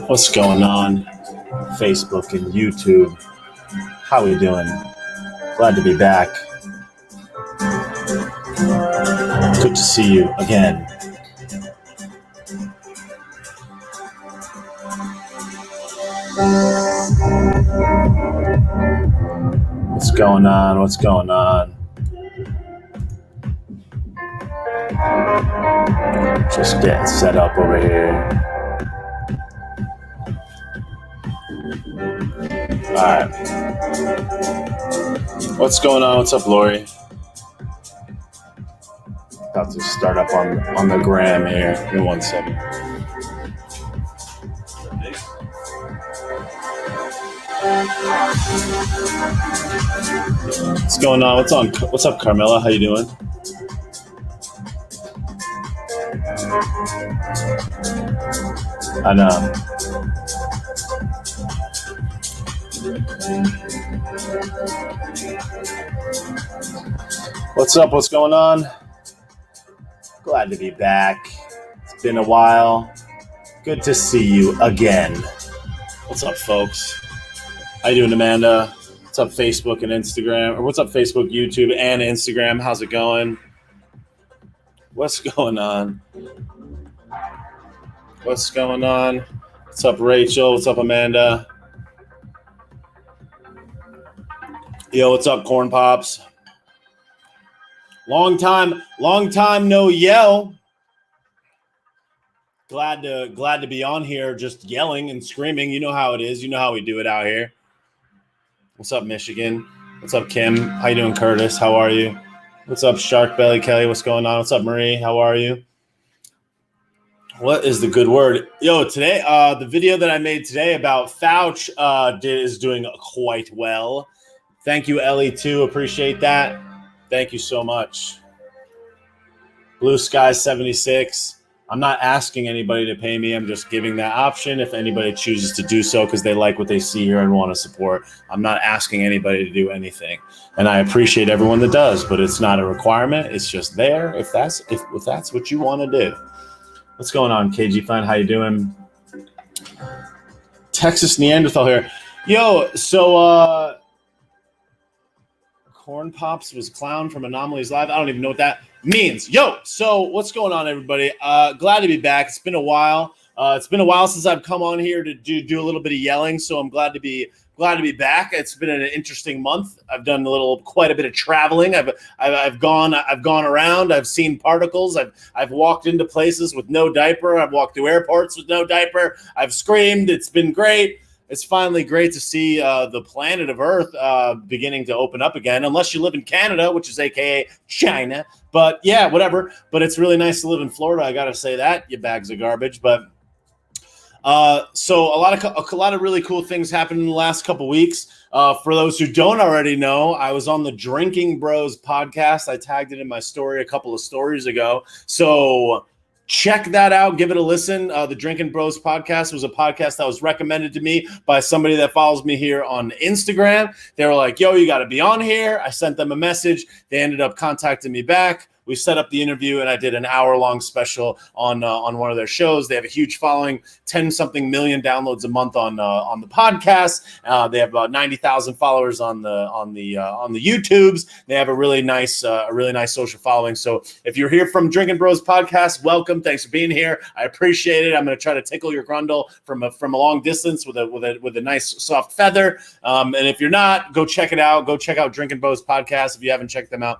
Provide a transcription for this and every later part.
What's going on, Facebook and YouTube? How we doing? Glad to be back. Good to see you again. What's going on? What's going on? Just getting set up over here. All right. What's going on? What's up, Lori? About to start up on the gram here. Give me 1 second. What's going on? What's up, Carmela? How you doing? I know. What's up? What's going on? Glad to be back. It's been a while. Good to see you again. What's up, folks? How you doing, Amanda? What's up, Facebook and Instagram? Or what's up, Facebook, YouTube, and Instagram? How's it going? What's going on? What's going on? What's up, Rachel? What's up, Amanda? Yo, what's up, Corn Pops? Long time no yell. Glad to be on here just yelling and screaming. You know how it is. You know how we do it out here. What's up, Michigan? What's up, Kim? How you doing, Curtis? How are you? What's up, Shark Belly Kelly? What's going on? What's up, Marie? How are you? What is the good word? Yo, today, the video that I made today about Fauci is doing quite well. Thank you, Ellie, too. Appreciate that. Thank you so much. Blue Sky 76. I'm not asking anybody to pay me. I'm just giving that option if anybody chooses to do so because they like what they see here and want to support. I'm not asking anybody to do anything. And I appreciate everyone that does, but it's not a requirement. It's just there if that's what you want to do. What's going on, KG Fine? How you doing? Texas Neanderthal here. Yo, so Corn Pops was clown from Anomalies Live. I don't even know what that means. Yo, so what's going on, everybody? Glad to be back. It's been a while. It's been a while since I've come on here to do a little bit of yelling, so I'm glad to be back. It's been an interesting month. I've done quite a bit of traveling. I've gone around. I've seen particles. I've walked into places with no diaper. I've walked through airports with no diaper. I've screamed. It's been great. It's finally great to see the planet of Earth beginning to open up again, unless you live in Canada, which is AKA China. But yeah, whatever. But it's really nice to live in Florida. I got to say that, you bags of garbage. But so a lot of really cool things happened in the last couple weeks. For those who don't already know, I was on the Drinking Bros podcast. I tagged it in my story a couple of stories ago. So check that out. Give it a listen. The Drinking Bros podcast was a podcast that was recommended to me by somebody that follows me here on Instagram. They were like, yo, you got to be on here. I sent them a message. They ended up contacting me back. We set up the interview, and I did an hour-long special on one of their shows. They have a huge following, 10-something million downloads a month on the podcast. They have about 90,000 followers on the YouTubes. They have a really nice social following. So if you're here from Drinking Bros podcast, welcome. Thanks for being here. I appreciate it. I'm going to try to tickle your grundle from a long distance with a nice soft feather. And if you're not, go check it out. Go check out Drinking Bros podcast if you haven't checked them out.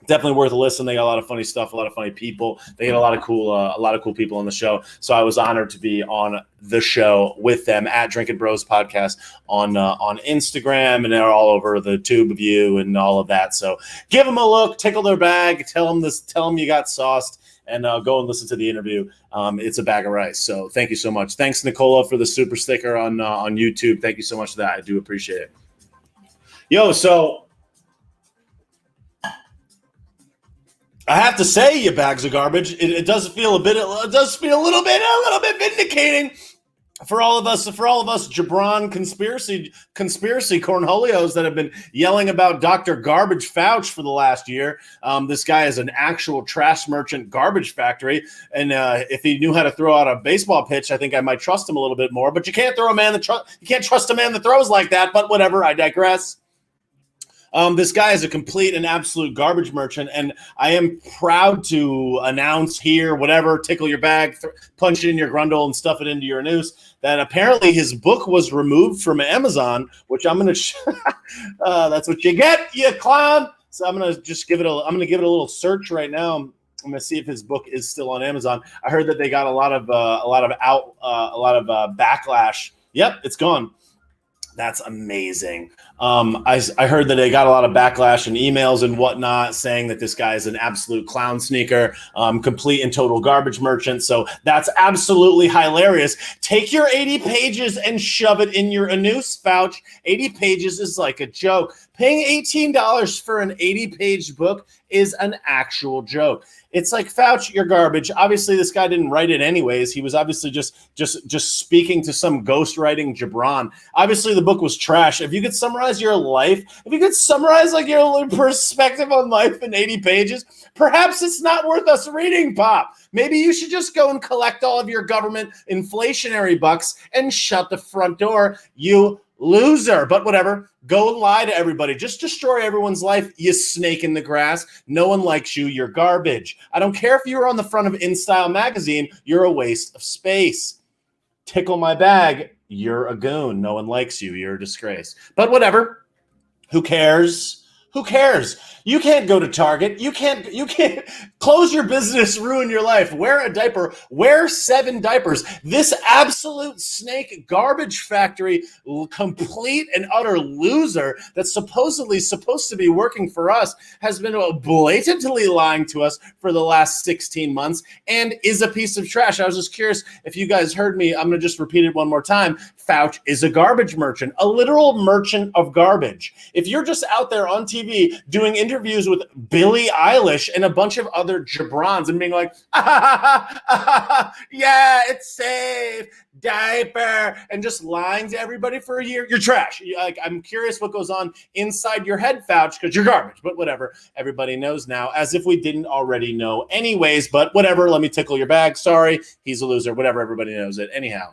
Definitely worth a listen. They got a lot of funny stuff, a lot of funny people. They get a lot of cool people on the show. So I was honored to be on the show with them at Drinking Bros podcast on Instagram, and they're all over the tube of you and all of that. So give them a look, tickle their bag, tell them you got sauced, and go and listen to the interview. It's a bag of rice. So thank you so much. Thanks, Nicola, for the super sticker on YouTube. Thank you so much for that. I do appreciate it. Yo, so I have to say, you bags of garbage, it does feel a little bit vindicating for all of us Jabron conspiracy cornholios that have been yelling about Dr. Garbage Fauci for the last year. This guy is an actual trash merchant garbage factory. And if he knew how to throw out a baseball pitch, I think I might trust him a little bit more. But you can't trust a man that throws like that. But whatever, I digress. This guy is a complete and absolute garbage merchant, and I am proud to announce here, whatever, tickle your bag, punch it in your grundle and stuff it into your noose, that apparently his book was removed from Amazon, which I'm going to that's what you get, you clown. So I'm going to just give it a little search right now. I'm going to see if his book is still on Amazon. I heard that they got a lot of backlash. Yep, it's gone. That's amazing. I heard that they got a lot of backlash and emails and whatnot saying that this guy is an absolute clown sneaker, complete and total garbage merchant. So that's absolutely hilarious. Take your 80 pages and shove it in your anus, Fauci. 80 pages is like a joke. Paying $18 for an 80-page book is an actual joke. It's like, Fauci, you're garbage. Obviously, this guy didn't write it anyways. He was obviously just speaking to some ghostwriting Jabron. Obviously, the book was trash. If you could summarize your life, if you could summarize like your perspective on life in 80 pages, perhaps it's not worth us reading, Pop. Maybe you should just go and collect all of your government inflationary bucks and shut the front door, you loser. But whatever, go lie to everybody. Just destroy everyone's life, you snake in the grass. No one likes you. You're garbage. I don't care if you're on the front of InStyle magazine. You're a waste of space. Tickle my bag. You're a goon. No one likes you. You're a disgrace. But whatever. Who cares? Who cares? You can't go to Target. You can't close your business, ruin your life. Wear a diaper. Wear 7 diapers. This absolute snake garbage factory, complete and utter loser that's supposedly supposed to be working for us, has been blatantly lying to us for the last 16 months and is a piece of trash. I was just curious if you guys heard me. I'm going to just repeat it one more time. Fauci is a garbage merchant, a literal merchant of garbage. If you're just out there on TV doing interviews with Billie Eilish and a bunch of other Jabrons and being like, yeah, it's safe, diaper, and just lying to everybody for a year, you're trash. I'm curious what goes on inside your head, Fauci, because you're garbage. But whatever, everybody knows now, as if we didn't already know anyways. But whatever, let me tickle your bag. Sorry, he's a loser. Whatever, everybody knows it. Anyhow.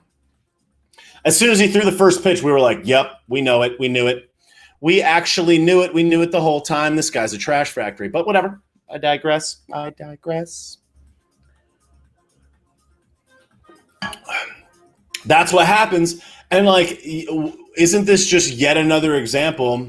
As soon as he threw the first pitch, we were like, yep, we know it. We knew it. We actually knew it. We knew it the whole time. This guy's a trash factory. But whatever. I digress. That's what happens. And like, isn't this just yet another example?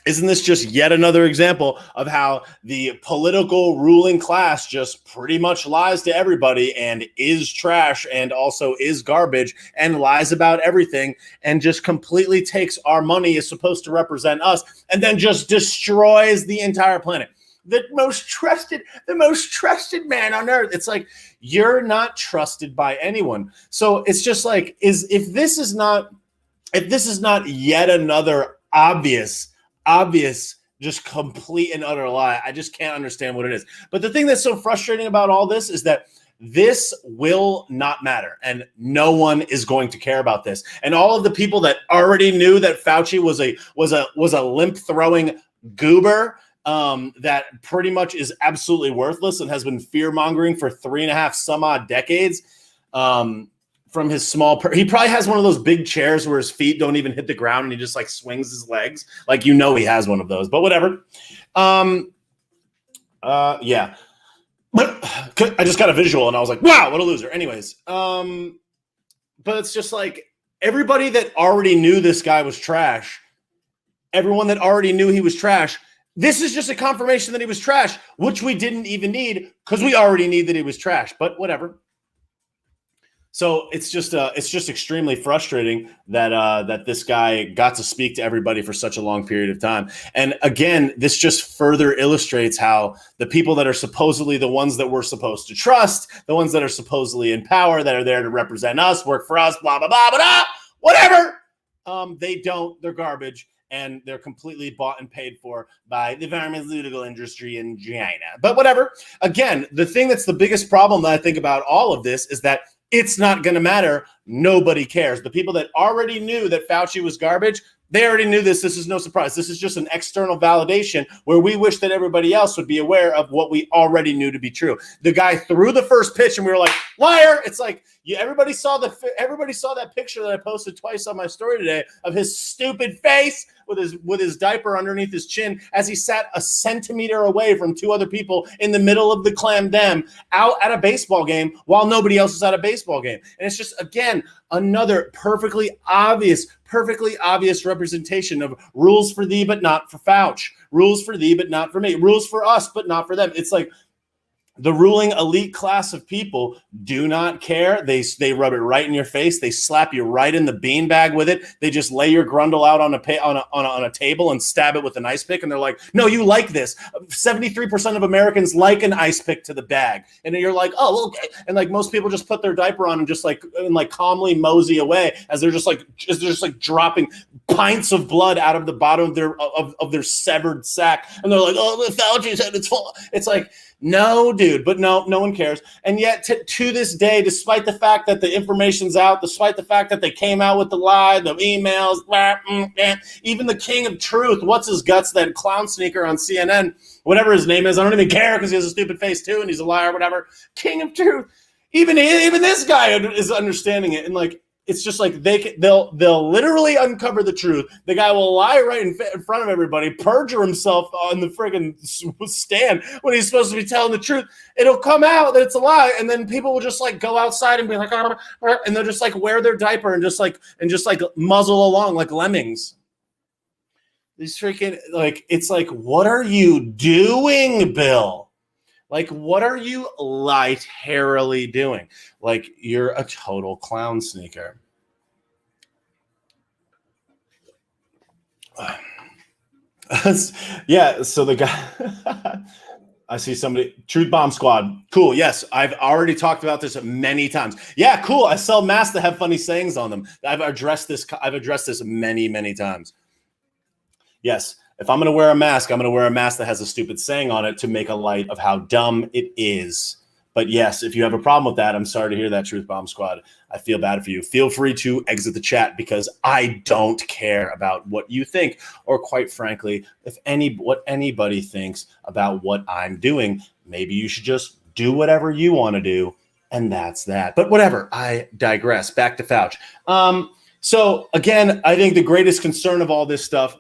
Isn't this just yet another example of how the political ruling class just pretty much lies to everybody and is trash and also is garbage and lies about everything and just completely takes our money is supposed to represent us and then just destroys the entire planet? The most trusted man on earth. It's like, you're not trusted by anyone. So it's just like, if this is not yet another obvious, just complete and utter lie, I just can't understand what it is. But the thing that's so frustrating about all this is that this will not matter, and no one is going to care about this. And all of the people that already knew that Fauci was a limp throwing goober that pretty much is absolutely worthless and has been fear mongering for 3.5 some odd decades. From his he probably has one of those big chairs where his feet don't even hit the ground and he just like swings his legs. Like, he has one of those, but whatever. Yeah. But I just got a visual and I was like, wow, what a loser. Anyways. But it's just like, everybody that already knew this guy was trash, everyone that already knew he was trash, this is just a confirmation that he was trash, which we didn't even need because we already knew that he was trash, but whatever. So it's just extremely frustrating that this guy got to speak to everybody for such a long period of time. And again, this just further illustrates how the people that are supposedly the ones that we're supposed to trust, the ones that are supposedly in power, that are there to represent us, work for us, blah, blah, blah, blah, blah, whatever. They don't. They're garbage. And they're completely bought and paid for by the pharmaceutical industry in China. But whatever. Again, the thing that's the biggest problem that I think about all of this is that It's not going to matter. Nobody cares. The people that already knew that Fauci was garbage, they already knew this. This is no surprise. This is just an external validation where we wish that everybody else would be aware of what we already knew to be true. The guy threw the first pitch and we were like, liar. It's like, everybody saw that picture that I posted twice on my story today of his stupid face with his diaper underneath his chin as he sat a centimeter away from two other people in the middle of the clam dem out at a baseball game while nobody else is at a baseball game. And it's just, again, another perfectly obvious representation of rules for thee, but not for Fauci. Rules for thee, but not for me. Rules for us, but not for them. It's like, the ruling elite class of people do not care. They rub it right in your face. They slap you right in the beanbag with it. They just lay your grundle out on a table and stab it with an ice pick. And they're like, no, you like this. 73% of Americans like an ice pick to the bag. And then you're like, oh, okay. And like most people just put their diaper on and just like calmly mosey away as they're just like dropping pints of blood out of the bottom of their severed sack. And they're like, oh, the Fauci said it's full. It's like, no, dude, but no one cares. And yet to this day, despite the fact that the information's out, despite the fact that they came out with the lie, the emails, even the king of truth, what's his guts, that clown sneaker on CNN, whatever his name is, I don't even care because he has a stupid face too and he's a liar, whatever. King of truth. Even this guy is understanding it. And like, it's just like they'll literally uncover the truth. The guy will lie right in front of everybody, perjure himself on the friggin' stand when he's supposed to be telling the truth. It'll come out that it's a lie, and then people will just like go outside and be like, and they'll just like wear their diaper and just like muzzle along like lemmings. These freaking it's like, what are you doing, Bill? Like, what are you lightheartedly doing? Like, you're a total clown sneaker. Yeah, so the guy, I see somebody, Truth Bomb Squad. Cool, yes, I've already talked about this many times. Yeah, cool, I sell masks that have funny sayings on them. I've addressed this many, many times. Yes. If I'm going to wear a mask, I'm going to wear a mask that has a stupid saying on it to make a light of how dumb it is. But yes, if you have a problem with that, I'm sorry to hear that, Truth Bomb Squad. I feel bad for you. Feel free to exit the chat because I don't care about what you think, or quite frankly, what anybody thinks about what I'm doing. Maybe you should just do whatever you want to do, and that's that. But whatever, I digress. Back to Fauci. So again, I think the greatest concern of all this stuff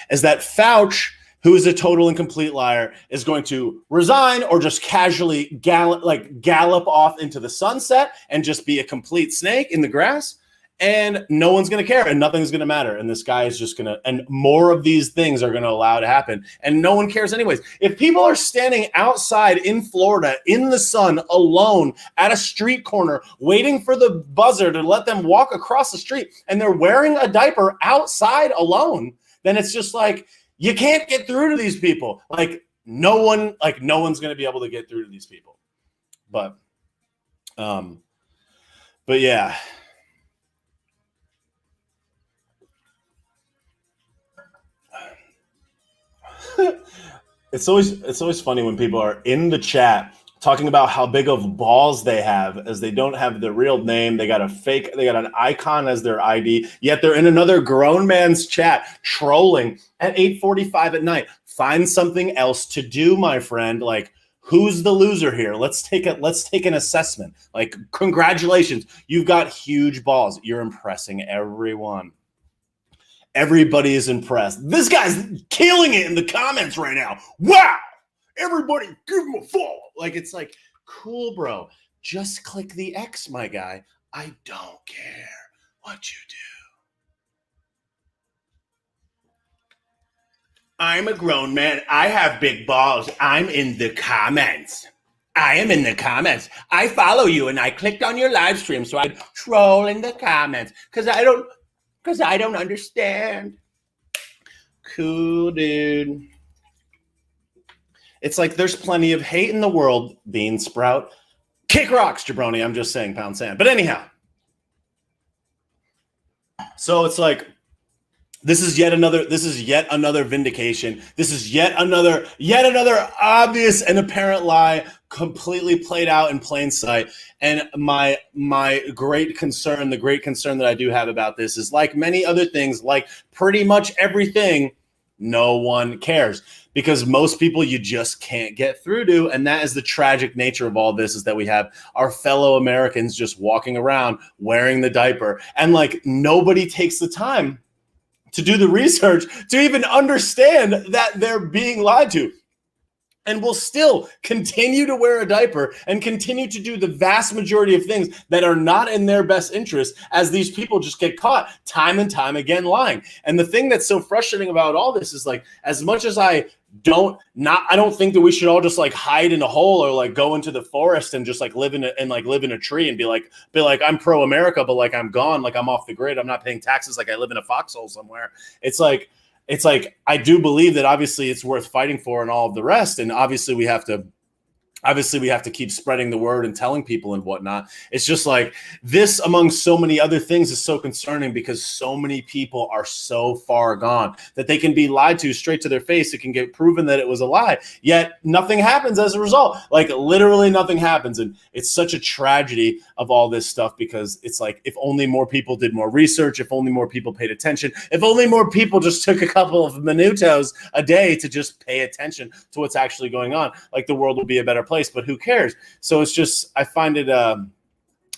is that Fauci, who is a total and complete liar, is going to resign or just casually gallop off into the sunset and just be a complete snake in the grass. And no one's going to care and nothing's going to matter. And this guy is just going to, and more of these things are going to allow to happen. And no one cares anyways. If people are standing outside in Florida in the sun alone at a street corner, waiting for the buzzer to let them walk across the street, and they're wearing a diaper outside alone, then it's just like, you can't get through to these people. No one's going to be able to get through to these people. But yeah. It's always funny when people are in the chat talking about how big of balls they have, as they don't have their real name. They got an icon as their ID, yet they're in another grown man's chat trolling at 8:45 at night. Find something else to do, my friend. Like, who's the loser here? Let's take an assessment. Like, congratulations, you've got huge balls. You're impressing everyone. Everybody is impressed. This guy's killing it in the comments right now. Wow. Everybody give him a follow. It's like, cool, bro. Just click the X, my guy. I don't care what you do. I'm a grown man. I have big balls. I'm in the comments. I am in the comments. I follow you and I clicked on your live stream, so I'm trolling the comments because I don't understand. Cool, dude. It's like there's plenty of hate in the world, Bean Sprout. Kick rocks, jabroni. I'm just saying, pound sand. But anyhow. So it's like, this is yet another vindication. This is yet another obvious and apparent lie completely played out in plain sight. And my great concern, the great concern that I do have about this is, like many other things, like pretty much everything, no one cares, because most people you just can't get through to. And that is the tragic nature of all this, is that we have our fellow Americans just walking around wearing the diaper, and like nobody takes the time to do the research to even understand that they're being lied to, and will still continue to wear a diaper and continue to do the vast majority of things that are not in their best interest, as these people just get caught time and time again lying. And the thing that's so frustrating about all this is, like, as much as I don't think that we should all just like hide in a hole or like go into the forest and just like live in a tree and be like I'm pro America, but like I'm gone, like I'm off the grid, I'm not paying taxes, like I live in a foxhole somewhere. It's like I do believe that obviously it's worth fighting for and all of the rest, and obviously we have to keep spreading the word and telling people and whatnot. It's just like this, among so many other things, is so concerning, because so many people are so far gone that they can be lied to straight to their face. It can get proven that it was a lie, yet nothing happens as a result. Like literally nothing happens. And it's such a tragedy of all this stuff, because it's like, if only more people did more research, if only more people paid attention, if only more people just took a couple of minutos a day to just pay attention to what's actually going on, like the world would be a better place. But who cares? So it's just, I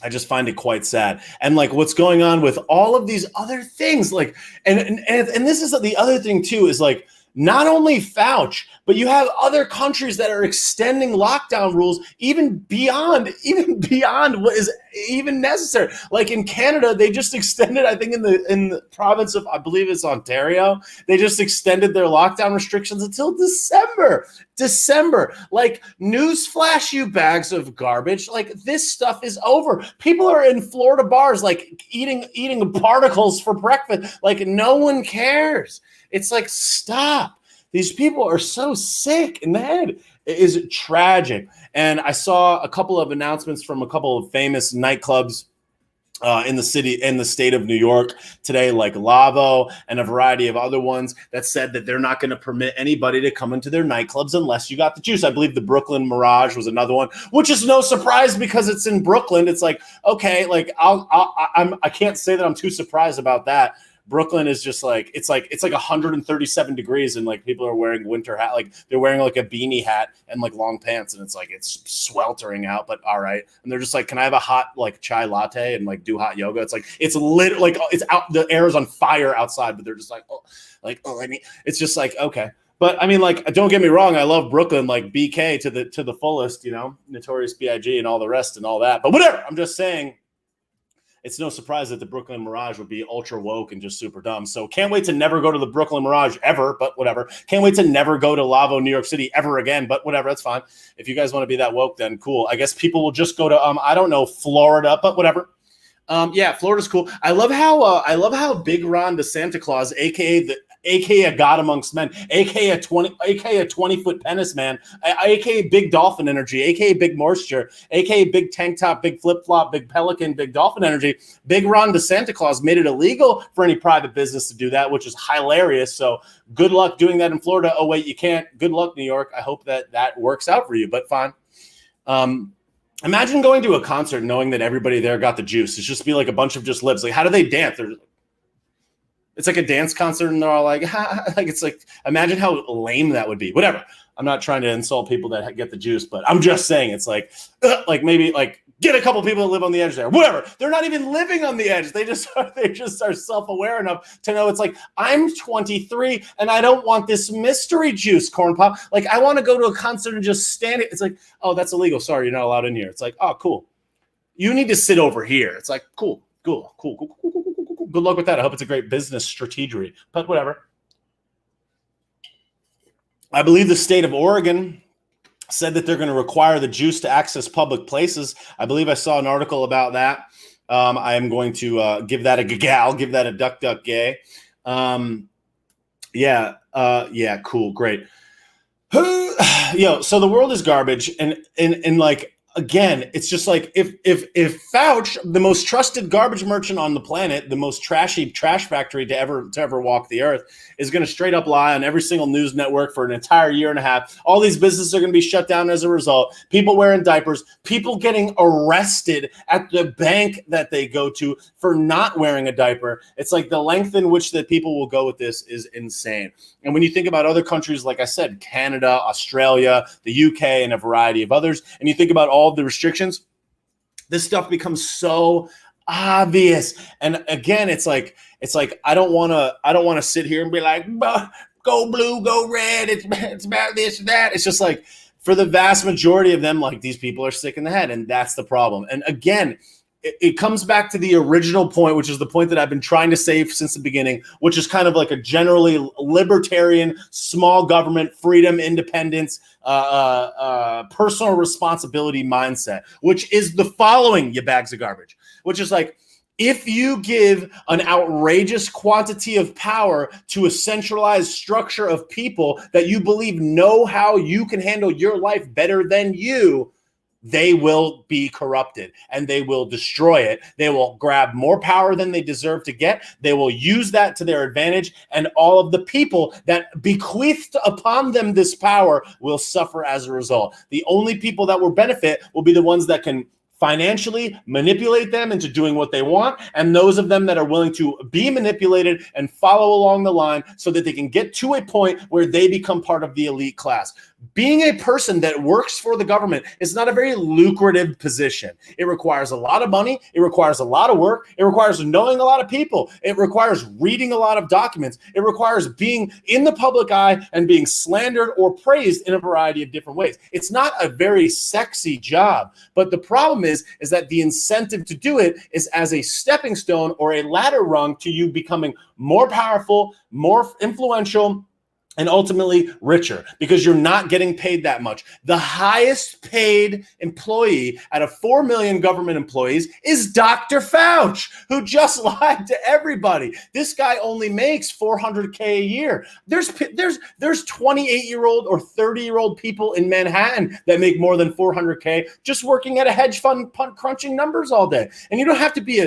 just find it quite sad. And like what's going on with all of these other things, like, and this is the other thing too, is like, not only Fauci, but you have other countries that are extending lockdown rules even beyond what is even necessary. Like in Canada, they just extended, I think in the province of, I believe it's Ontario, they just extended their lockdown restrictions until December. Like, newsflash, you bags of garbage. Like, this stuff is over. People are in Florida bars, like eating particles for breakfast. Like, no one cares. It's like, stop. These people are so sick in the head. It is tragic. And I saw a couple of announcements from a couple of famous nightclubs in the state of New York today, like Lavo and a variety of other ones, that said that they're not going to permit anybody to come into their nightclubs unless you got the juice. I believe the Brooklyn Mirage was another one, which is no surprise because it's in Brooklyn. It's like, okay, like I can't say that I'm too surprised about that. Brooklyn is just like, it's like 137 degrees and like people are wearing winter hat, like they're wearing like a beanie hat and like long pants, and it's like, it's sweltering out, but all right. And they're just like, can I have a hot like chai latte and like do hot yoga? It's like, it's lit, like it's out, the air is on fire outside, but they're just like, I mean, it's just like, okay. But I mean, like, don't get me wrong, I love Brooklyn, like BK to the fullest, you know, Notorious B.I.G. and all the rest and all that. But whatever, I'm just saying, it's no surprise that the Brooklyn Mirage would be ultra woke and just super dumb. So can't wait to never go to the Brooklyn Mirage ever, but whatever. Can't wait to never go to Lavo, New York City ever again, but whatever, that's fine. If you guys want to be that woke, then cool. I guess people will just go to, I don't know, Florida, but whatever. Yeah, Florida's cool. I love how Big Ron the Santa Claus, aka a god amongst men, aka a 20-foot penis man, aka big dolphin energy, aka big moisture, aka big tank top, big flip flop, big pelican, big dolphin energy. Big Ron the Santa Claus made it illegal for any private business to do that, which is hilarious. So good luck doing that in Florida. Oh wait, you can't. Good luck, New York. I hope that works out for you, but fine. Imagine going to a concert knowing that everybody there got the juice. It's just be like a bunch of just libs. Like, how do they dance? It's like a dance concert and they're all like, like, it's like, imagine how lame that would be. Whatever. I'm not trying to insult people that get the juice, but I'm just saying it's like maybe like get a couple people that live on the edge there. Whatever. They're not even living on the edge. They just are self-aware enough to know it's like, I'm 23 and I don't want this mystery juice corn pop. Like, I want to go to a concert and just stand it. It's like, oh, that's illegal. Sorry, you're not allowed in here. It's like, oh, cool. You need to sit over here. It's like, cool. Good luck with that. I hope it's a great business strategy, but whatever. I believe the state of Oregon said that they're going to require the juice to access public places. I believe I saw an article about that. I am going to give that a gal, give that a duck gay. Yeah, cool, great. Yo, so the world is garbage, and like, again, it's just like if Fauci, the most trusted garbage merchant on the planet, the most trashy trash factory to ever walk the earth, is going to straight up lie on every single news network for an entire year and a half. All these businesses are going to be shut down as a result. People wearing diapers, people getting arrested at the bank that they go to for not wearing a diaper. It's like the length in which that people will go with this is insane. And when you think about other countries, like I said, Canada, Australia, the UK, and a variety of others, and you think about all of the restrictions, this stuff becomes so obvious. And again, it's like I don't want to sit here and be like, go blue, go red. It's about this and that. It's just like, for the vast majority of them, like, these people are sick in the head, and that's the problem. And again, it comes back to the original point, which is the point that I've been trying to say since the beginning, which is kind of like a generally libertarian, small government, freedom, independence, personal responsibility mindset, which is the following, you bags of garbage, which is like, if you give an outrageous quantity of power to a centralized structure of people that you believe know how you can handle your life better than you, they will be corrupted and they will destroy it. They will grab more power than they deserve to get. They will use that to their advantage. And all of the people that bequeathed upon them this power will suffer as a result. The only people that will benefit will be the ones that can financially manipulate them into doing what they want, and those of them that are willing to be manipulated and follow along the line so that they can get to a point where they become part of the elite class. Being a person that works for the government is not a very lucrative position. It requires a lot of money. It requires a lot of work. It requires knowing a lot of people. It requires reading a lot of documents. It requires being in the public eye and being slandered or praised in a variety of different ways. It's not a very sexy job, but the problem is that the incentive to do it is as a stepping stone or a ladder rung to you becoming more powerful, more influential, and ultimately richer, because you're not getting paid that much. The highest paid employee out of 4 million government employees is Dr. Fauci, who just lied to everybody. This guy only makes $400K a year. There's 28-year-old or 30-year-old people in Manhattan that make more than $400K just working at a hedge fund crunching numbers all day. And you don't have to be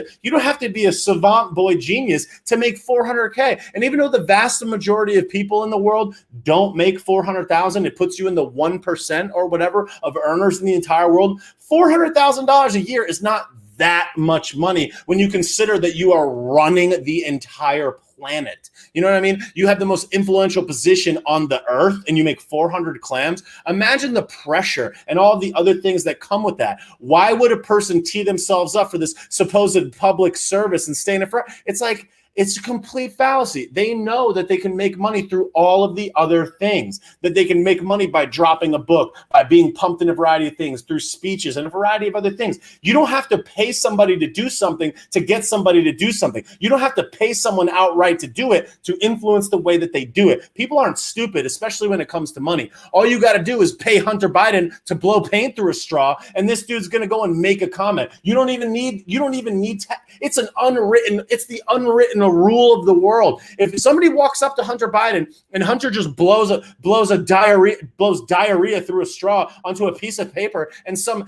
a savant boy genius to make $400K. And even though the vast majority of people in the world don't make $400,000, it puts you in the 1% or whatever of earners in the entire world. $400,000 a year is not that much money when you consider that you are running the entire planet. You know what I mean? You have the most influential position on the earth and you make 400 clams. Imagine the pressure and all the other things that come with that. Why would a person tee themselves up for this supposed public service and stay in the front? It's like, it's a complete fallacy. They know that they can make money through all of the other things, that they can make money by dropping a book, by being pumped in a variety of things, through speeches and a variety of other things. You don't have to pay somebody to do something to get somebody to do something. You don't have to pay someone outright to do it to influence the way that they do it. People aren't stupid, especially when it comes to money. All you got to do is pay Hunter Biden to blow paint through a straw, and this dude's going to go and make a comment. You don't even need it's the unwritten rule of the world. If somebody walks up to Hunter Biden and Hunter just blows diarrhea through a straw onto a piece of paper, and some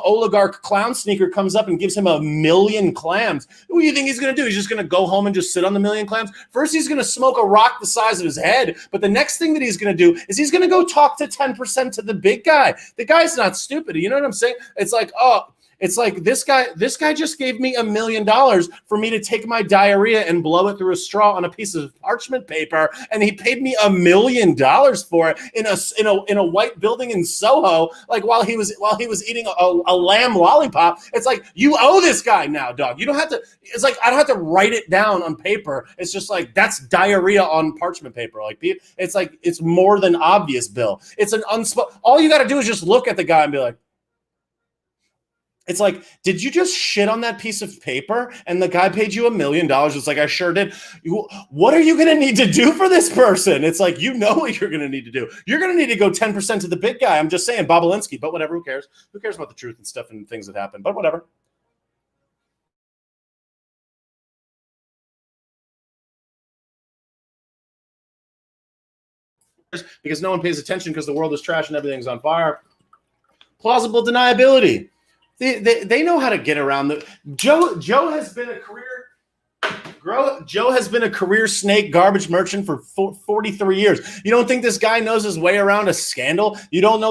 oligarch clown sneaker comes up and gives him 1 million clams, what do you think he's going to do? He's just going to go home and just sit on the 1 million clams? First, he's going to smoke a rock the size of his head, but the next thing that he's going to do is he's going to go talk to 10% to the big guy. The guy's not stupid. You know what I'm saying? It's like, this guy just gave me $1 million for me to take my diarrhea and blow it through a straw on a piece of parchment paper, and he paid me $1 million for it in a white building in Soho, like while he was eating a lamb lollipop. It's like, you owe this guy now, dog. You don't have to. It's like, I don't have to write it down on paper. It's just like, that's diarrhea on parchment paper. Like, it's like, it's more than obvious, Bill. It's an all you got to do is just look at the guy and be like. It's like, did you just shit on that piece of paper and the guy paid you $1 million? It's like, I sure did. What are you going to need to do for this person? It's like, you know what you're going to need to do. You're going to need to go 10% to the big guy. I'm just saying, Bobolinsky, but whatever. Who cares? Who cares about the truth and stuff and things that happen? But whatever. Because no one pays attention because the world is trash and everything's on fire. Plausible deniability. They know how to get around the Joe has been a career snake garbage merchant for 43 years. You don't think this guy knows his way around a scandal? You don't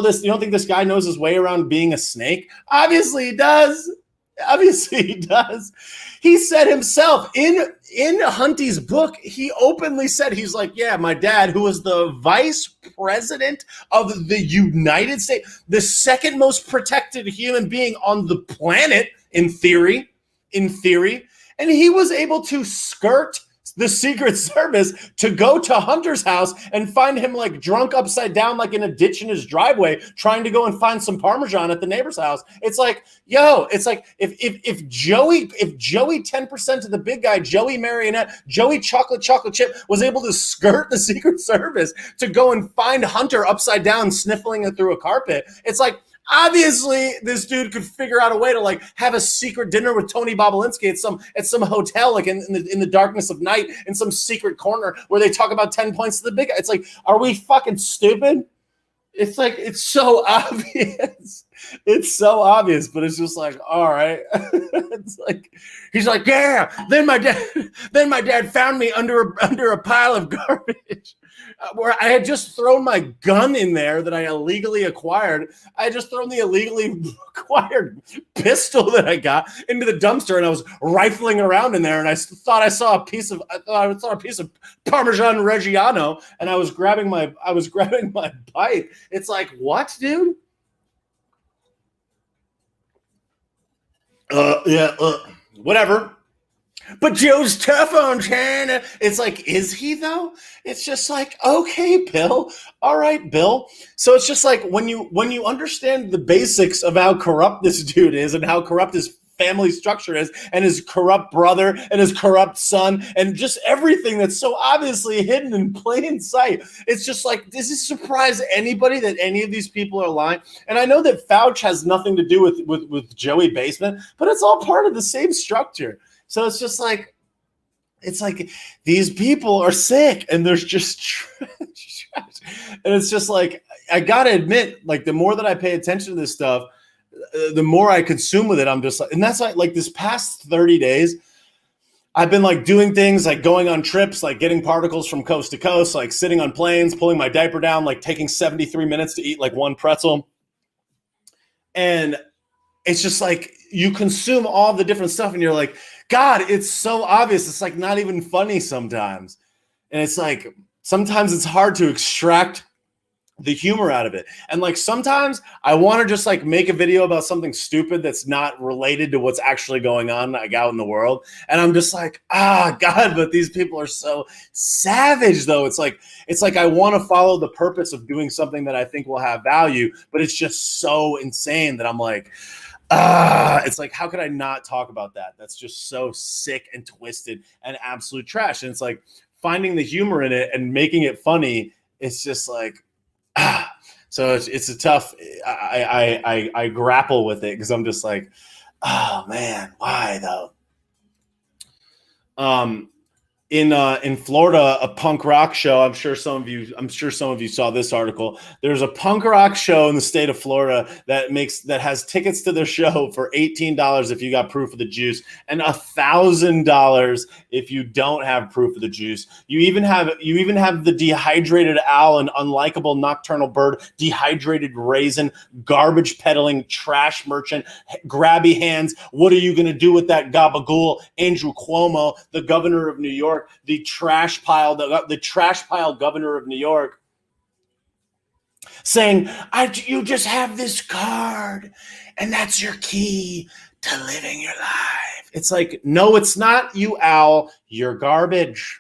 think this guy knows his way around being a snake? Obviously he does. He said himself in Hunty's book, he openly said, he's like, yeah, my dad, who was the vice president of the United States, the second most protected human being on the planet, in theory, and he was able to skirt the Secret Service to go to Hunter's house and find him like drunk upside down, like in a ditch in his driveway, trying to go and find some Parmesan at the neighbor's house. It's like, yo, it's like if Joey 10% of the big guy, Joey Marionette, Joey chocolate chip was able to skirt the Secret Service to go and find Hunter upside down, sniffling it through a carpet. It's like, obviously, this dude could figure out a way to like have a secret dinner with Tony Bobolinsky at some hotel, like in the darkness of night, in some secret corner where they talk about 10 points to the big guy. It's like, are we fucking stupid? It's like, it's so obvious. It's so obvious, but it's just like, all right. It's like, he's like, yeah. Then my dad found me under a pile of garbage. Where I had just thrown my gun in there that I illegally acquired. I had just thrown the illegally acquired pistol that I got into the dumpster, and I was rifling around in there, and I thought I saw a piece of Parmesan Reggiano, and I was grabbing my pipe. It's like, what, dude? Whatever. But Joe's tough on China. It's like, is he though? It's just like, okay, Bill. All right, Bill. So it's just like when you understand the basics of how corrupt this dude is and how corrupt his family structure is and his corrupt brother and his corrupt son and just everything that's so obviously hidden in plain sight. It's just like, does this surprise anybody that any of these people are lying? And I know that Fauci has nothing to do with Joey Basement, but it's all part of the same structure. So it's just like, it's like these people are sick and there's just trash. And it's just like, I got to admit, like the more that I pay attention to this stuff, the more I consume with it. I'm just like, and that's like this past 30 days, I've been like doing things like going on trips, like getting particles from coast to coast, like sitting on planes, pulling my diaper down, like taking 73 minutes to eat like one pretzel. And it's just like, you consume all the different stuff and you're like, God, it's so obvious. It's like not even funny sometimes. And it's like, sometimes it's hard to extract the humor out of it. And like, sometimes I want to just like make a video about something stupid that's not related to what's actually going on like out in the world. And I'm just like, God, but these people are so savage though. It's like I want to follow the purpose of doing something that I think will have value, but it's just so insane that I'm like, it's like, how could I not talk about that? That's just so sick and twisted and absolute trash. And it's like finding the humor in it and making it funny. It's just like, so it's a tough, I grapple with it because I'm just like, oh man, why though? In Florida, a punk rock show. I'm sure some of you saw this article. There's a punk rock show in the state of Florida that has tickets to their show for $18 if you got proof of the juice, and $1,000 if you don't have proof of the juice. You even have the dehydrated owl, an unlikable nocturnal bird, dehydrated raisin, garbage peddling trash merchant, grabby hands. What are you gonna do with that gabagool? Andrew Cuomo, the governor of New York. The trash pile governor of New York, saying, you just have this card and that's your key to living your life. It's like, no, it's not, you owl. You're garbage.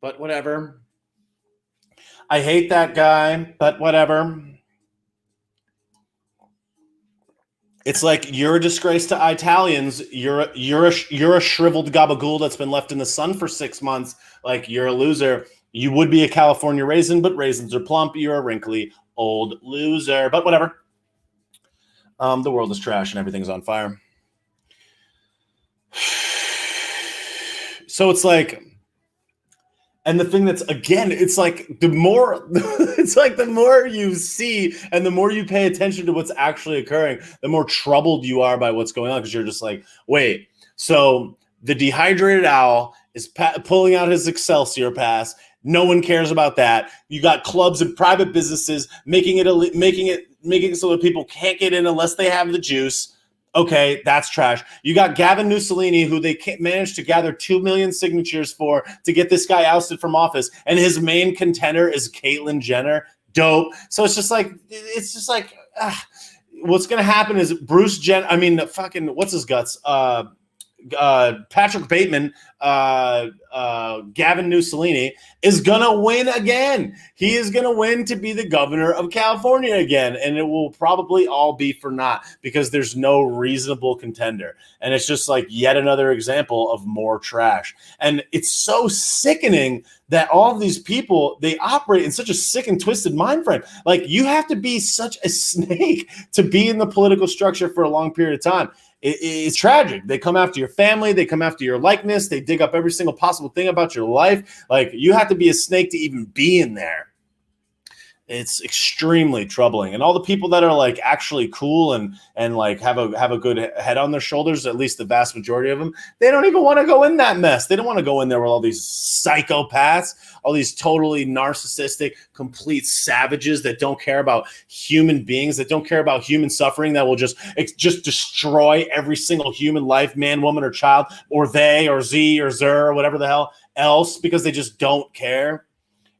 But whatever. I hate that guy, but whatever. It's like, you're a disgrace to Italians. You're a shriveled gabagool that's been left in the sun for 6 months. Like, you're a loser. You would be a California raisin, but raisins are plump. You're a wrinkly old loser. But whatever. The world is trash and everything's on fire. So it's like, And the thing that's, again, it's like the more it's like the more you see and the more you pay attention to what's actually occurring, the more troubled you are by what's going on, because you're just like, wait, so the dehydrated owl is pulling out his Excelsior pass. No one cares about that. You got clubs and private businesses making it so that people can't get in unless they have the juice. Okay, that's trash. You got Gavin Mussolini, who they managed to gather 2 million signatures for to get this guy ousted from office, and his main contender is Caitlyn Jenner. Dope. So it's just like what's gonna happen is fucking what's his guts? Patrick Bateman, Gavin Mussolini is gonna win again. He is gonna win to be the governor of California again, and it will probably all be for naught because there's no reasonable contender. And it's just like yet another example of more trash. And it's so sickening that all of these people, they operate in such a sick and twisted mind frame. Like, you have to be such a snake to be in the political structure for a long period of time. It's tragic. They come after your family. They come after your likeness. They dig up every single possible thing about your life. Like, you have to be a snake to even be in there. It's extremely troubling. And all the people that are like actually cool and like have a good head on their shoulders, at least the vast majority of them, they don't even want to go in that mess. They don't want to go in there with all these psychopaths, all these totally narcissistic, complete savages that don't care about human beings, that don't care about human suffering, that will just destroy every single human life, man, woman, or child, or they, or Z, or Zer, or whatever the hell else, because they just don't care.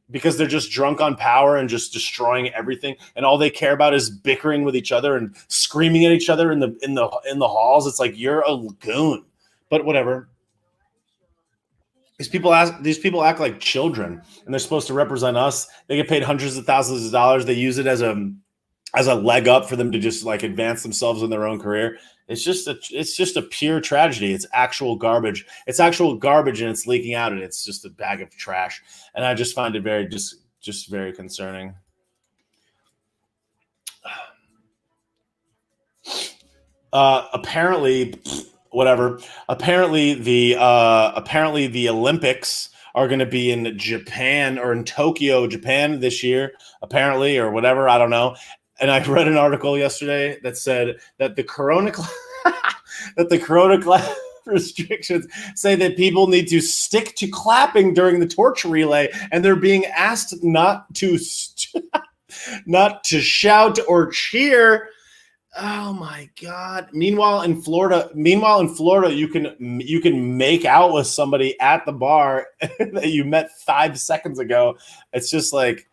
Because they're just drunk on power and just destroying everything, and all they care about is bickering with each other and screaming at each other in the halls. It's like, you're a goon. But whatever. These people act like children, and they're supposed to represent us. They get paid hundreds of thousands of dollars. They use it as a leg up for them to just like advance themselves in their own career. It's just a pure tragedy. It's actual garbage. It's actual garbage, and it's leaking out, and it's just a bag of trash. And I just find it very just very concerning. Apparently, whatever. Apparently the Olympics are going to be in Japan, or in Tokyo, Japan this year, apparently, or whatever. I don't know. And I read an article yesterday that said that the corona restrictions say that people need to stick to clapping during the torch relay, and they're being asked not to shout or cheer. Oh my God. Meanwhile in Florida, you can make out with somebody at the bar that you met 5 seconds ago. It's just like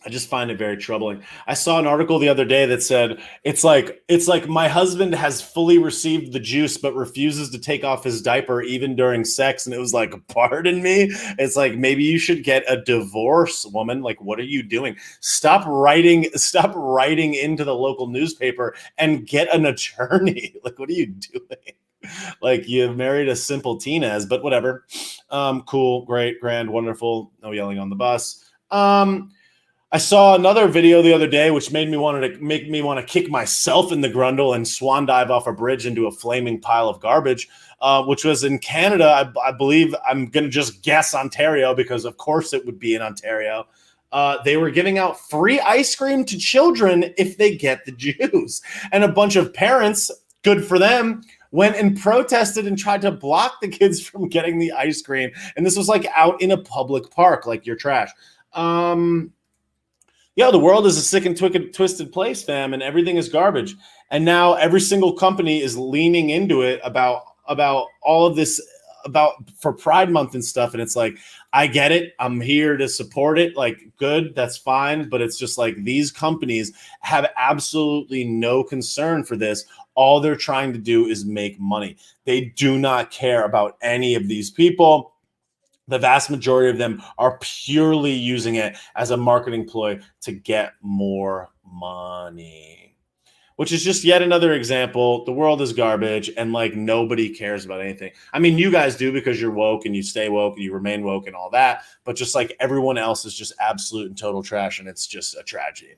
I just find it very troubling. I saw an article the other day that said it's like my husband has fully received the juice but refuses to take off his diaper even during sex, and it was like, pardon me. It's like, maybe you should get a divorce, woman. Like, what are you doing? Stop writing into the local newspaper and get an attorney. Like, what are you doing? Like, you married a simple Tinez, but whatever. Cool, great, grand, wonderful. No yelling on the bus. I saw another video the other day, which make me want to kick myself in the grundle and swan dive off a bridge into a flaming pile of garbage, which was in Canada. I believe, I'm going to just guess Ontario, because of course it would be in Ontario. They were giving out free ice cream to children if they get the juice. And a bunch of parents, good for them, went and protested and tried to block the kids from getting the ice cream. And this was like out in a public park. Like, you're trash. Yeah, the world is a sick and twisted place, fam, and everything is garbage. And now every single company is leaning into it about all of this, for Pride Month and stuff. And it's like, I get it. I'm here to support it. Like, good, that's fine. But it's just like, these companies have absolutely no concern for this. All they're trying to do is make money. They do not care about any of these people. The vast majority of them are purely using it as a marketing ploy to get more money, which is just yet another example. The world is garbage, and like, nobody cares about anything. I mean, you guys do, because you're woke and you stay woke and you remain woke and all that. But just like, everyone else is just absolute and total trash, and it's just a tragedy.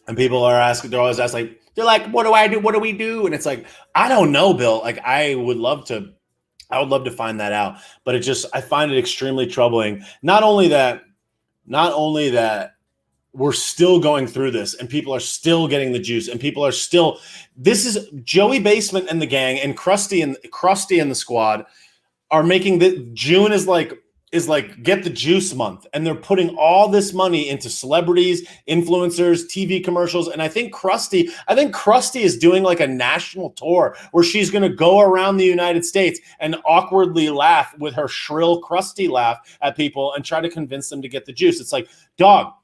And people are asking, they're always asking, like, they're like, what do I do? What do we do? And it's like, I don't know, Bill. Like, I would love to find that out. But I find it extremely troubling. Not only that we're still going through this and people are still getting the juice and people are still, this is Joey Basement and the gang and Krusty and the squad are making the June is like get the juice month, and they're putting all this money into celebrities, influencers, TV commercials. And I think Krusty is doing like a national tour where she's going to go around the United States and awkwardly laugh with her shrill Krusty laugh at people and try to convince them to get the juice. It's like, dog,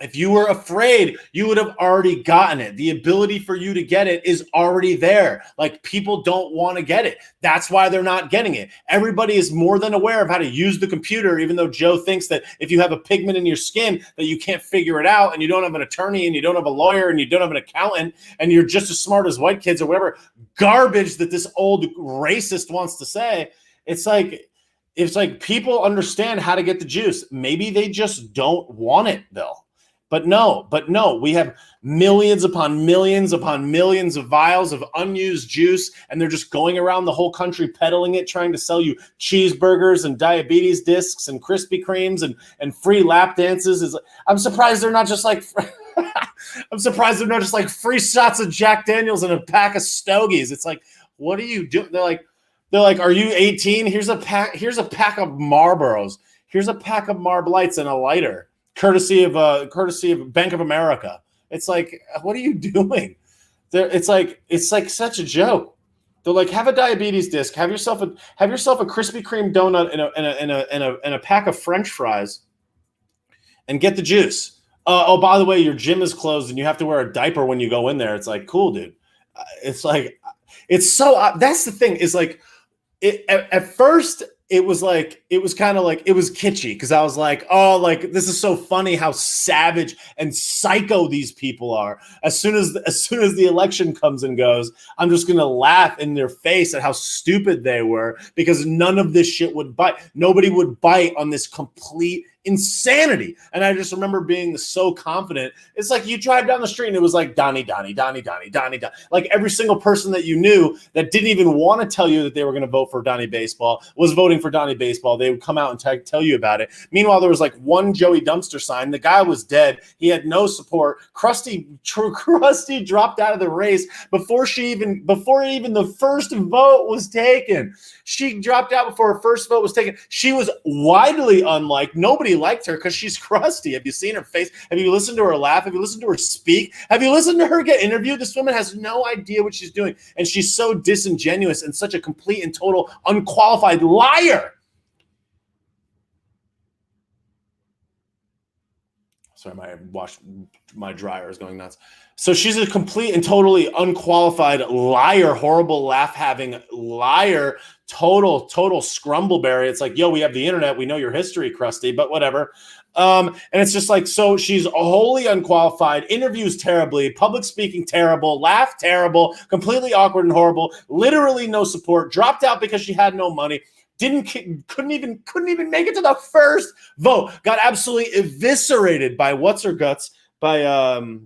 if you were afraid, you would have already gotten it. The ability for you to get it is already there. Like, people don't want to get it. That's why they're not getting it. Everybody is more than aware of how to use the computer, even though Joe thinks that if you have a pigment in your skin that you can't figure it out, and you don't have an attorney and you don't have a lawyer and you don't have an accountant and you're just as smart as white kids or whatever garbage that this old racist wants to say. It's like people understand how to get the juice. Maybe they just don't want it, Bill. But no, we have millions upon millions of vials of unused juice, and they're just going around the whole country peddling it, trying to sell you cheeseburgers and diabetes discs and Krispy Kremes and free lap dances. I'm surprised they're not just like free shots of Jack Daniels and a pack of Stogies. It's like, what are you doing? They're like, are you 18? Here's a pack of Marlboros. Here's a pack of Marb Lights and a lighter. Courtesy of Bank of America. It's like, what are you doing? It's like such a joke. They're like, have a diabetes disc, have yourself a Krispy Kreme donut and a pack of French fries, and get the juice. Oh, by the way, your gym is closed and you have to wear a diaper when you go in there. It's like, cool, dude. It's like, it's so. That's the thing. Is like, at first. It was kind of like, it was kitschy because I was like, oh, like, this is so funny how savage and psycho these people are. As soon as the election comes and goes, I'm just going to laugh in their face at how stupid they were, because none of this shit would bite. Nobody would bite on this complete insanity. And I just remember being so confident. It's like you drive down the street and it was like Donnie. Like every single person that you knew that didn't even want to tell you that they were going to vote for Donnie Baseball was voting for Donnie Baseball. They would come out and tell you about it. Meanwhile, there was like one Joey Dumpster sign. The guy was dead. He had no support. Krusty dropped out of the race before even the first vote was taken. She dropped out before her first vote was taken. She was widely unliked. Nobody liked her because she's Krusty. Have you seen her face? Have you listened to her laugh? Have you listened to her speak? Have you listened to her get interviewed? This woman has no idea what she's doing. And she's so disingenuous and such a complete and total unqualified liar. Sorry, my dryer is going nuts. So she's a complete and totally unqualified liar, horrible laugh-having liar, total scrumbleberry. It's like, yo, we have the internet. We know your history, Krusty, but whatever. And it's just like, so she's wholly unqualified, interviews terribly, public speaking terrible, laugh terrible, completely awkward and horrible, literally no support, dropped out because she had no money. Couldn't even make it to the first vote. Got absolutely eviscerated by what's her guts oh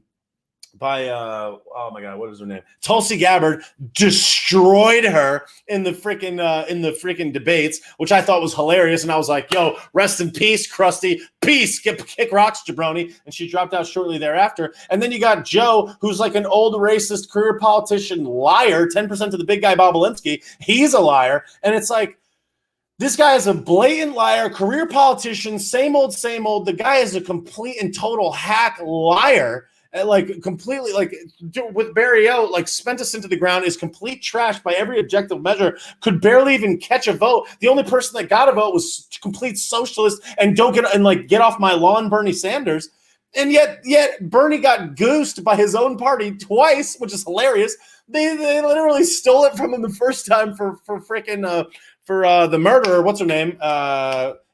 my god, what is her name? Tulsi Gabbard destroyed her in the freaking debates, which I thought was hilarious. And I was like, yo, rest in peace, Krusty. Peace. Kick rocks, jabroni. And she dropped out shortly thereafter. And then you got Joe, who's like an old racist career politician liar, 10% to the big guy Bob Alinsky. He's a liar. And it's like, this guy is a blatant liar, career politician, same old. The guy is a complete and total hack liar. Like completely, like with Barry out, like spent us into the ground, is complete trash by every objective measure, could barely even catch a vote. The only person that got a vote was complete socialist and get off my lawn, Bernie Sanders. And yet Bernie got goosed by his own party twice, which is hilarious. They literally stole it from him the first time for the murderer, what's her name?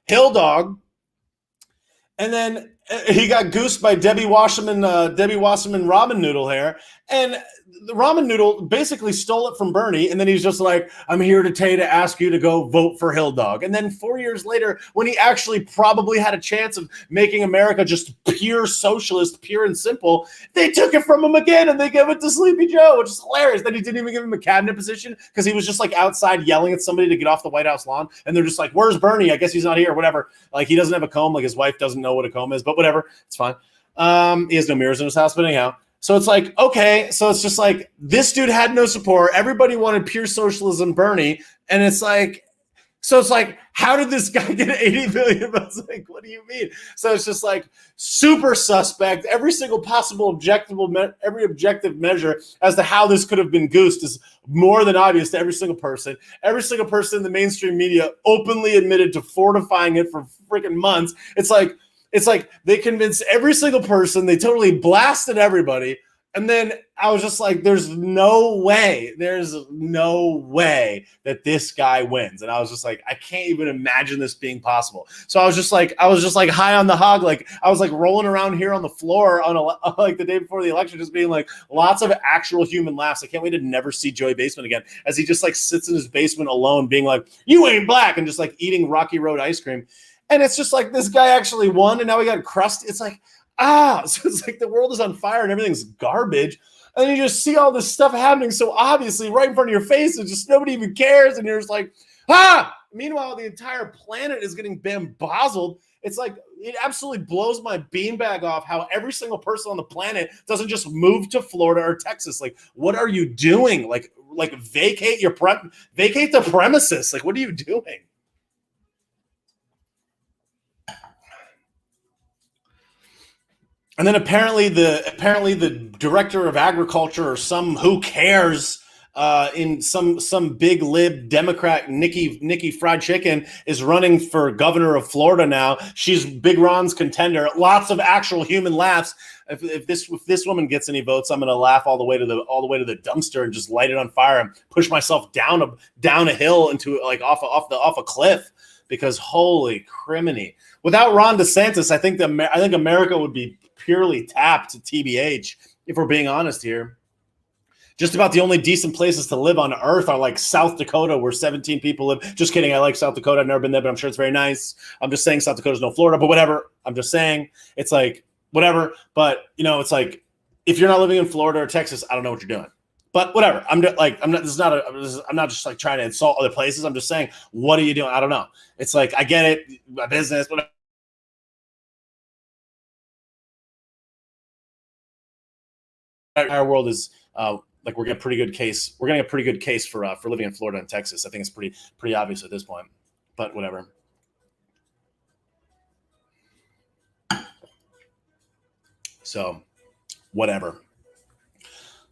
Hill Dog. And he got goosed by Debbie Wasserman ramen noodle hair, and the ramen noodle basically stole it from Bernie, and then he's just like, I'm here today to ask you to go vote for Hill Dog. And then 4 years later, when he actually probably had a chance of making America just pure socialist, pure and simple, they took it from him again and they gave it to Sleepy Joe, which is hilarious. Then he didn't even give him a cabinet position because he was just like outside yelling at somebody to get off the White House lawn, and they're just like, where's Bernie? I guess he's not here, whatever. Like, he doesn't have a comb, like his wife doesn't know what a comb is, but whatever, it's fine. He has no mirrors in his house, but anyhow. So it's like, okay, so it's just like this dude had no support. Everybody wanted pure socialism, Bernie. And it's like, so it's like, how did this guy get 80 million votes? Like, what do you mean? So it's just like super suspect. Every single possible every objective measure as to how this could have been goosed is more than obvious to every single person. Every single person in the mainstream media openly admitted to fortifying it for freaking months. It's like they convinced every single person. They totally blasted everybody. And then I was just like, there's no way that this guy wins. And I was just like, I can't even imagine this being possible. So I was just like high on the hog. Like I was like rolling around here on the floor like the day before the election, just being like lots of actual human laughs. I can't wait to never see Joey Basement again as he just like sits in his basement alone being like, you ain't black, and just like eating Rocky Road ice cream. And it's just like this guy actually won, and now he got crushed. It's like, so it's like the world is on fire and everything's garbage. And then you just see all this stuff happening so obviously right in front of your face, and just nobody even cares. And you're just like, Meanwhile, the entire planet is getting bamboozled. It's like, it absolutely blows my beanbag off how every single person on the planet doesn't just move to Florida or Texas. Like, what are you doing? Like vacate the premises. Like, what are you doing? And then apparently the director of agriculture or some who cares in some big lib Democrat Nikki Fried Chicken is running for governor of Florida now. She's Big Ron's contender. Lots of actual human laughs. If this woman gets any votes, I'm gonna laugh all the way to the dumpster and just light it on fire and push myself down a hill into like off a cliff, because holy criminy. Without Ron DeSantis, I think America would be purely tapped, TBH, if we're being honest here. Just about the only decent places to live on earth are like South Dakota, where 17 people live. Just kidding. I like South Dakota. I've never been there, but I'm sure it's very nice. I'm just saying South Dakota's no Florida, but whatever. I'm just saying it's like whatever. But it's like if you're not living in Florida or Texas, I don't know what you're doing. But whatever. I'm not just like trying to insult other places. I'm just saying, what are you doing? I don't know. It's like, I get it, my business, whatever. Our world is like we're getting a pretty good case. We're getting a pretty good case for living in Florida and Texas. I think it's pretty obvious at this point. But whatever. So whatever.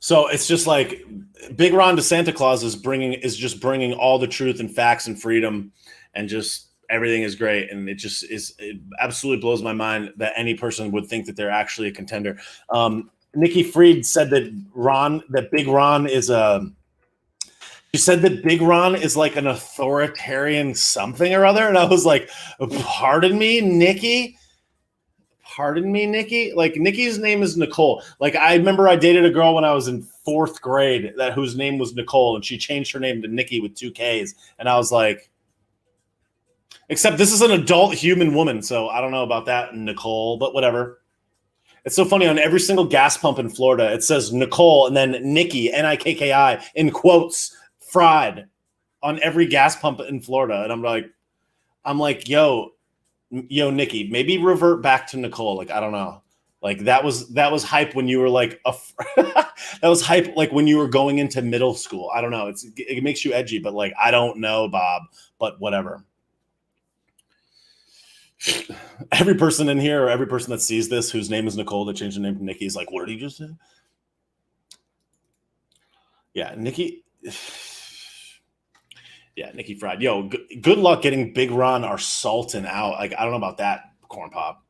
So it's just like Big Ron to Santa Claus is just bringing all the truth and facts and freedom, and just everything is great. And it absolutely blows my mind that any person would think that they're actually a contender. Nikki Fried said that Big Ron is she said that Big Ron is like an authoritarian something or other. And I was like, pardon me, Nikki? Pardon me, Nikki? Like, Nikki's name is Nicole. Like, I remember I dated a girl when I was in 4th grade whose name was Nicole, and she changed her name to Nikki with 2 Ks. And I was like, except this is an adult human woman, so I don't know about that, Nicole, but whatever. It's so funny. On every single gas pump in Florida, it says Nicole and then Nikki, Nikki, in quotes, fried on every gas pump in Florida. And I'm like, yo, Nikki, maybe revert back to Nicole. Like, I don't know. Like that was hype when you were like, that was hype like when you were going into middle school. I don't know. It makes you edgy, but like, I don't know, Bob, but whatever. Every person in here, or every person that sees this whose name is Nicole that changed the name to Nikki is like, what did he just say? Yeah, Nikki. Yeah, Nikki Fried. Yo, good luck getting Big Ron or Sultan out. Like, I don't know about that, Corn Pop.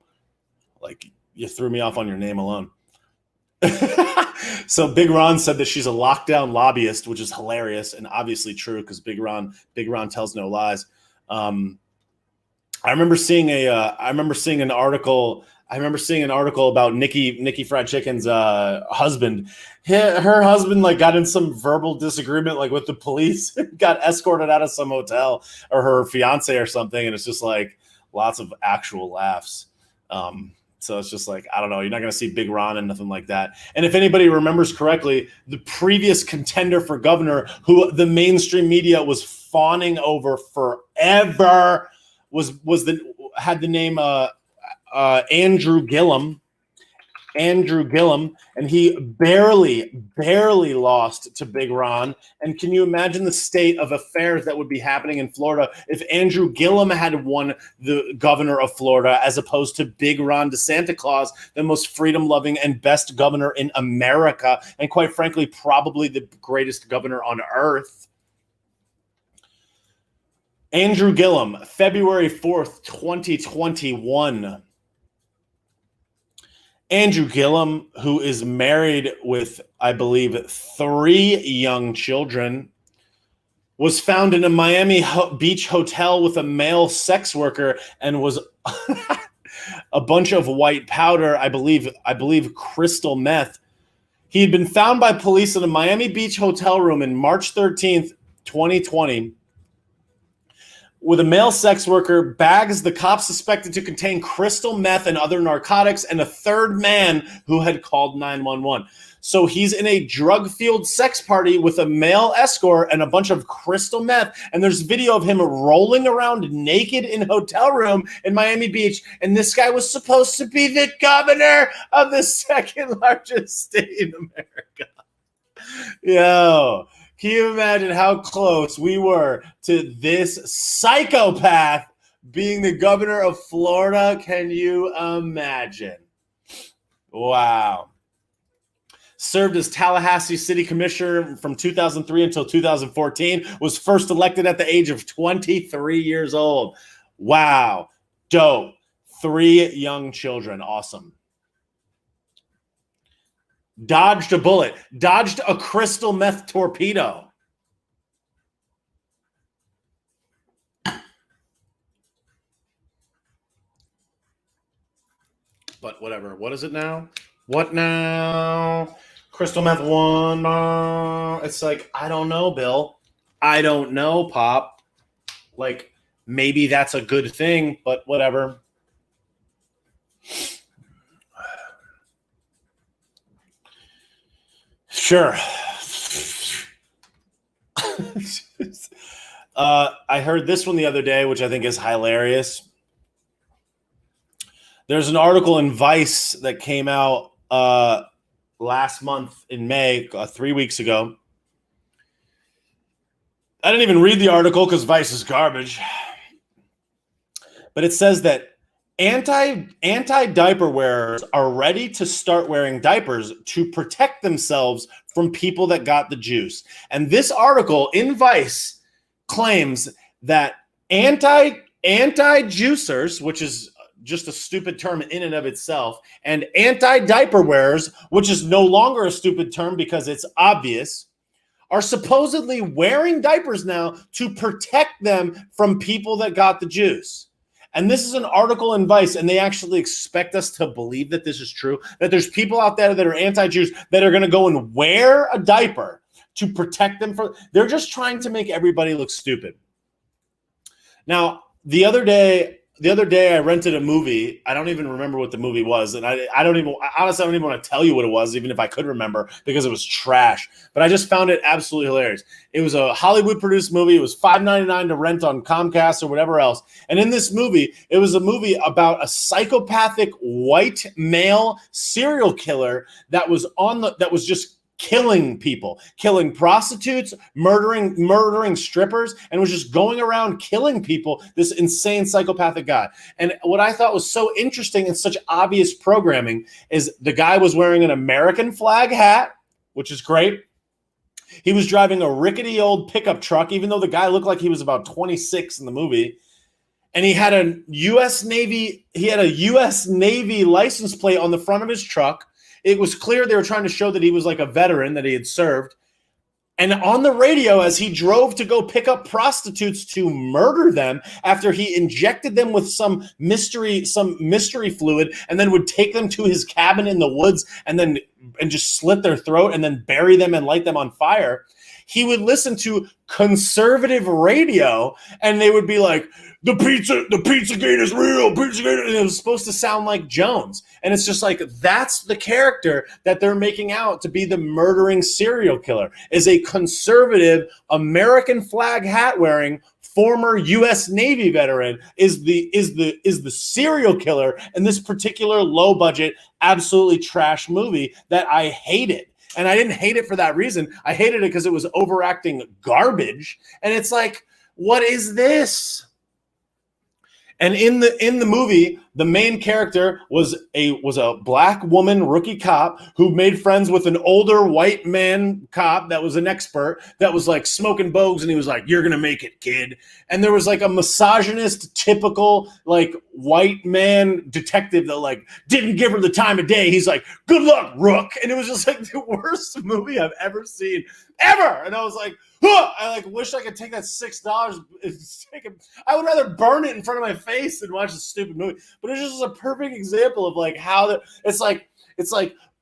Like, you threw me off on your name alone. So Big Ron said that she's a lockdown lobbyist, which is hilarious and obviously true because Big Ron tells no lies. I remember seeing an article I remember seeing an article about Nikki Fried Chicken's husband. Her husband like got in some verbal disagreement like with the police, got escorted out of some hotel, or her fiance or something, and it's just like lots of actual laughs. So it's just like, I don't know, you're not going to see Big Ron and nothing like that. And if anybody remembers correctly, the previous contender for governor, who the mainstream media was fawning over forever, had the name Andrew Gillum, and he barely lost to Big Ron. And can you imagine the state of affairs that would be happening in Florida if Andrew Gillum had won the governor of Florida as opposed to Big Ron DeSanta, the most freedom-loving and best governor in America, and quite frankly, probably the greatest governor on earth. Andrew Gillum, February 4th, 2021. Andrew Gillum, who is married with, I believe, 3 young children, was found in a Miami Beach hotel with a male sex worker and was a bunch of white powder, I believe crystal meth. He had been found by police in a Miami Beach hotel room in March 13th, 2020. With a male sex worker, bags the cops suspected to contain crystal meth and other narcotics, and a third man who had called 911. So he's in a drug-fueled sex party with a male escort and a bunch of crystal meth, and there's video of him rolling around naked in a hotel room in Miami Beach, and this guy was supposed to be the governor of the second largest state in America. Yo. Can you imagine how close we were to this psychopath being the governor of Florida? Can you imagine? Wow. Served as Tallahassee City Commissioner from 2003 until 2014. Was first elected at the age of 23 years old. Wow. Dope. 3 young children. Awesome. Dodged a bullet, dodged a crystal meth torpedo. But whatever. What is it now? What now? Crystal meth 1. It's like, I don't know, Bill. I don't know, Pop. Like, maybe that's a good thing, but whatever. Sure. I heard this one the other day, which I think is hilarious. There's an article in Vice that came out last month in May, 3 weeks ago. I didn't even read the article because Vice is garbage. But it says that anti-diaper wearers are ready to start wearing diapers to protect themselves from people that got the juice. And this article in Vice claims that anti-juicers, which is just a stupid term in and of itself, and anti-diaper wearers, which is no longer a stupid term because it's obvious, are supposedly wearing diapers now to protect them from people that got the juice. And this is an article in Vice, and they actually expect us to believe that this is true, that there's people out there that are anti-Jews that are going to go and wear a diaper to protect them from. They're just trying to make everybody look stupid. Now, the other day I rented a movie. I don't even remember what the movie was, and honestly, I don't even want to tell you what it was, even if I could remember, because it was trash. But I just found it absolutely hilarious. It was a Hollywood-produced movie. It was $5.99 to rent on Comcast or whatever else. And in this movie, it was a movie about a psychopathic white male serial killer that was just killing people, killing prostitutes, murdering strippers, and was just going around killing people, this insane psychopathic guy. And what I thought was so interesting and such obvious programming is the guy was wearing an American flag hat, which is great. He was driving a rickety old pickup truck, even though the guy looked like he was about 26 in the movie. And he had a U.S. Navy license plate on the front of his truck. It was clear they were trying to show that he was like a veteran, that he had served. And on the radio, as he drove to go pick up prostitutes to murder them after he injected them with some mystery fluid, and then would take them to his cabin in the woods and just slit their throat and then bury them and light them on fire, he would listen to conservative radio, and they would be like, the Pizzagate is real, Pizzagate. And it was supposed to sound like Jones. And it's just like, that's the character that they're making out to be the murdering serial killer, is a conservative American flag hat wearing former U.S. Navy veteran is the serial killer in this particular low budget, absolutely trash movie that I hated. And I didn't hate it for that reason. I hated it because it was overacting garbage. And it's like, what is this? And in the movie, the main character was a black woman rookie cop who made friends with an older white man cop that was an expert that was like smoking bogues, and he was like, "You're gonna make it, kid." And there was like a misogynist, typical like white man detective that like didn't give her the time of day. He's like, "Good luck, Rook," and it was just like the worst movie I've ever seen ever. And I was like, huh! I like wish I could take that $6. I would rather burn it in front of my face than watch a stupid movie. But it's just a perfect example of like how it's like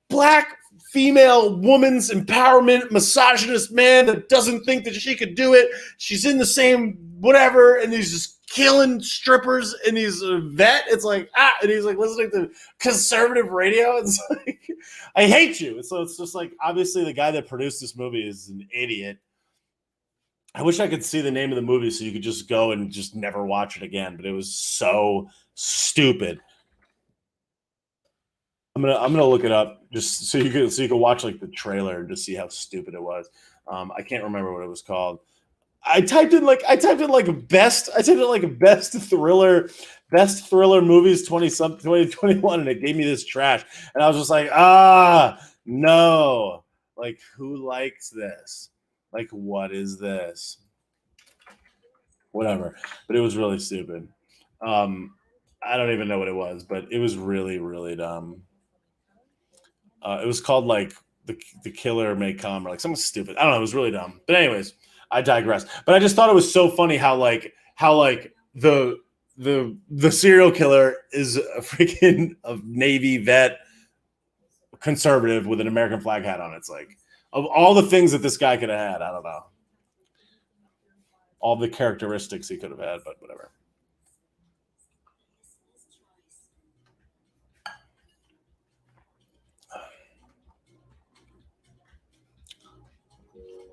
black female woman's empowerment, misogynist man that doesn't think that she could do it. She's in the same whatever, and he's just killing strippers, and he's a vet. It's like, and he's like listening to conservative radio. It's like, I hate you. So it's just like, obviously the guy that produced this movie is an idiot. I wish I could see the name of the movie so you could just go and just never watch it again, but it was so stupid. I'm gonna look it up just so you can watch like the trailer and just see how stupid it was. I can't remember what it was called. I typed in like best thriller movies 2021, and it gave me this trash, and I was just like, no, like who likes this? Like, what is this? Whatever. But it was really stupid. I don't even know what it was, but it was really, really dumb. It was called like the Killer May Come, or like something stupid. I don't know. It was really dumb. But anyways, I digress. But I just thought it was so funny how the serial killer is a freaking Navy vet conservative with an American flag hat on. It's like, of all the things that this guy could have had, I don't know. All the characteristics he could have had, but whatever.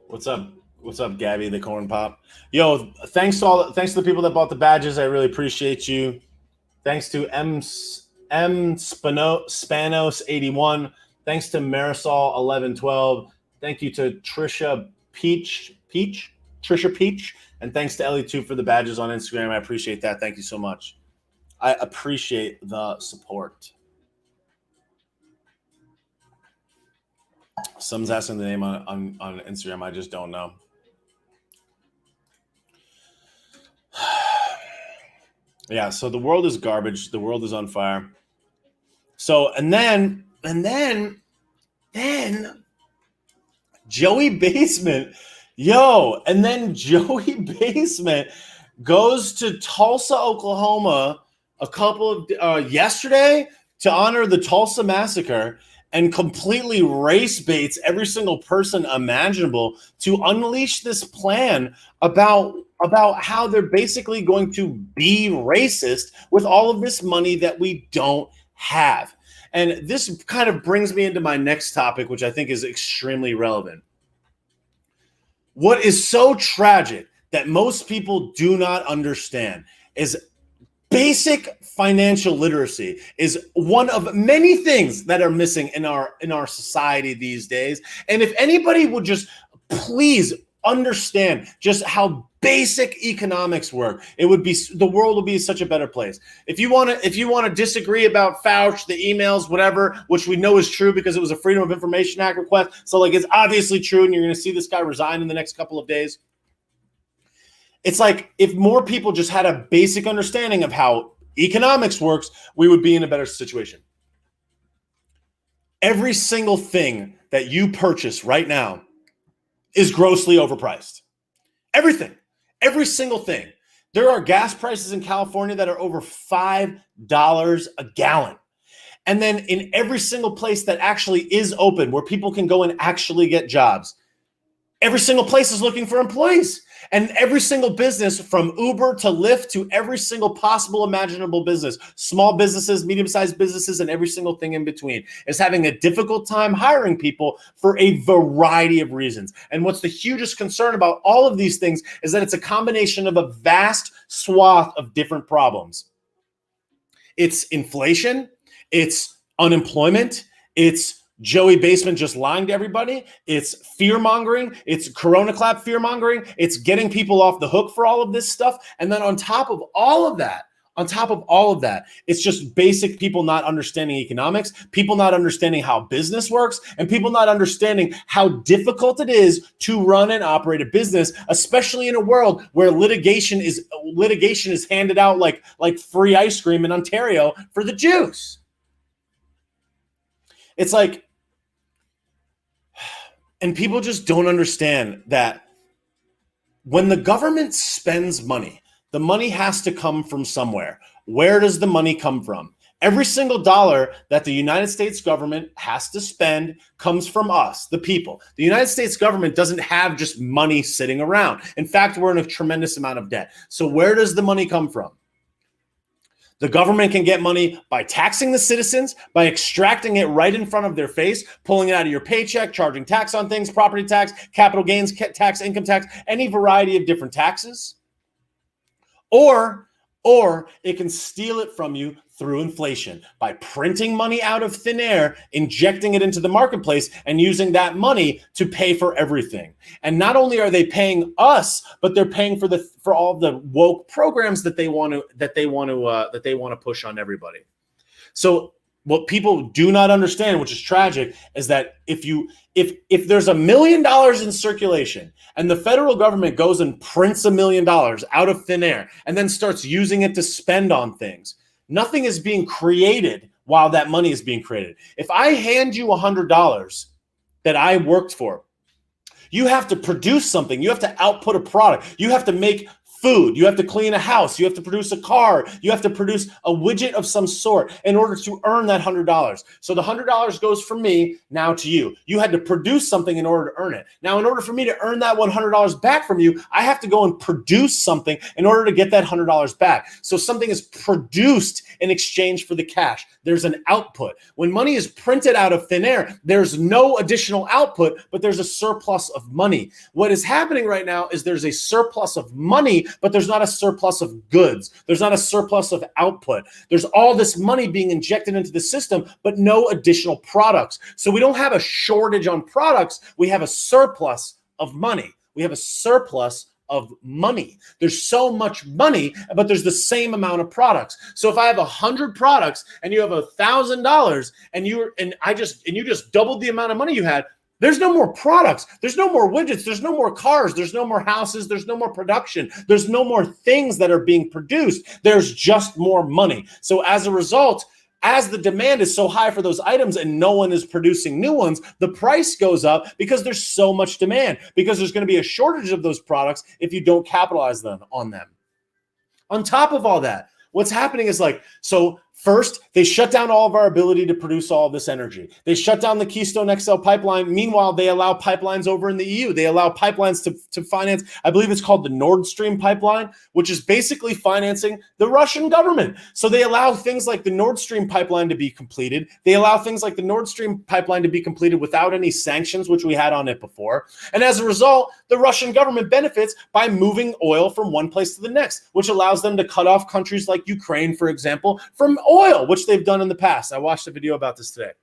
What's up? What's up, Gabby, the corn pop? Yo, thanks to the people that bought the badges. I really appreciate you. Thanks to M Spanos 81. Thanks to Marisol 1112. Thank you to Trisha Peach, and thanks to Ellie2 for the badges on Instagram. I appreciate that. Thank you so much. I appreciate the support. Someone's asking the name on Instagram. I just don't know. Yeah, so the world is garbage. The world is on fire. So and then Joey Basement, Joey Basement goes to Tulsa, Oklahoma, yesterday to honor the Tulsa massacre, and completely race baits every single person imaginable to unleash this plan about how they're basically going to be racist with all of this money that we don't have. And this kind of brings me into my next topic, which I think is extremely relevant. What is so tragic that most people do not understand is basic financial literacy is one of many things that are missing in our society these days. And if anybody would just please understand just how basic economics work, the world would be such a better place. If you want to disagree about Fauci, the emails, whatever, which we know is true because it was a Freedom of Information Act request, so like it's obviously true, and you're going to see this guy resign in the next couple of days. It's like if more people just had a basic understanding of how economics works, we would be in a better situation. Every single thing that you purchase right now is grossly overpriced. Everything, every single thing. There are gas prices in California that are over $5 a gallon. And then in every single place that actually is open, where people can go and actually get jobs, every single place is looking for employees. And every single business, from Uber to Lyft to every single possible imaginable business, small businesses, medium-sized businesses, and every single thing in between, is having a difficult time hiring people for a variety of reasons. And what's the hugest concern about all of these things is that it's a combination of a vast swath of different problems. It's inflation, it's unemployment, it's Joey Basement just lying to everybody. It's fear mongering. It's Corona clap fear mongering. It's getting people off the hook for all of this stuff. And then on top of all of that, it's just basic people not understanding economics, people not understanding how business works, and people not understanding how difficult it is to run and operate a business, especially in a world where litigation is handed out like free ice cream in Ontario for the Jews. It's like, and people just don't understand that when the government spends money, the money has to come from somewhere. Where does the money come from? Every single dollar that the United States government has to spend comes from us, the people. The United States government doesn't have just money sitting around. In fact, we're in a tremendous amount of debt. So where does the money come from? The government can get money by taxing the citizens, by extracting it right in front of their face, pulling it out of your paycheck, charging tax on things, property tax, capital gains tax, income tax, any variety of different taxes. Or it can steal it from you through inflation by printing money out of thin air, injecting it into the marketplace, and using that money to pay for everything. And not only are they paying us, but they're paying for all the woke programs that they want to push on everybody. So what people do not understand, which is tragic, is that if there's $1 million in circulation and the federal government goes and prints $1 million out of thin air and then starts using it to spend on things, nothing is being created while that money is being created. If I hand you $100 that I worked for, you have to produce something. You have to output a product. You have to make food. You have to clean a house. You have to produce a car. You have to produce a widget of some sort in order to earn that $100. So the $100 goes from me now to you. You had to produce something in order to earn it. Now, in order for me to earn that $100 back from you, I have to go and produce something in order to get that $100 back. So something is produced in exchange for the cash. There's an output. When money is printed out of thin air, there's no additional output, but there's a surplus of money. What is happening right now is there's a surplus of money, but there's not a surplus of goods. There's not a surplus of output. There's all this money being injected into the system, but no additional products. So we don't have a shortage on products. We have a surplus of money. We have a surplus of money. There's so much money, but there's the same amount of products. So if I have 100 products and you have $1,000 and you just doubled the amount of money you had, there's no more products. There's no more widgets. There's no more cars. There's no more houses. There's no more production. There's no more things that are being produced. There's just more money. So as a result, as the demand is so high for those items and no one is producing new ones, the price goes up because there's so much demand, because there's going to be a shortage of those products if you don't capitalize on them. On top of all that, what's happening is so first, they shut down all of our ability to produce all of this energy. They shut down the Keystone XL pipeline. Meanwhile, they allow pipelines over in the EU. They allow pipelines to finance, I believe it's called the Nord Stream pipeline, which is basically financing the Russian government. So they allow things like the Nord Stream pipeline to be completed. They allow things like the Nord Stream pipeline to be completed without any sanctions, which we had on it before. And as a result, the Russian government benefits by moving oil from one place to the next, which allows them to cut off countries like Ukraine, for example, from oil, which they've done in the past. I watched a video about this today.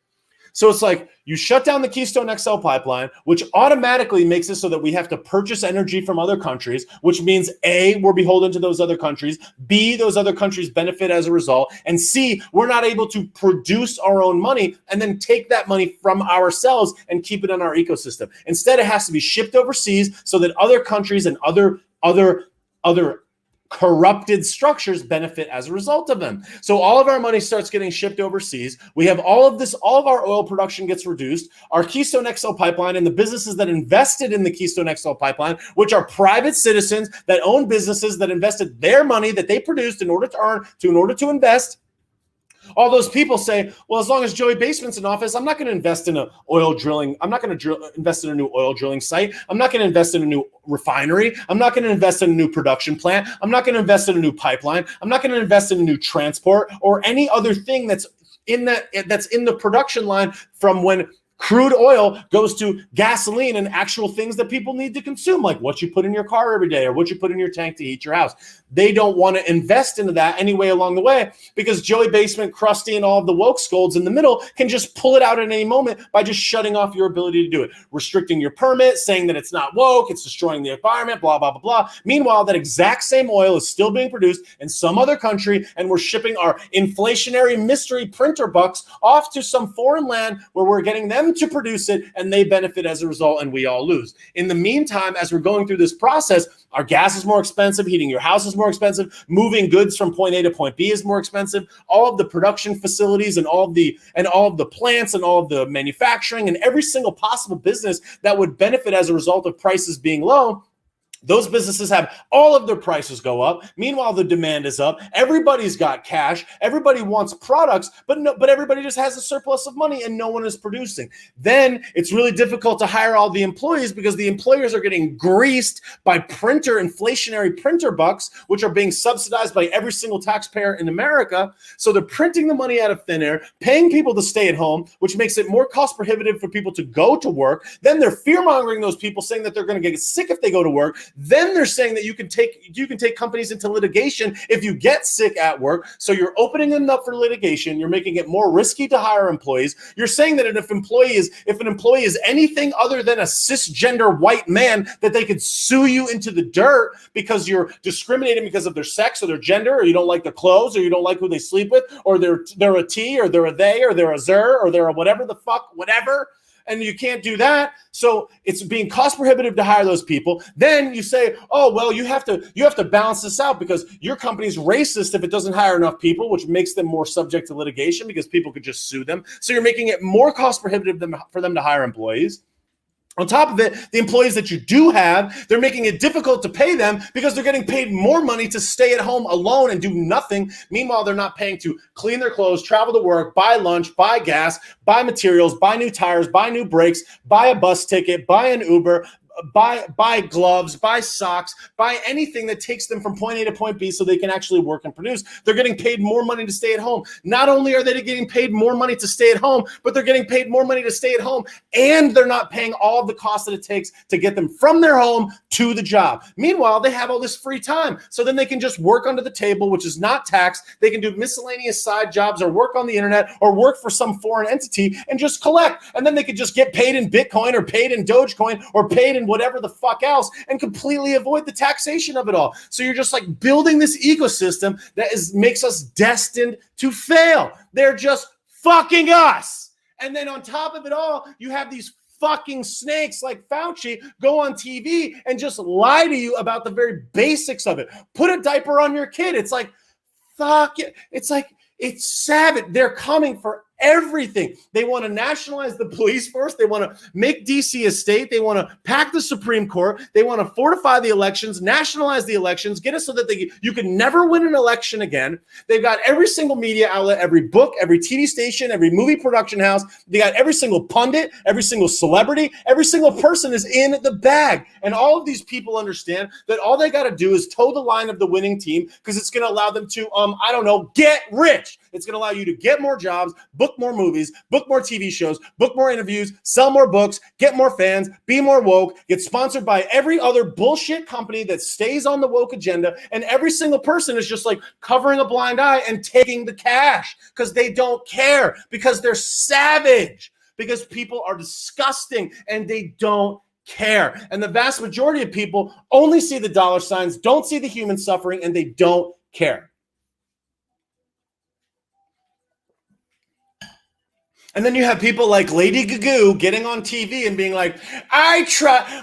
So it's like you shut down the Keystone XL pipeline, which automatically makes it so that we have to purchase energy from other countries, which means A, we're beholden to those other countries, B, those other countries benefit as a result, and C, we're not able to produce our own money and then take that money from ourselves and keep it in our ecosystem. Instead, it has to be shipped overseas so that other countries and other corrupted structures benefit as a result of them. So all of our money starts getting shipped overseas. We have all of our oil production gets reduced. Our Keystone XL pipeline and the businesses that invested in the Keystone XL pipeline, which are private citizens that own businesses that invested their money that they produced in order to invest. All those people say, well, as long as Joey Basement's in office, I'm not going to invest in oil drilling. I'm not going to invest in a new oil drilling site. I'm not going to invest in a new refinery. I'm not going to invest in a new production plant. I'm not going to invest in a new pipeline. I'm not going to invest in a new transport or any other thing that's in the production line from when crude oil goes to gasoline and actual things that people need to consume, like what you put in your car every day or what you put in your tank to heat your house. They don't want to invest into that anyway along the way because Joey Basement, Krusty, and all of the woke scolds in the middle can just pull it out at any moment by just shutting off your ability to do it, restricting your permit, saying that it's not woke, it's destroying the environment, blah, blah, blah, blah. Meanwhile, that exact same oil is still being produced in some other country, and we're shipping our inflationary mystery printer bucks off to some foreign land where we're getting them to produce it, and they benefit as a result, and we all lose. In the meantime, as we're going through this process, our gas is more expensive, heating your house is more expensive, moving goods from point A to point B is more expensive. All of the production facilities and all of the plants and all of the manufacturing and every single possible business that would benefit as a result of prices being low, those businesses have all of their prices go up. Meanwhile, the demand is up. Everybody's got cash. Everybody wants products, but everybody just has a surplus of money and no one is producing. Then it's really difficult to hire all the employees because the employers are getting greased by inflationary printer bucks, which are being subsidized by every single taxpayer in America. So they're printing the money out of thin air, paying people to stay at home, which makes it more cost prohibitive for people to go to work. Then they're fear-mongering those people, saying that they're going to get sick if they go to work. Then they're saying that you can take companies into litigation if you get sick at work. So you're opening them up for litigation. You're making it more risky to hire employees. You're saying that if an employee is anything other than a cisgender white man, that they could sue you into the dirt because you're discriminating because of their sex or their gender, or you don't like their clothes, or you don't like who they sleep with, or they're a T, or they're a they, or they're a zer, or they're a whatever the fuck, whatever. And you can't do that. So it's being cost prohibitive to hire those people. Then you say, oh, well, you have to balance this out because your company's racist if it doesn't hire enough people, which makes them more subject to litigation because people could just sue them. So you're making it more cost prohibitive for them to hire employees. On top of it, the employees that you do have, they're making it difficult to pay them because they're getting paid more money to stay at home alone and do nothing. Meanwhile, they're not paying to clean their clothes, travel to work, buy lunch, buy gas, buy materials, buy new tires, buy new brakes, buy a bus ticket, buy an Uber, buy gloves, buy socks, buy anything that takes them from point A to point B so they can actually work and produce. They're getting paid more money to stay at home. Not only are they getting paid more money to stay at home, but they're getting paid more money to stay at home, and they're not paying all of the costs that it takes to get them from their home to the job. Meanwhile, they have all this free time, so then they can just work under the table, which is not taxed. They can do miscellaneous side jobs or work on the internet or work for some foreign entity and just collect. And then they could just get paid in Bitcoin or paid in Dogecoin or paid in whatever the fuck else and completely avoid the taxation of it all. So you're just like building this ecosystem that makes us destined to fail. They're just fucking us. And then on top of it all, you have these fucking snakes like Fauci go on TV and just lie to you about the very basics of it. Put a diaper on your kid. It's like, fuck it. It's like, it's savage. They're coming for everything. They want to nationalize the police force. They want to make DC a state. They want to pack the Supreme Court. They want to fortify the elections, nationalize the elections, get us so that you can never win an election again. They've got every single media outlet, every book, every TV station, every movie production house. They got every single pundit, every single celebrity, every single person is in the bag. And all of these people understand that all they got to do is toe the line of the winning team because it's going to allow them to, get rich. It's going to allow you to get more jobs, book more movies, book more TV shows, book more interviews, sell more books, get more fans, be more woke, get sponsored by every other bullshit company that stays on the woke agenda. And every single person is just like covering a blind eye and taking the cash because they don't care, because they're savage, because people are disgusting and they don't care. And the vast majority of people only see the dollar signs, don't see the human suffering, and they don't care. And then you have people like Lady Gaga getting on TV and being like,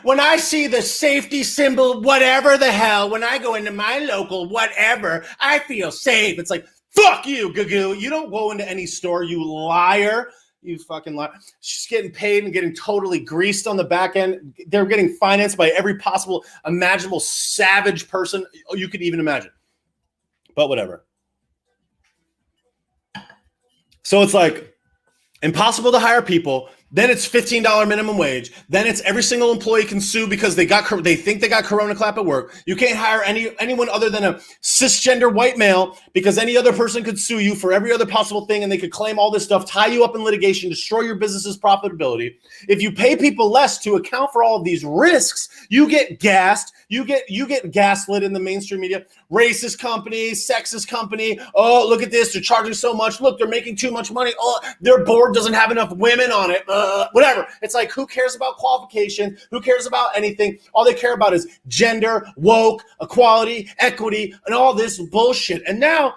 when I see the safety symbol, whatever the hell, when I go into my local whatever, I feel safe. It's like, fuck you, Gaga. You don't go into any store, you liar. You fucking liar. She's getting paid and getting totally greased on the back end. They're getting financed by every possible imaginable savage person you could even imagine. But whatever. So it's like, impossible to hire people. Then it's $15 minimum wage. Then it's every single employee can sue because they think they got corona clap at work. You can't hire anyone other than a cisgender white male because any other person could sue you for every other possible thing, and they could claim all this stuff, tie you up in litigation, destroy your business's profitability. If you pay people less to account for all of these risks, you get gassed. You get gaslit in the mainstream media. Racist company, sexist company. Oh, look at this. They're charging so much. Look, they're making too much money. Oh, their board doesn't have enough women on it. Whatever. It's like, who cares about qualification? Who cares about anything? All they care about is gender, woke, equality, equity, and all this bullshit. And now,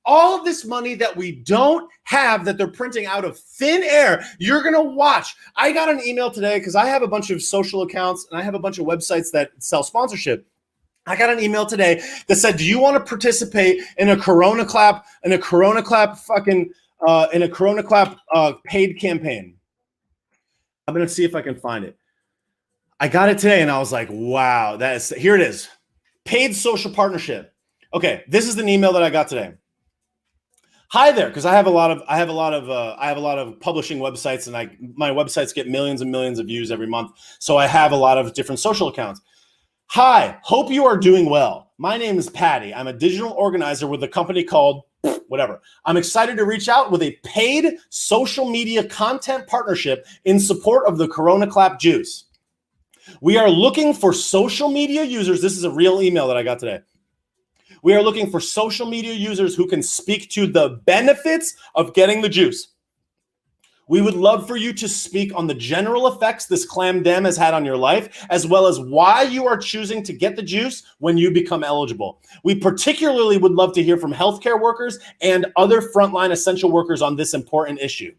all of this money that we don't have that they're printing out of thin air, you're going to watch. I got an email today because I have a bunch of social accounts and I have a bunch of websites that sell sponsorship. I got an email today that said, do you want to participate in a Corona Clap paid campaign? I'm going to see if I can find it. I got it today and I was like, wow, here it is. Paid social partnership. Okay, this is an email that I got today. Hi there, because I have a lot of publishing websites, and my websites get millions and millions of views every month. So I have a lot of different social accounts. Hi, hope you are doing well. My name is Patty. I'm a digital organizer with a company called whatever. I'm excited to reach out with a paid social media content partnership in support of the Corona Clap juice. We are looking for social media users. This is a real email that I got today. We are looking for social media users who can speak to the benefits of getting the juice. We would love for you to speak on the general effects this clam dem has had on your life, as well as why you are choosing to get the juice when you become eligible. We particularly would love to hear from healthcare workers and other frontline essential workers on this important issue.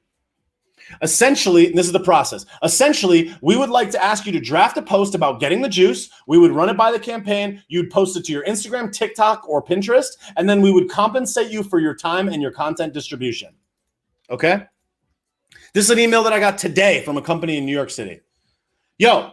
Essentially, this is the process. Essentially, we would like to ask you to draft a post about getting the juice. We would run it by the campaign. You'd post it to your Instagram, TikTok, or Pinterest, and then we would compensate you for your time and your content distribution. Okay? This is an email that I got today from a company in New York City. Yo,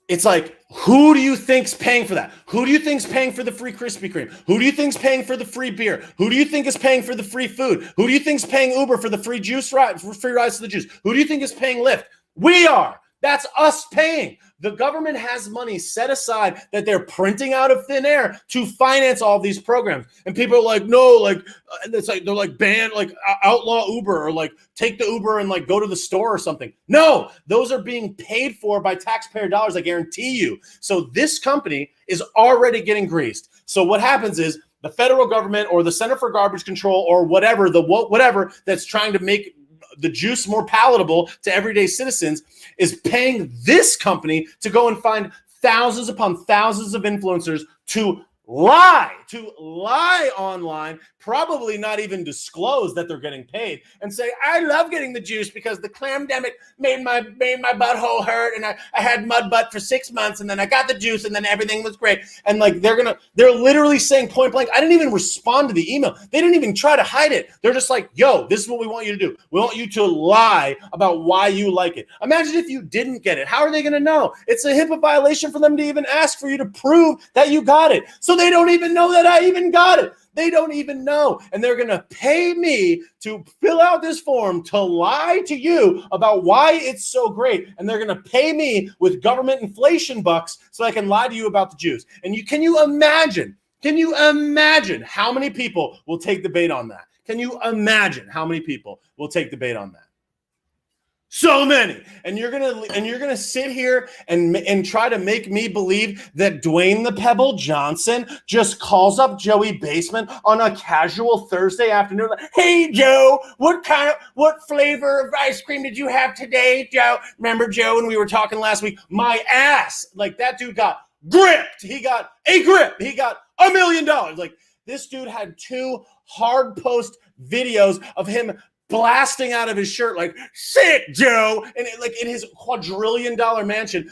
it's like, who do you think's paying for that? Who do you think's paying for the free Krispy Kreme? Who do you think's paying for the free beer? Who do you think is paying for the free food? Who do you think's paying Uber for the free juice ride, for free rides to the juice? Who do you think is paying Lyft? We are. That's us paying. The government has money set aside that they're printing out of thin air to finance all these programs. And people are like, no, like, it's like, they're like ban, like outlaw Uber, or like take the Uber and like go to the store or something. No, those are being paid for by taxpayer dollars, I guarantee you. So this company is already getting greased. So what happens is the federal government or the Center for Garbage Control or whatever, whatever that's trying to make the juice more palatable to everyday citizens is paying this company to go and find thousands upon thousands of influencers to lie online, probably not even disclose that they're getting paid, and say, I love getting the juice because the clamdemic made my butthole hurt, and I had mud butt for 6 months, and then I got the juice, and then everything was great. And like they're literally saying point blank, I didn't even respond to the email. They didn't even try to hide it. They're just like, yo, this is what we want you to do. We want you to lie about why you like it. Imagine if you didn't get it. How are they going to know? It's a HIPAA violation for them to even ask for you to prove that you got it. So they don't even know that I even got it. They don't even know. And they're going to pay me to fill out this form to lie to you about why it's so great. And they're going to pay me with government inflation bucks so I can lie to you about the juice. And can you imagine how many people will take the bait on that? Can you imagine how many people will take the bait on that? So many. And you're gonna sit here and try to make me believe that Dwayne the Pebble Johnson just calls up Joey Basement on a casual Thursday afternoon. Like, hey Joe, what flavor of ice cream did you have today, Joe? Remember Joe when we were talking last week? My ass. Like that dude got gripped. He got a grip. He got $1 million. Like This dude had 2 hard post videos of him blasting out of his shirt like "Sick Joe," and like in his quadrillion-dollar mansion,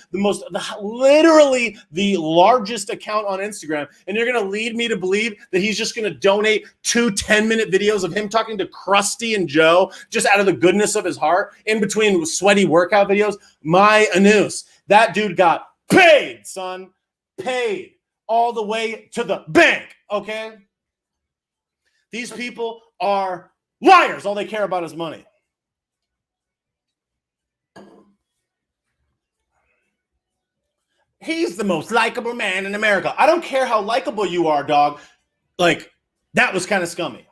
literally the largest account on Instagram. And you're gonna lead me to believe that he's just gonna donate 2 10-minute videos of him talking to Krusty and Joe just out of the goodness of his heart in between sweaty workout videos? My anus, that dude got paid, son, paid all the way to the bank. Okay, these people are liars. All they care about is money. He's the most likable man in America. I don't care how likable you are, dog. Like, that was kind of scummy.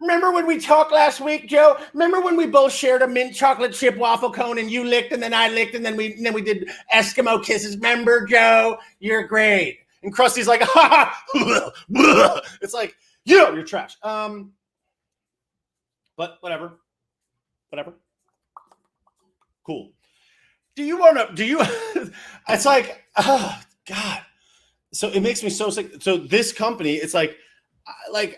Remember when we talked last week, Joe? Remember when we both shared a mint chocolate chip waffle cone and you licked and then I licked and then we did Eskimo kisses? Remember, Joe? You're great. And Krusty's like, ha ha. It's like, you're trash. But whatever. Cool. It's like, oh, God. So it makes me so sick. So this company, it's like, oh my God.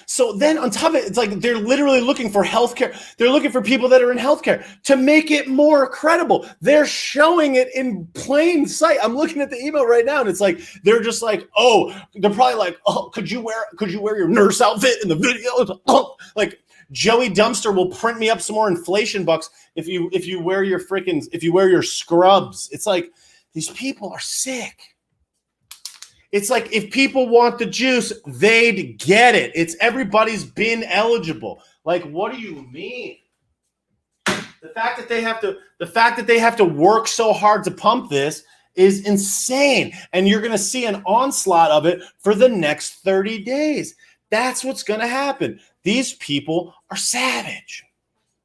So then on top of it, it's like they're literally looking for healthcare. They're looking for people that are in healthcare to make it more credible. They're showing it in plain sight. I'm looking at the email right now, and it's like they're just like, oh, they're probably like, oh, could you wear your nurse outfit in the video? Oh, like Joey Dumpster will print me up some more inflation bucks if you wear your scrubs. It's like these people are sick. It's like if people want the juice, they'd get it. It's everybody's been eligible. Like, what do you mean? The fact that they have to work so hard to pump this is insane. And you're going to see an onslaught of it for the next 30 days. That's what's going to happen. These people are savage.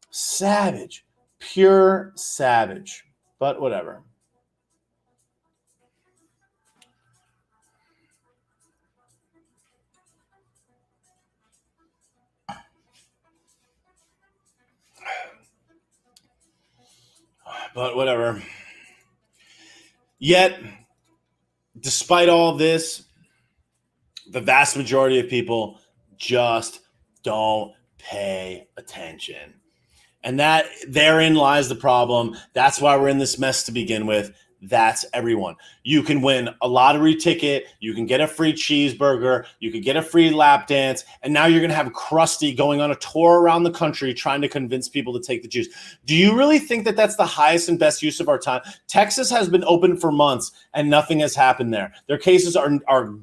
Savage. Pure savage. But whatever. But whatever. Yet, despite all this, the vast majority of people just don't pay attention. And that therein lies the problem. That's why we're in this mess to begin with. That's everyone. You can win a lottery ticket. You can get a free cheeseburger. You can get a free lap dance. And now you're going to have Krusty going on a tour around the country trying to convince people to take the juice. Do you really think that that's the highest and best use of our time? Texas has been open for months and nothing has happened there. Their cases are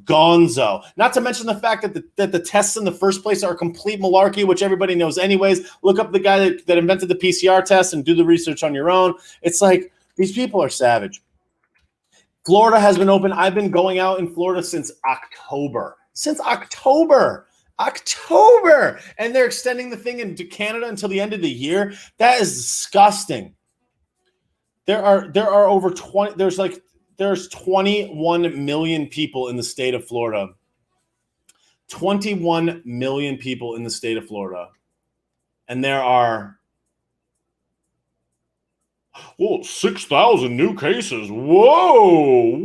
gonzo. Not to mention the fact that the tests in the first place are complete malarkey, which everybody knows anyways. Look up the guy that invented the PCR test and do the research on your own. It's like these people are savage. Florida has been open. I've been going out in Florida since October. And they're extending the thing into Canada until the end of the year. That is disgusting. There are over 20. There's 21 million people in the state of Florida. 21 million people in the state of Florida. And there are 6,000 new cases. Whoa.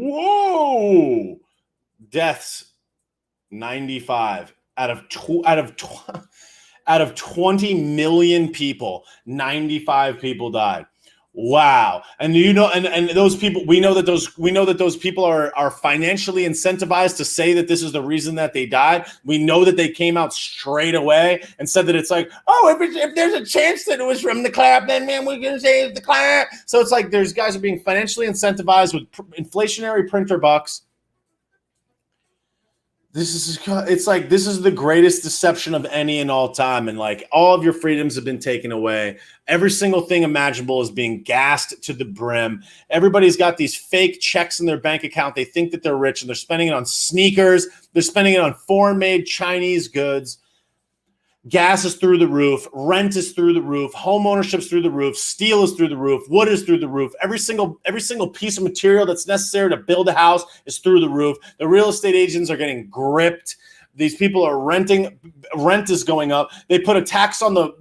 Deaths, 95 out of 20 million people, 95 people died. Wow. And and those people, we know that those people are financially incentivized to say that this is the reason that they died. We know that they came out straight away and said that it's like, oh, if there's a chance that it was from the clap, then man, we're gonna say it's the clap. So it's like there's guys are being financially incentivized with inflationary printer bucks. This is the greatest deception of any and all time. And like all of your freedoms have been taken away. Every single thing imaginable is being gassed to the brim. Everybody's got these fake checks in their bank account. They think that they're rich and they're spending it on sneakers. They're spending it on foreign-made Chinese goods. Gas is through the roof. Rent is through the roof. Home ownership is through the roof. Steel is through the roof. Wood is through the roof. Every single piece of material that's necessary to build a house is through the roof. The real estate agents are getting gripped. These people are renting. Rent is going up. They put a tax on the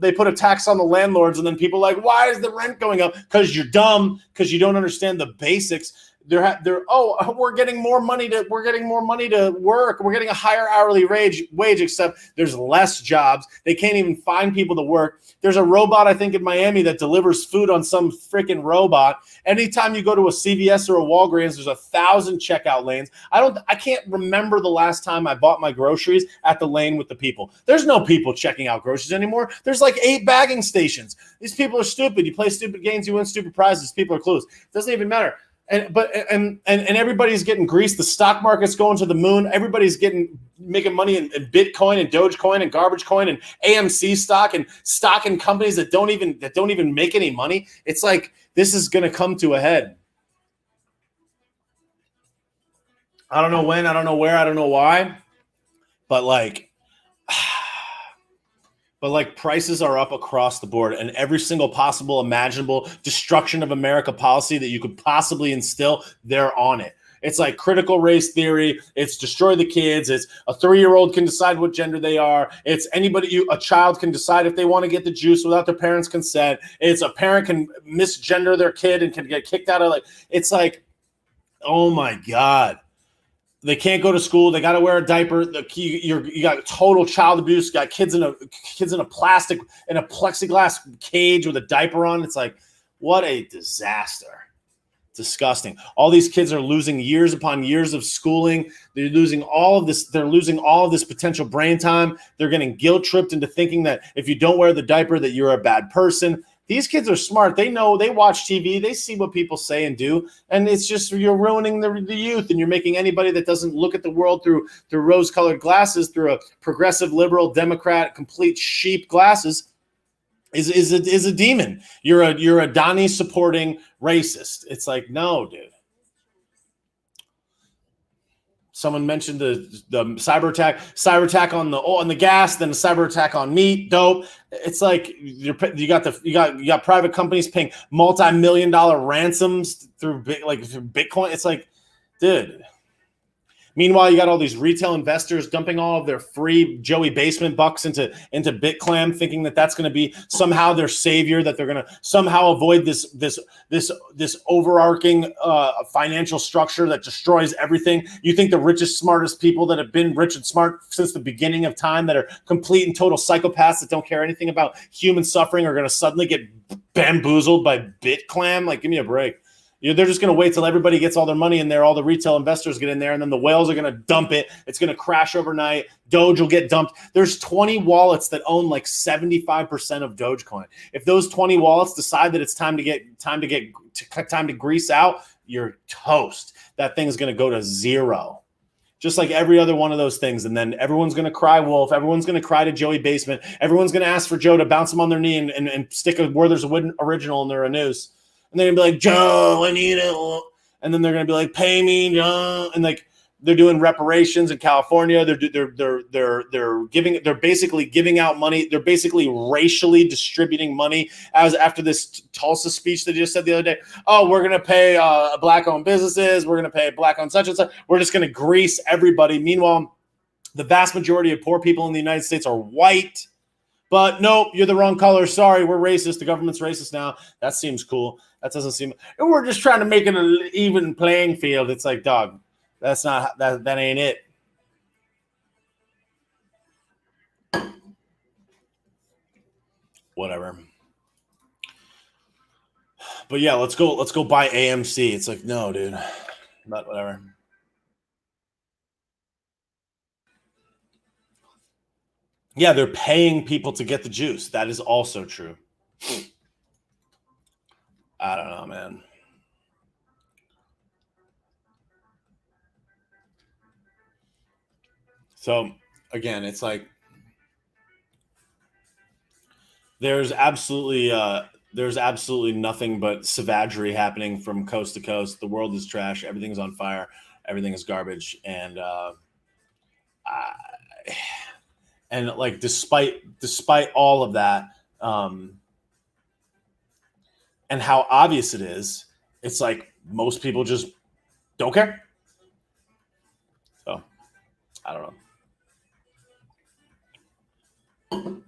landlords, and then people are like, why is the rent going up? Because you're dumb. Because you don't understand the basics. we're getting more money to work. We're getting a higher hourly wage, except there's less jobs. They can't even find people to work. There's a robot, I think, in Miami that delivers food on some freaking robot. Anytime you go to a CVS or a Walgreens, there's 1,000 checkout lanes. I can't remember the last time I bought my groceries at the lane with the people. There's no people checking out groceries anymore. There's like 8 bagging stations. These people are stupid. You play stupid games, you win stupid prizes. People are clueless. It doesn't even matter. And everybody's getting greased. The stock market's going to the moon. Everybody's making money in Bitcoin and Dogecoin and garbage coin and AMC stock in companies that don't even make any money. It's like this is going to come to a head. I don't know when, I don't know where, I don't know why, but prices are up across the board, and every single possible imaginable destruction of America policy that you could possibly instill, they're on it. It's like critical race theory. It's destroy the kids. It's a 3-year-old can decide what gender they are. It's a child can decide if they want to get the juice without their parents' consent. It's a parent can misgender their kid and can get kicked out of it's like, oh my God. They can't go to school. They got to wear a diaper. You got total child abuse. You got kids in a plexiglass cage with a diaper on. It's like, what a disaster. Disgusting. All these kids are losing years upon years of schooling. They're losing all of this. They're losing all of this potential brain time. They're getting guilt tripped into thinking that if you don't wear the diaper, that you're a bad person. These kids are smart. They know, they watch TV. They see what people say and do. And it's just, you're ruining the youth, and you're making anybody that doesn't look at the world through rose-colored glasses, through a progressive, liberal, Democrat, complete sheep glasses, is a demon. You're a Donnie supporting racist. It's like, no, dude. Someone mentioned the cyber attack on the gas, then the cyber attack on meat. Dope. It's like you got private companies paying multi-million-dollar ransoms through Bitcoin. It's like, dude. Meanwhile, you got all these retail investors dumping all of their free Joey basement bucks into BitClam, thinking that that's going to be somehow their savior, that they're going to somehow avoid this overarching financial structure that destroys everything. You think the richest, smartest people that have been rich and smart since the beginning of time, that are complete and total psychopaths that don't care anything about human suffering, are going to suddenly get bamboozled by BitClam? Like, give me a break. They're just going to wait till everybody gets all their money in there, all the retail investors get in there, and then the whales are going to dump it. It's going to crash overnight. Doge will get dumped. There's 20 wallets that own like 75% of Dogecoin. If those 20 wallets decide that it's time to grease out, you're toast. That thing is going to go to zero. Just like every other one of those things. And then everyone's going to cry wolf. Everyone's going to cry to Joey Basement. Everyone's going to ask for Joe to bounce them on their knee and stick a Werther's original in their noose. And they're gonna be like, Joe, I need it. And then they're gonna be like, pay me, Joe. And like, they're doing reparations in California. They're basically giving out money. They're basically racially distributing money. After this Tulsa speech that they just said the other day, oh, we're gonna pay black-owned businesses. We're gonna pay black-owned such and such. We're just gonna grease everybody. Meanwhile, the vast majority of poor people in the United States are white. But nope, you're the wrong color. Sorry, we're racist. The government's racist now. That seems cool. That doesn't seem. We're just trying to make it an even playing field. It's like, dog, that's not that. That ain't it. Whatever. But yeah, let's go buy AMC. It's like, no, dude. But whatever. Yeah, they're paying people to get the juice. That is also true. I don't know, man. So again, it's like there's absolutely nothing but savagery happening from coast to coast. The world is trash. Everything's on fire. Everything is garbage. And like despite all of that, and how obvious it is, it's like most people just don't care. So I don't know.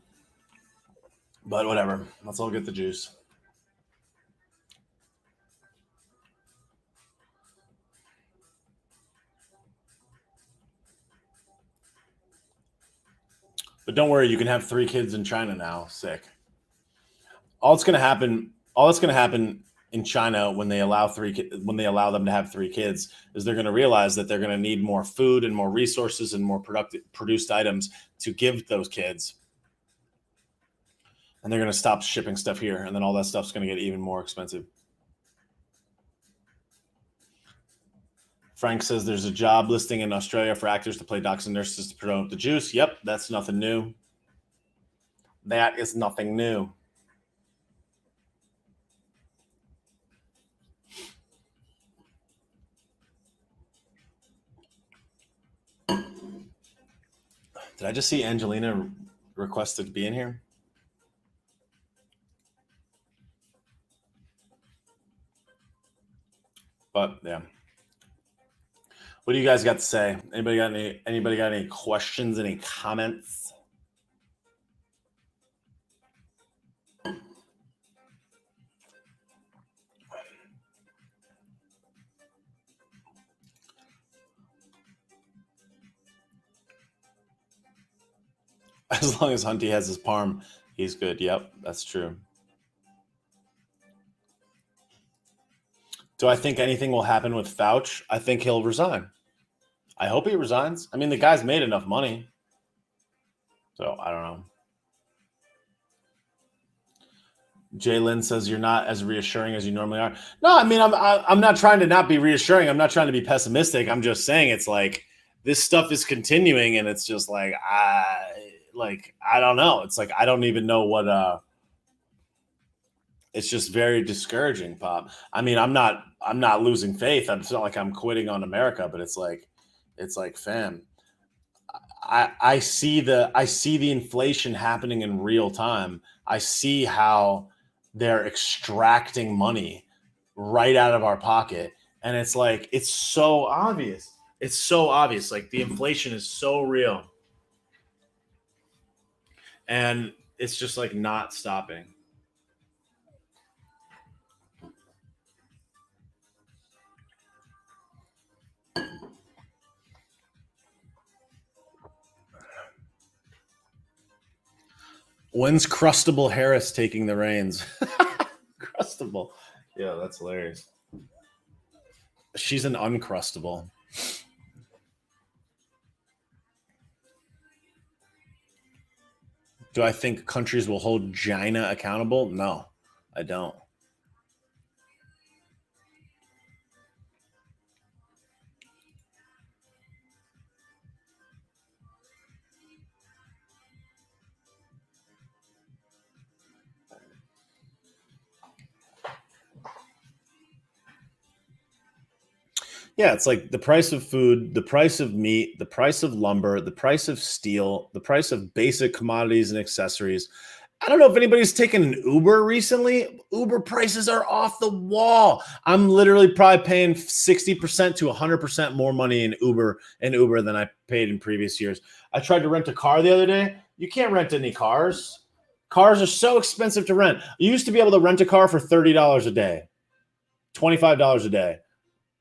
But whatever. Let's all get the juice. But don't worry, you can have 3 kids in China now. Sick. All that's going to happen in China when they allow them to have 3 kids is they're going to realize that they're going to need more food and more resources and more produced items to give those kids. And they're going to stop shipping stuff here, and then all that stuff's going to get even more expensive. Frank says there's a job listing in Australia for actors to play doctors and nurses to promote the juice. Yep, that's nothing new. That is nothing new. Did I just see Angelina requested to be in here? But yeah. What do you guys got to say? Anybody got any questions, any comments? As long as Hunty has his palm, he's good. Yep, that's true. Do I think anything will happen with Fauci? I think he'll resign. I hope he resigns. I mean, the guy's made enough money. So, I don't know. Jay Lynn says you're not as reassuring as you normally are. No, I mean, I'm not trying to not be reassuring. I'm not trying to be pessimistic. I'm just saying it's like this stuff is continuing, and it's just like I don't know. It's like I don't even know what it's just very discouraging, Pop. I mean, I'm not losing faith. It's not like I'm quitting on America, but it's like fam, I see the inflation happening in real time. I see how they're extracting money right out of our pocket, and it's like it's so obvious. It's so obvious. Like the inflation is so real, and it's just like not stopping. When's Crustable Harris taking the reins? Crustable. Yeah, that's hilarious. She's an uncrustable. Do I think countries will hold China accountable? No, I don't. Yeah, it's like the price of food, the price of meat, the price of lumber, the price of steel, the price of basic commodities and accessories. I don't know if anybody's taken an Uber recently. Uber prices are off the wall. I'm literally probably paying 60% to 100% more money in Uber than I paid in previous years. I tried to rent a car the other day. You can't rent any cars. Cars are so expensive to rent. You used to be able to rent a car for $30 a day, $25 a day.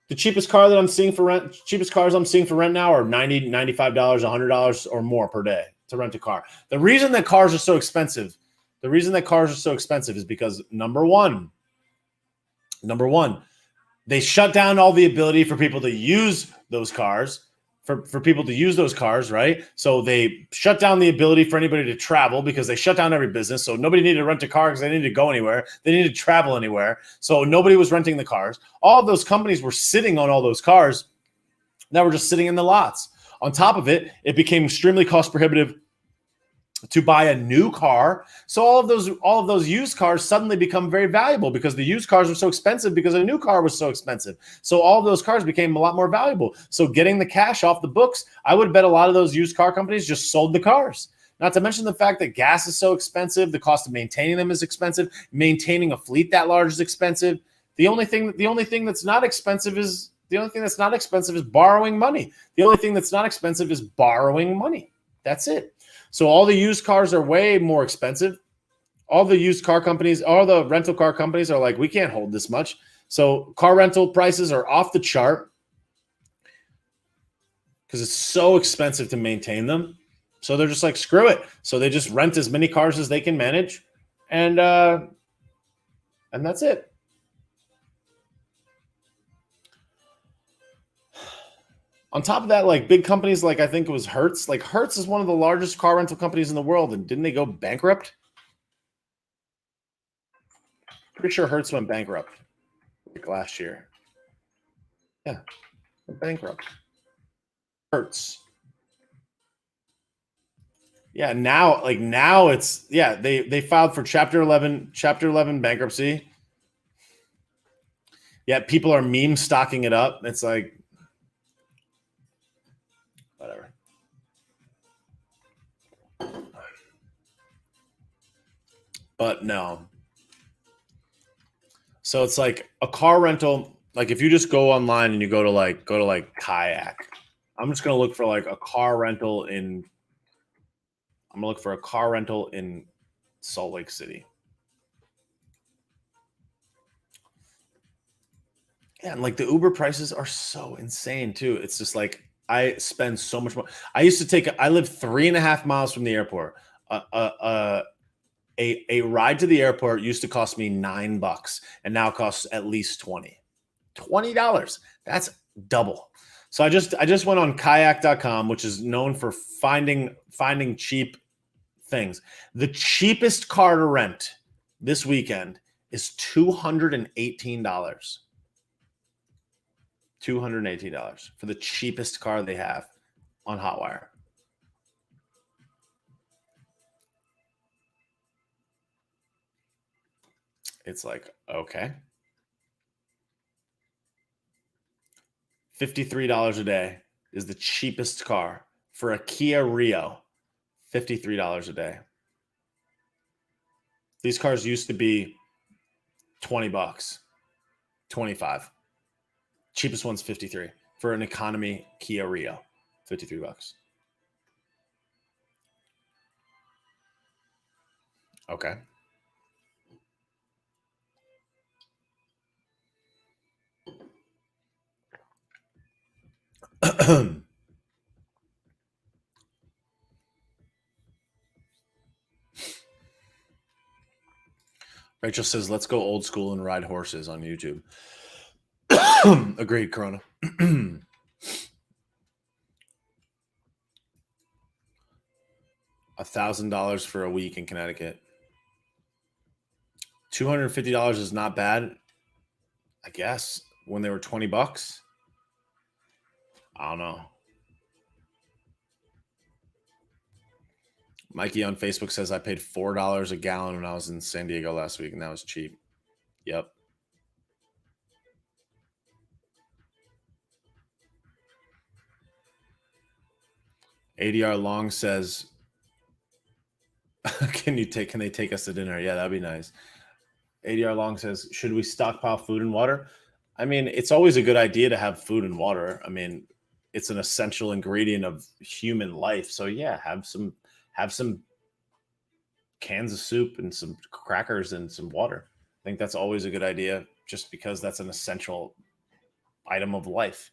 The cheapest car that I'm seeing for rent, cheapest cars I'm seeing for rent now are $90, $95, $100 or more per day to rent a car. The reason that cars are so expensive is because number one, they shut down all the ability for people to use those cars. For people to use those cars, right? So they shut down the ability for anybody to travel because they shut down every business. So nobody needed to rent a car because they needed to go anywhere. They needed to travel anywhere. So nobody was renting the cars. All of those companies were sitting on all those cars that were just sitting in the lots. On top of it, it became extremely cost prohibitive to buy a new car. So all of those used cars suddenly become very valuable because the used cars were so expensive because a new car was so expensive. So all of those cars became a lot more valuable. So getting the cash off the books, I would bet a lot of those used car companies just sold the cars. Not to mention the fact that gas is so expensive, the cost of maintaining them is expensive, maintaining a fleet that large is expensive. The only thing that's not expensive is borrowing money. The only thing that's not expensive is borrowing money. That's it. So all the used cars are way more expensive. All the used car companies, all the rental car companies are like, we can't hold this much. So car rental prices are off the chart because it's so expensive to maintain them. So they're just like, screw it. So they just rent as many cars as they can manage, and that's it. On top of that, like big companies, like I think it was Hertz. Like Hertz is one of the largest car rental companies in the world, and didn't they go bankrupt? Pretty sure Hertz went bankrupt like last year. Yeah, bankrupt. Hertz. Yeah, now it's they filed for chapter 11 bankruptcy. Yeah, people are meme stocking it up. It's like whatever. But no. So it's like a car rental, like if you just go online and you go to Kayak. I'm just going to look for like a car rental in I'm going to look for a car rental in Salt Lake City. Yeah, and like the Uber prices are so insane too. It's just like I spend so much more. I live 3.5 miles from the airport. A ride to the airport used to cost me $9 and now costs at least $20. That's double. So I just went on kayak.com, which is known for finding cheap things. The cheapest car to rent this weekend is $218. $218 for the cheapest car they have on Hotwire. It's like, okay. $53 a day is the cheapest car for a Kia Rio. $53 a day. These cars used to be $20, 25. Cheapest one's 53 for an economy Kia Rio. $53. Okay. Rachel says, let's go old school and ride horses on YouTube. Agreed, Corona. $1,000 for a week in Connecticut. $250 is not bad, I guess, when they were $20. I don't know. Mikey on Facebook says I paid $4 a gallon when I was in San Diego last week, and that was cheap. Yep. ADR Long says, can they take us to dinner? Yeah, that'd be nice. ADR Long says, should we stockpile food and water? I mean, it's always a good idea to have food and water. I mean, it's an essential ingredient of human life. So yeah, have some cans of soup and some crackers and some water. I think that's always a good idea, just because that's an essential item of life.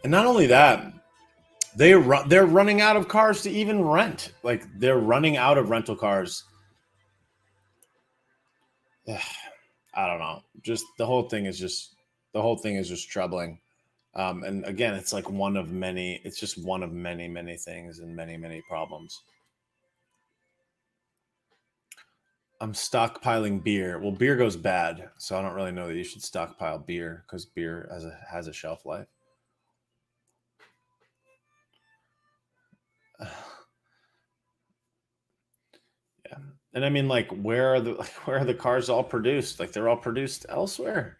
And not only that, they're running out of cars to even rent. Like they're running out of rental cars. I don't know. Just the whole thing is just troubling. And again, it's like one of many. It's just one of many, many things and many, many problems. I'm stockpiling beer. Well, beer goes bad, so I don't really know that you should stockpile beer, because beer has a shelf life. Yeah, and I mean, like, where are the cars all produced? Like, they're all produced elsewhere.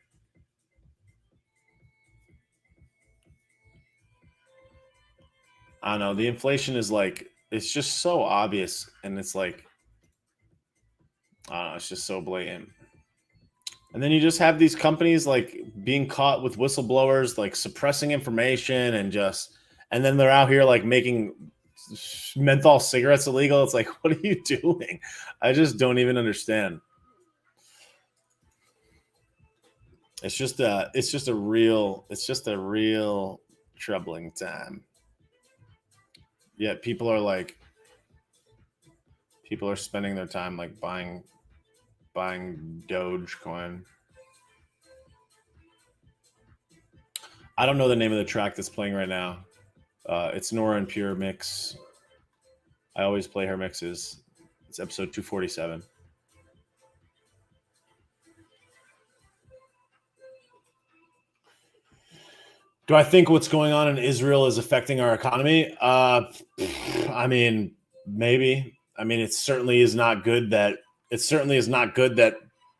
I don't know. The inflation is like, it's just so obvious, and it's like, I don't know. it's just so blatant. And then you just have these companies like being caught with whistleblowers, like suppressing information and then they're out here like making menthol cigarettes illegal. It's like, what are you doing? I just don't even understand. It's just a real troubling time. Yet people are spending their time like buying Dogecoin. I don't know the name of the track that's playing right now. It's Nora and Pure Mix. I always play her mixes. It's episode 247. Do I think what's going on in Israel is affecting our economy? I mean, maybe. I mean, it certainly is not good that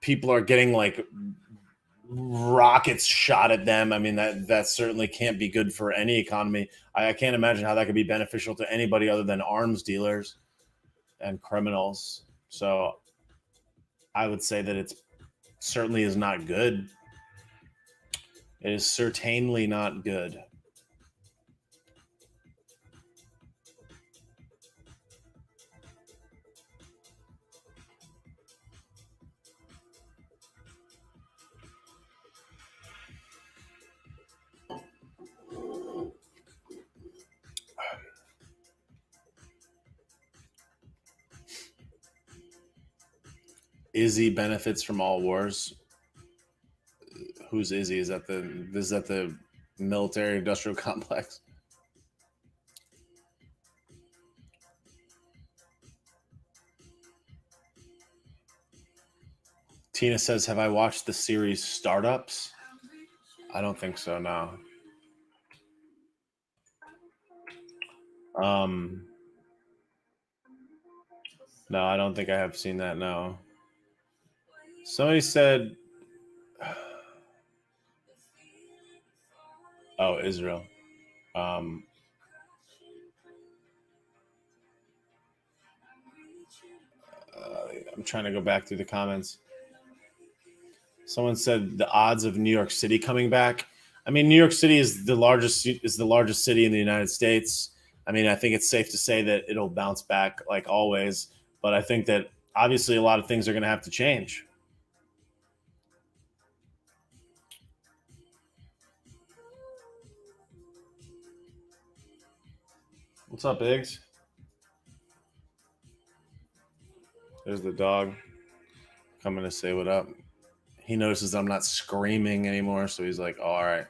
people are getting like rockets shot at them. I mean, that certainly can't be good for any economy. I can't imagine how that could be beneficial to anybody other than arms dealers and criminals. So I would say that it certainly is not good. It is certainly not good. Izzy benefits from all wars. Who's Izzy? Is that the military industrial complex? Tina says, have I watched the series Startups? I don't think so, no. No, I don't think I have seen that, no. Somebody said, oh, Israel. I'm trying to go back through the comments. Someone said the odds of New York City coming back. I mean, New York City is the largest city in the United States. I mean, I think it's safe to say that it'll bounce back like always, but I think that obviously a lot of things are going to have to change. What's up, Iggs? There's the dog coming to say what up. He notices I'm not screaming anymore, so he's like, oh, all right.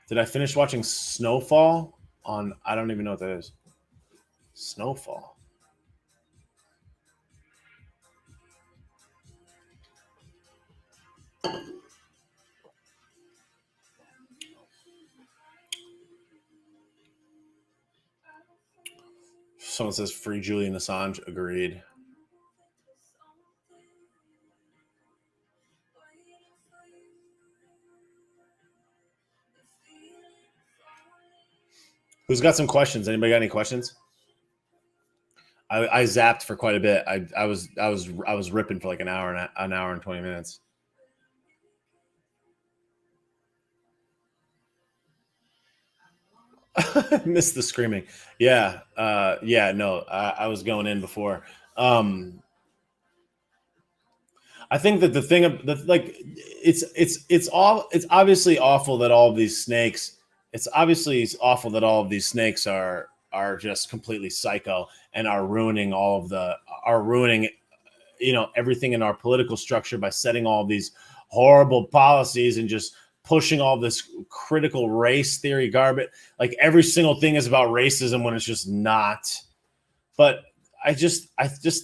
Did I finish watching Snowfall on, I don't even know what that is. Snowfall. Someone says free Julian Assange. Agreed. Who's got some questions? Anybody got any questions? I zapped for quite a bit. I was ripping for like an hour and 20 minutes. Missed the screaming. Yeah. No, I was going in before. I think that the thing of the like, it's obviously awful that all of these snakes. It's obviously awful that all of these snakes are just completely psycho and are ruining everything in our political structure by setting all of these horrible policies and just pushing all this critical race theory garbage. Like every single thing is about racism when it's just not. But I just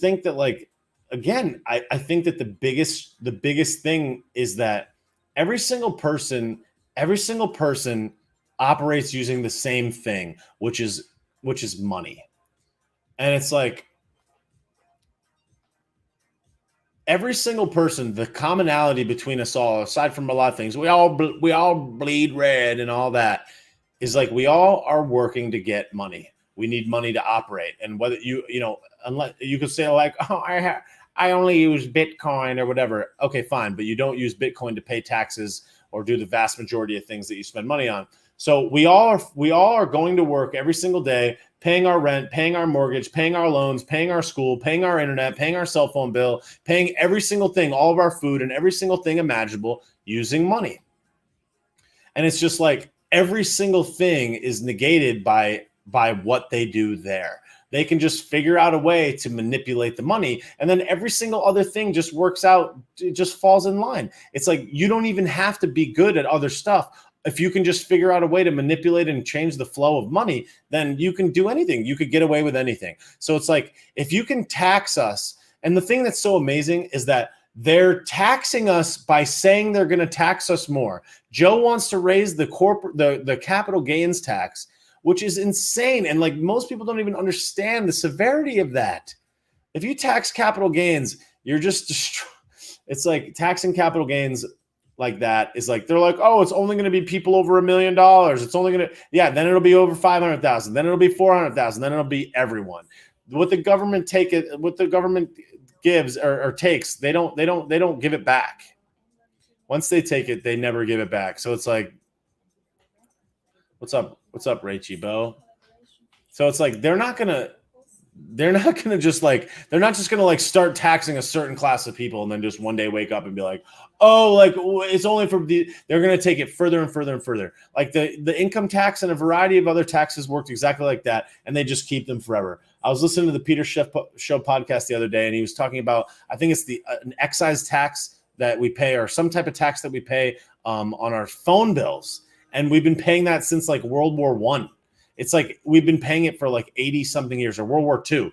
think that, like, again, I think that the biggest thing is that every single person operates using the same thing, which is money. And it's like every single person, the commonality between us all, aside from a lot of things, we all bleed red and all that, is like we all are working to get money. We need money to operate. And whether unless you could say like, oh, I only use Bitcoin or whatever. Okay, fine, but you don't use Bitcoin to pay taxes or do the vast majority of things that you spend money on. So we all are going to work every single day, paying our rent, paying our mortgage, paying our loans, paying our school, paying our internet, paying our cell phone bill, paying every single thing, all of our food and every single thing imaginable using money. And it's just like every single thing is negated by what they do there. They can just figure out a way to manipulate the money, and then every single other thing just works out. It just falls in line. It's like you don't even have to be good at other stuff. If you can just figure out a way to manipulate and change the flow of money, then you can do anything. You could get away with anything. So it's like if you can tax us, and the thing that's so amazing is that they're taxing us by saying they're going to tax us more. Joe wants to raise the capital gains tax, which is insane. And like most people don't even understand the severity of that. If you tax capital gains, you're just it's like taxing capital gains like that is like, they're like, oh, it's only going to be people over $1 million. It's only going to, then it'll be over 500,000. Then it'll be 400,000. Then it'll be everyone. What the government gives or takes, they don't give it back. Once they take it, they never give it back. So it's like, what's up, Rachie Bo? So it's like they're not just gonna like start taxing a certain class of people and then just one day wake up and be like, oh, like it's only for they're gonna take it further and further and further. Like the income tax and a variety of other taxes worked exactly like that, and they just keep them forever. I was listening to the Peter Schiff show podcast the other day, and he was talking about, I think it's an excise tax that we pay, or some type of tax that we pay on our phone bills, and we've been paying that since like World War I. It's like we've been paying it for like 80 something years, or World War II.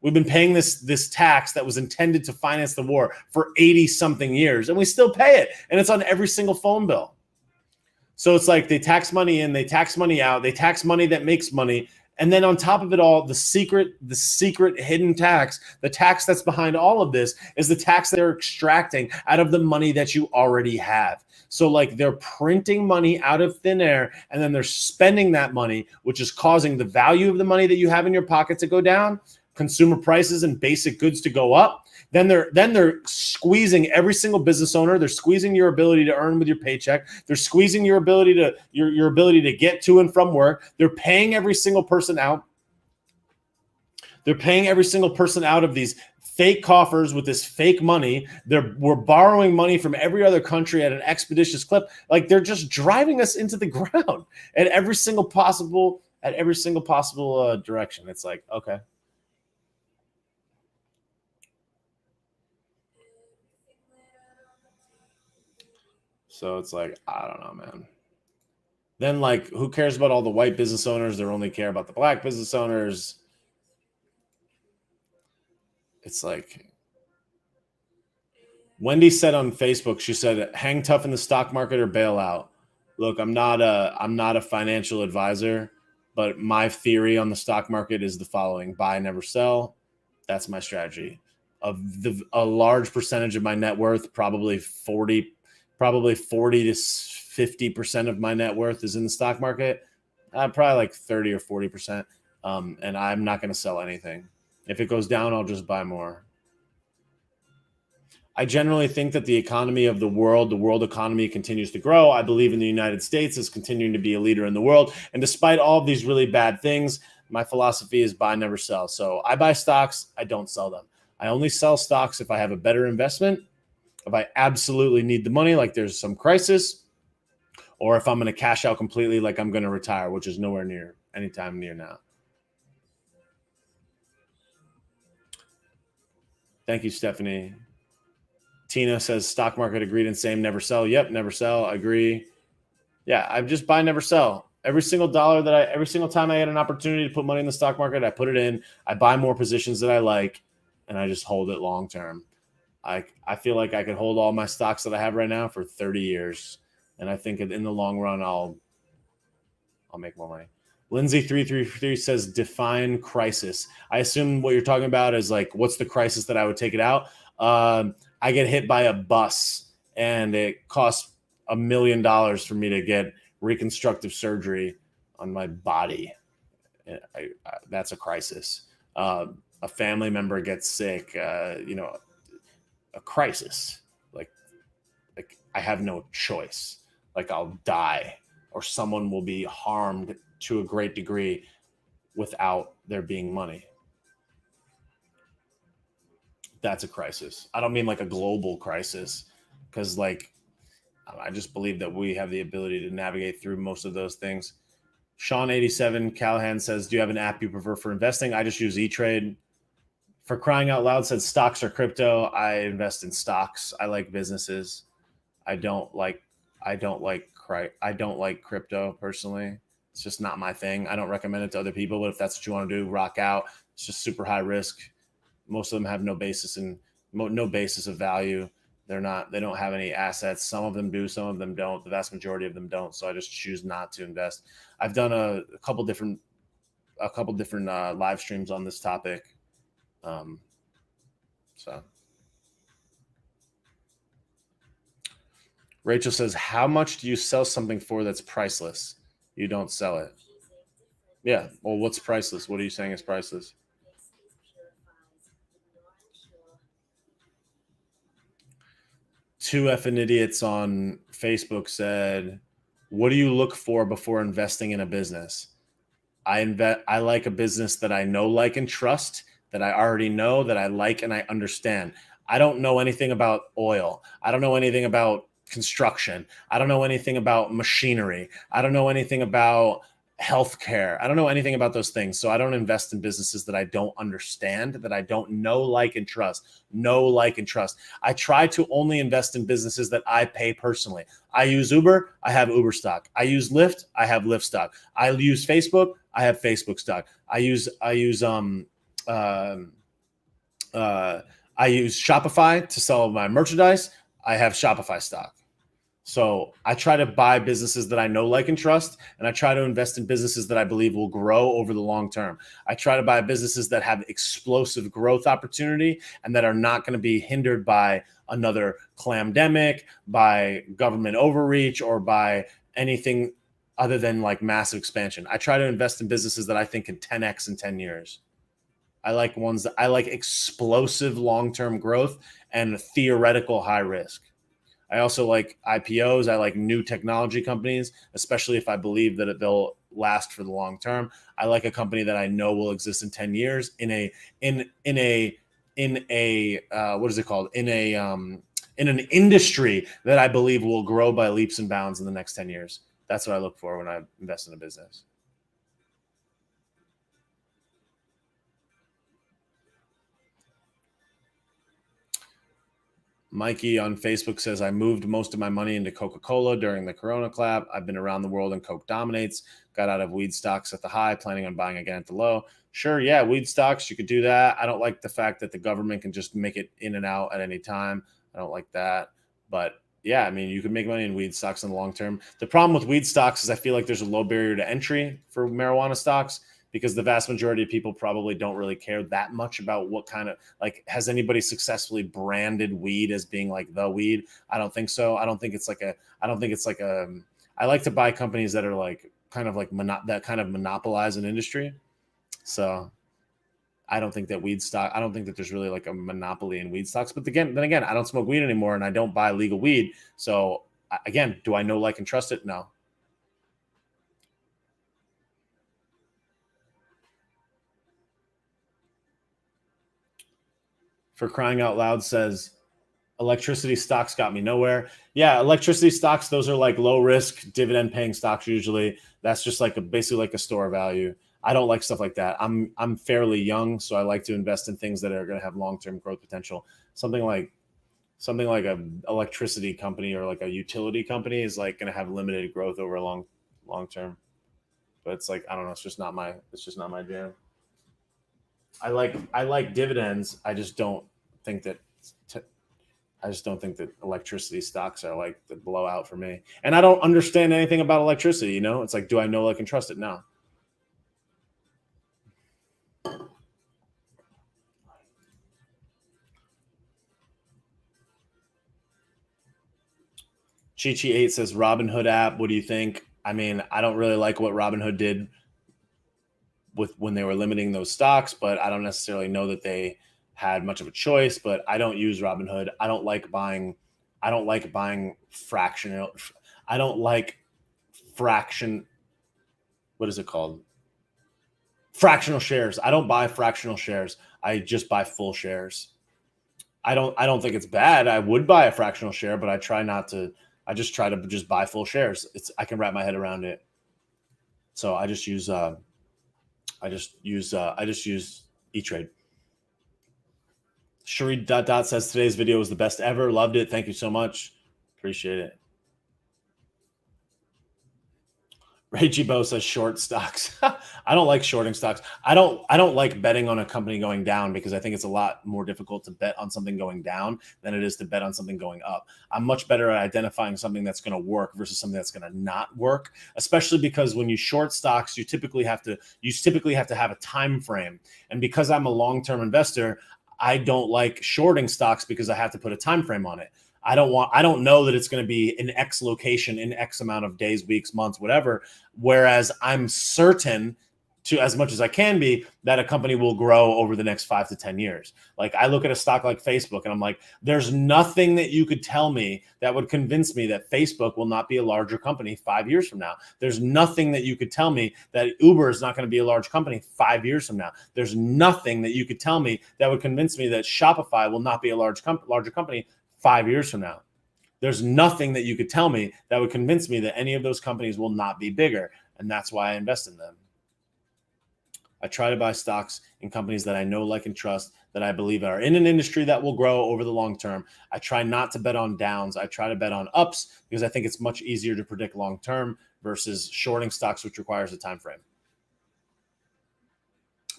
We've been paying this tax that was intended to finance the war for 80 something years, and we still pay it, and it's on every single phone bill. So it's like they tax money in, they tax money out, they tax money that makes money. And then on top of it all, the secret hidden tax, the tax that's behind all of this is the tax they're extracting out of the money that you already have. So like they're printing money out of thin air, and then they're spending that money, which is causing the value of the money that you have in your pocket to go down, consumer prices and basic goods to go up. Then they're squeezing every single business owner. They're squeezing your ability to earn with your paycheck. They're squeezing your ability to your ability to get to and from work. They're paying every single person out. They're paying every single person out of these fake coffers with this fake money. We're borrowing money from every other country at an expeditious clip. Like they're just driving us into the ground at every single possible direction. It's like, okay. So it's like, I don't know, man. Then like, who cares about all the white business owners? They only care about the black business owners. It's like, Wendy said on Facebook, she said, hang tough in the stock market or bail out. Look, I'm not a financial advisor, but my theory on the stock market is the following: buy, never sell. That's my strategy. A large percentage of my net worth, probably 40 to 50% of my net worth is in the stock market. Probably like 30 or 40%. And I'm not going to sell anything. If it goes down, I'll just buy more. I generally think that the economy of the world economy continues to grow. I believe in the United States as continuing to be a leader in the world. And despite all of these really bad things, my philosophy is buy, never sell. So I buy stocks, I don't sell them. I only sell stocks if I have a better investment, if I absolutely need the money, like there's some crisis, or if I'm going to cash out completely, like I'm going to retire, which is nowhere near anytime near now. Thank you, Stephanie. Tina says stock market agreed and same, never sell. Yep, never sell. Agree. Yeah, I just buy, never sell. Every single time I get an opportunity to put money in the stock market, I put it in. I buy more positions that I like, and I just hold it long term. I feel like I could hold all my stocks that I have right now for 30 years, and I think in the long run I'll make more money. Lindsay333 says define crisis. I assume what you're talking about is like, what's the crisis that I would take it out? I get hit by a bus and it costs $1 million for me to get reconstructive surgery on my body. That's a crisis. a family member gets sick, a crisis, like I have no choice. Like I'll die or someone will be harmed to a great degree without there being money. That's a crisis. I don't mean like a global crisis, because like I just believe that we have the ability to navigate through most of those things. Sean87 Callahan says, do you have an app you prefer for investing? I just use E-Trade. For crying out loud said stocks or crypto. I invest in stocks. I like businesses. I don't like crypto personally. It's just not my thing. I don't recommend it to other people, but if that's what you want to do, rock out. It's just super high risk. Most of them have no basis of value. They don't have any assets. Some of them do, some of them don't. The vast majority of them don't. So I just choose not to invest. I've done a couple different live streams on this topic. So Rachel says, how much do you sell something for that's priceless? You don't sell it. Yeah. Well, what's priceless? What are you saying is priceless? Two effing idiots on Facebook said, what do you look for before investing in a business? I like a business that I know, like, and trust, that I already know, that I like and I understand. I don't know anything about oil. I don't know anything about construction. I don't know anything about machinery. I don't know anything about healthcare. I don't know anything about those things. So I don't invest in businesses that I don't understand, that I don't know, like, and trust. Know, like, and trust. I try to only invest in businesses that I pay personally. I use Uber. I have Uber stock. I use Lyft. I have Lyft stock. I use Facebook. I have Facebook stock. I use Shopify to sell my merchandise. I have Shopify stock. So I try to buy businesses that I know, like, and trust, and I try to invest in businesses that I believe will grow over the long term. I try to buy businesses that have explosive growth opportunity and that are not going to be hindered by another clamdemic, by government overreach, or by anything other than like massive expansion. I try to invest in businesses that I think can 10x in 10 years. I like ones that I like explosive long-term growth and theoretical high risk. I also like IPOs. I like new technology companies, especially if I believe that they'll last for the long term. I like a company that I know will exist in 10 years in a what is it called? In an industry that I believe will grow by leaps and bounds in the next 10 years. That's what I look for when I invest in a business. Mikey on Facebook says, I moved most of my money into Coca-Cola during the Corona clap. I've been around the world and Coke dominates. Got out of weed stocks at the high, planning on buying again at the low. Sure, yeah, weed stocks, you could do that. I don't like the fact that the government can just make it in and out at any time. I don't like that. But yeah, I mean, you can make money in weed stocks in the long term. The problem with weed stocks is I feel like there's a low barrier to entry for marijuana stocks, because the vast majority of people probably don't really care that much about what kind of, like, has anybody successfully branded weed as being like the weed? I don't think so. I like to buy companies that are like kind of like that kind of monopolize an industry. So I don't think that there's really like a monopoly in weed stocks. But then again, I don't smoke weed anymore and I don't buy legal weed. So again, do I know, like, and trust it? No. For crying out loud says, electricity stocks got me nowhere. Yeah, electricity stocks, those are like low risk dividend paying stocks usually. That's just like basically like a store value. I don't like stuff like that. I'm fairly young, so I like to invest in things that are going to have long-term growth potential. Something like a electricity company or like a utility company is like going to have limited growth over a long term. But it's like, I don't know, it's just not my jam. I like dividends. I just don't think that electricity stocks are like the blowout for me. And I don't understand anything about electricity. It's like, do I know, like, and trust it? No. Chi8 says Robinhood app. What do you think? I mean, I don't really like what Robinhood did with when they were limiting those stocks, but I don't necessarily know that they had much of a choice. But I don't use Robinhood. I don't like buying fractional. I don't like fraction. What is it called? Fractional shares. I don't buy fractional shares. I just buy full shares. I don't think it's bad. I would buy a fractional share, but I try not to. I just try to just buy full shares. I can wrap my head around it. So I just use E-Trade. Cherie says today's video was the best ever. Loved it. Thank you so much. Appreciate it. Reggie Bo says short stocks. I don't like shorting stocks. I don't like betting on a company going down because I think it's a lot more difficult to bet on something going down than it is to bet on something going up. I'm much better at identifying something that's going to work versus something that's going to not work, especially because when you short stocks, you typically have to have a time frame. And because I'm a long-term investor, I don't like shorting stocks because I have to put a time frame on it. I don't know that it's going to be in X location in X amount of days, weeks, months, whatever. Whereas I'm certain, to as much as I can be, that a company will grow over the next 5 to 10 years. Like I look at a stock like Facebook and I'm like, there's nothing that you could tell me that would convince me that Facebook will not be a larger company 5 years from now. There's nothing that you could tell me that Uber is not going to be a large company 5 years from now. There's nothing that you could tell me that would convince me that Shopify will not be a larger company 5 years from now. There's nothing that you could tell me that would convince me that any of those companies will not be bigger. And that's why I invest in them. I try to buy stocks in companies that I know, like, and trust, that I believe are in an industry that will grow over the long term. I try not to bet on downs. I try to bet on ups because I think it's much easier to predict long term versus shorting stocks, which requires a time frame.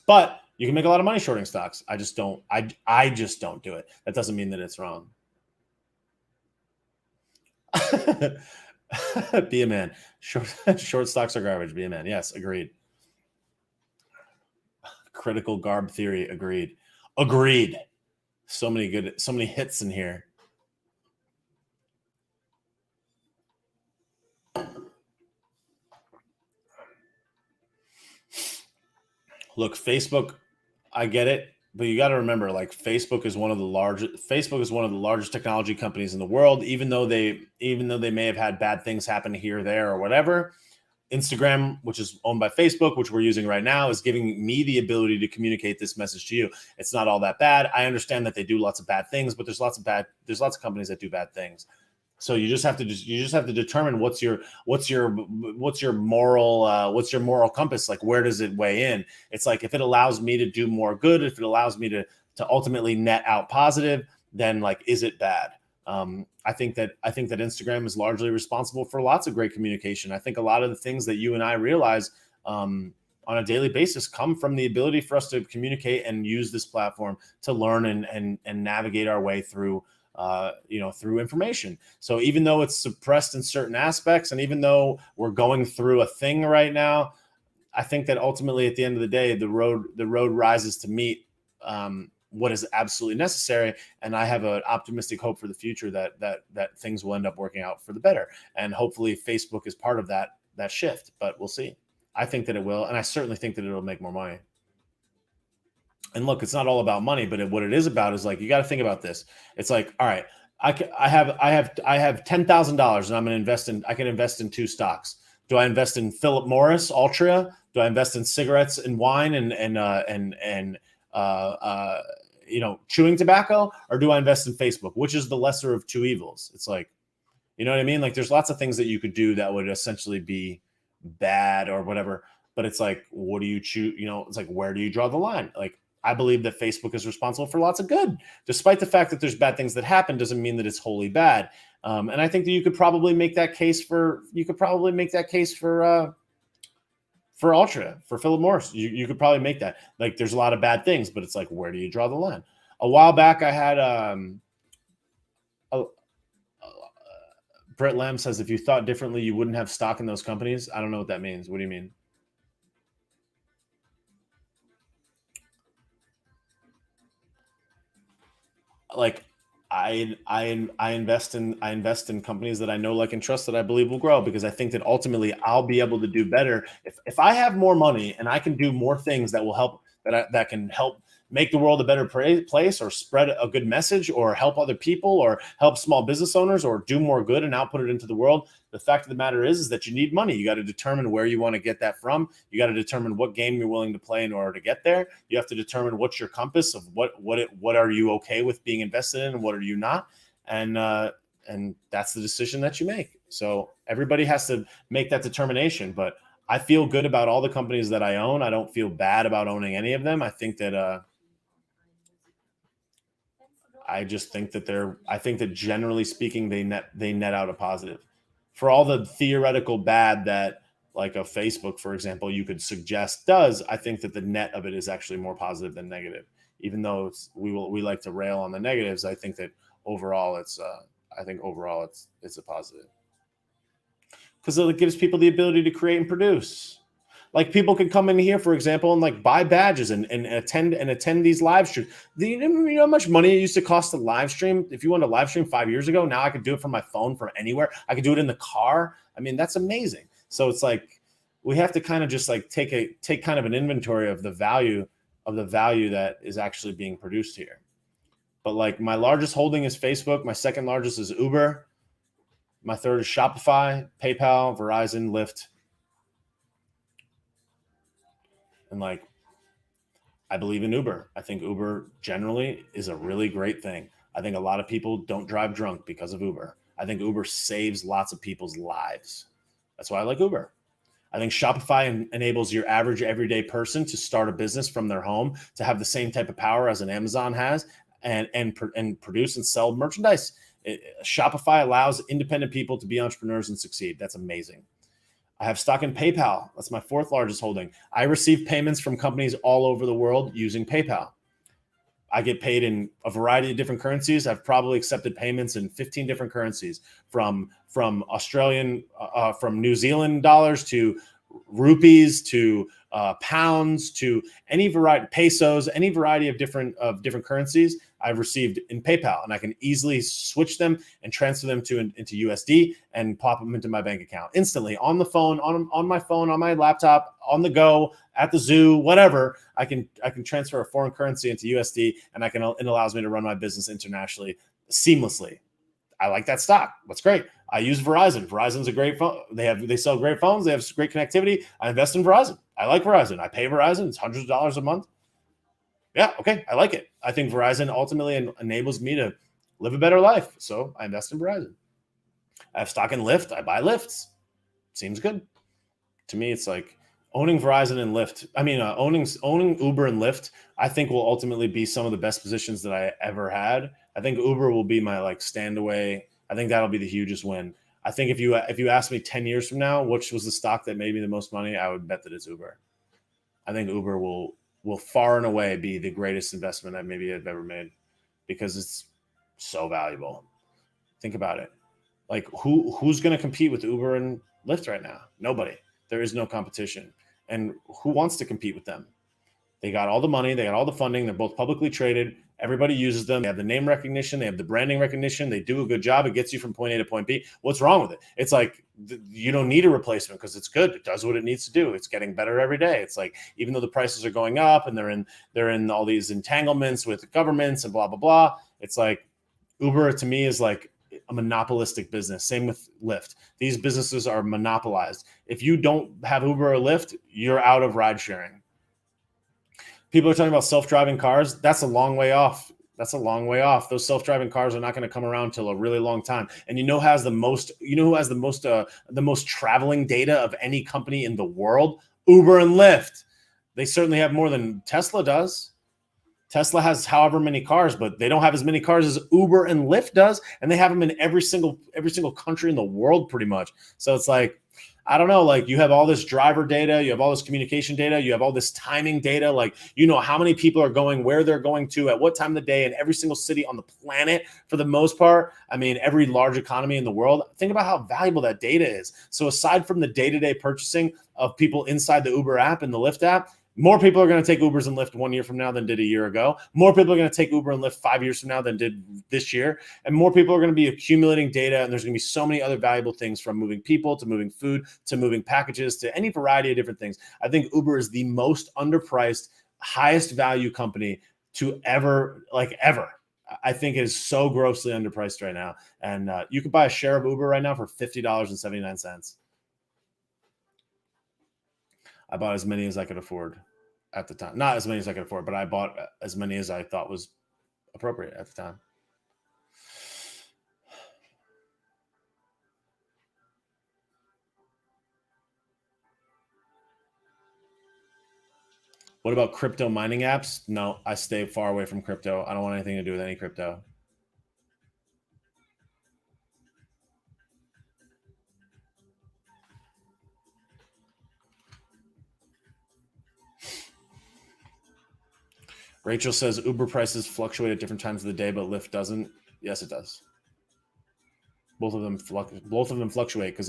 But you can make a lot of money shorting stocks. I just don't do it. That doesn't mean that it's wrong. Be a man. Short stocks are garbage. Be a man. Yes, agreed. Critical garb theory. Agreed. So many hits in here. Look, Facebook, I get it, but you got to remember, like, Facebook is one of the largest technology companies in the world. Even though they may have had bad things happen here or there or whatever, Instagram, which is owned by Facebook, which we're using right now, is giving me the ability to communicate this message to you. It's not all that bad. I understand that they do lots of bad things, but there's lots of companies that do bad things. So you just have to determine what's your moral compass, like where does it weigh in? It's like, if it allows me to do more good, if it allows me to ultimately net out positive, then, like, is it bad? I think that Instagram is largely responsible for lots of great communication. I think a lot of the things that you and I realize on a daily basis come from the ability for us to communicate and use this platform to learn and navigate our way through through information. So even though it's suppressed in certain aspects, and even though we're going through a thing right now, I think that ultimately at the end of the day, the road rises to meet what is absolutely necessary. And I have an optimistic hope for the future that things will end up working out for the better. And hopefully Facebook is part of that shift, but we'll see. I think that it will. And I certainly think that it'll make more money. And look, it's not all about money, but what it is about is, like, you got to think about this. It's like, all right, I have $10,000 and I'm going to invest in. I can invest in 2 stocks. Do I invest in Philip Morris, Altria? Do I invest in cigarettes and wine and chewing tobacco, or do I invest in Facebook? Which is the lesser of 2 evils? It's like, you know what I mean? Like, there's lots of things that you could do that would essentially be bad or whatever. But it's like, what do you choose? It's like, where do you draw the line? Like, I believe that Facebook is responsible for lots of good, despite the fact that there's bad things that happen. Doesn't mean that it's wholly bad. And I think that you could probably make that case for Altria, for Philip Morris. You could probably make that. Like, there's a lot of bad things, but it's like, where do you draw the line? A while back, I had Brett Lamb says, if you thought differently, you wouldn't have stock in those companies. I don't know what that means. What do you mean? Like, I invest in companies that I know, like, and trust, that I believe will grow, because I think that ultimately I'll be able to do better if I have more money and I can do more things that will help, that can help make the world a better place, or spread a good message, or help other people, or help small business owners, or do more good and output it into the world. The fact of the matter is that you need money. You got to determine where you want to get that from. You got to determine what game you're willing to play in order to get there. You have to determine what's your compass of what are you okay with being invested in, and what are you not, and that's the decision that you make. So everybody has to make that determination. But I feel good about all the companies that I own. I don't feel bad about owning any of them. I think that I just think that I think that generally speaking, they net out a positive. For all the theoretical bad that, like, a Facebook, for example, you could suggest does, I think that the net of it is actually more positive than negative. Even though we like to rail on the negatives, I think that overall it's a positive, because it gives people the ability to create and produce. Like, people can come in here, for example, and like buy badges and attend these live streams. You know how much money it used to cost to live stream? If you wanted to live stream 5 years ago, now I could do it from my phone from anywhere. I could do it in the car. I mean, that's amazing. So it's like, we have to kind of just like take kind of an inventory of the value that is actually being produced here. But like, my largest holding is Facebook. My second largest is Uber. My third is Shopify, PayPal, Verizon, Lyft. And like, I believe in Uber. I think Uber generally is a really great thing. I think a lot of people don't drive drunk because of Uber. I think Uber saves lots of people's lives. That's why I like Uber. I think Shopify enables your average everyday person to start a business from their home, to have the same type of power as an Amazon has, and produce and sell merchandise. Shopify allows independent people to be entrepreneurs and succeed. That's amazing. I have stock in PayPal. That's my fourth largest holding. I receive payments from companies all over the world using PayPal. I get paid in a variety of different currencies. I've probably accepted payments in 15 different currencies, from Australian, from New Zealand dollars to rupees to pounds to any variety, pesos, any variety of different currencies I've received in PayPal, and I can easily switch them and transfer them into USD and pop them into my bank account instantly on the phone, on my phone, on my laptop, on the go, at the zoo, whatever. I can transfer a foreign currency into USD, and it allows me to run my business internationally seamlessly. I like that stock. That's great. I use Verizon. Verizon's a great phone. They sell great phones. They have great connectivity. I invest in Verizon. I like Verizon. I pay Verizon. It's hundreds of dollars a month. Yeah, okay, I like it. I think Verizon ultimately enables me to live a better life, so I invest in Verizon. I have stock in Lyft. I buy Lyfts. Seems good to me. It's like owning Verizon and Lyft. I mean, owning Uber and Lyft, I think, will ultimately be some of the best positions that I ever had. I think Uber will be my like stand away. I think that'll be the hugest win. I think if you ask me 10 years from now, which was the stock that made me the most money, I would bet that it's Uber. I think Uber will far and away be the greatest investment I've ever made, because it's so valuable. Think about it. Like, who's going to compete with Uber and Lyft right now? Nobody. There is no competition. And who wants to compete with them? They got all the money. They got all the funding. They're both publicly traded. Everybody uses them. They have the name recognition. They have the branding recognition. They do a good job. It gets you from point A to point B. What's wrong with it? It's like, you don't need a replacement because it's good. It does what it needs to do. It's getting better every day. It's like, even though the prices are going up and they're in all these entanglements with governments and blah, blah, blah. It's like, Uber to me is like a monopolistic business. Same with Lyft. These businesses are monopolized. If you don't have Uber or Lyft, you're out of ride sharing. People are talking about self-driving cars. That's a long way off. Those self-driving cars are not going to come around till a really long time. And who has the most traveling data of any company in the world? Uber and Lyft. They certainly have more than Tesla does. Tesla has however many cars, but they don't have as many cars as Uber and Lyft does, and they have them in every single country in the world pretty much. So it's like, I don't know, like, you have all this driver data, you have all this communication data, you have all this timing data, like, how many people are going, where they're going to, at what time of the day, in every single city on the planet for the most part. I mean, every large economy in the world. Think about how valuable that data is. So aside from the day-to-day purchasing of people inside the Uber app and the Lyft app, More people are going to take Ubers and Lyft 1 year from now than did a year ago. More people are going to take Uber and Lyft 5 years from now than did this year. And more people are going to be accumulating data. And there's going to be so many other valuable things, from moving people to moving food to moving packages to any variety of different things. I think Uber is the most underpriced, highest value company to ever. I think it is so grossly underpriced right now. And you could buy a share of Uber right now for $50.79. I bought as many as I could afford at the time. Not as many as I could afford, but I bought as many as I thought was appropriate at the time. What about crypto mining apps? No, I stay far away from crypto. I don't want anything to do with any crypto. Rachel says Uber prices fluctuate at different times of the day, but Lyft doesn't. Yes, it does. Both of them fluctuate because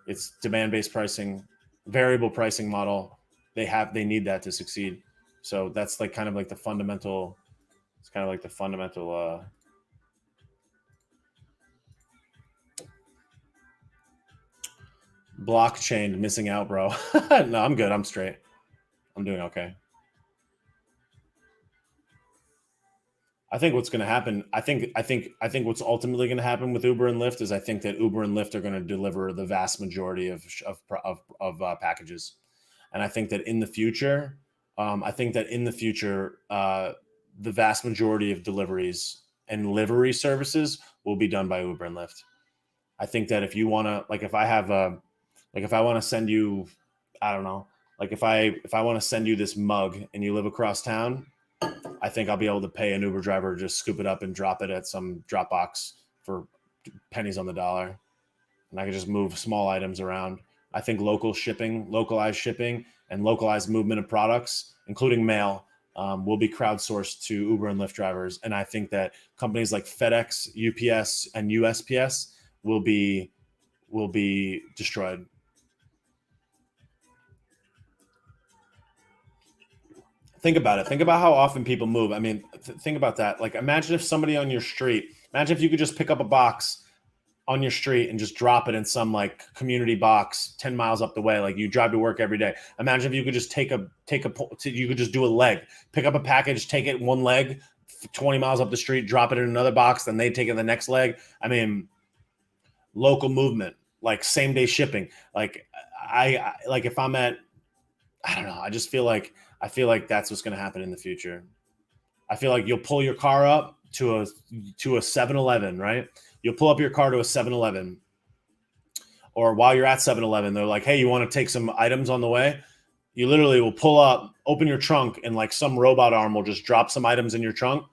it's demand-based pricing, variable pricing model. They need that to succeed. So that's like kind of like the fundamental. It's kind of like the fundamental. Blockchain missing out, bro. No, I'm good. I'm straight. I'm doing okay. I think what's going to happen. I think what's ultimately going to happen with Uber and Lyft is I think that Uber and Lyft are going to deliver the vast majority of packages, and I think that in the future, the vast majority of deliveries and livery services will be done by Uber and Lyft. I think that if you want to, like, if I want to send you, I don't know, like if I want to send you this mug and you live across town, I think I'll be able to pay an Uber driver to just scoop it up and drop it at some drop box for pennies on the dollar. And I can just move small items around. I think localized shipping, and localized movement of products, including mail, will be crowdsourced to Uber and Lyft drivers. And I think that companies like FedEx, UPS, and USPS will be destroyed. Think about it. Think about how often people move. I mean, think about that. Like, imagine if somebody on your street, imagine if you could just pick up a box on your street and just drop it in some like community box 10 miles up the way. Like, you drive to work every day. Imagine if you could just you could just do a leg, pick up a package, take it one leg, 20 miles up the street, drop it in another box, then they take it the next leg. I mean, local movement, like same day shipping. Like I like if I'm at, I don't know. I feel like that's what's going to happen in the future. I feel like you'll pull your car up to a 7-Eleven, right? You'll pull up your car to a 7-Eleven, or while you're at 7-Eleven, they're like, "Hey, you want to take some items on the way?" You literally will pull up, open your trunk, and like some robot arm will just drop some items in your trunk,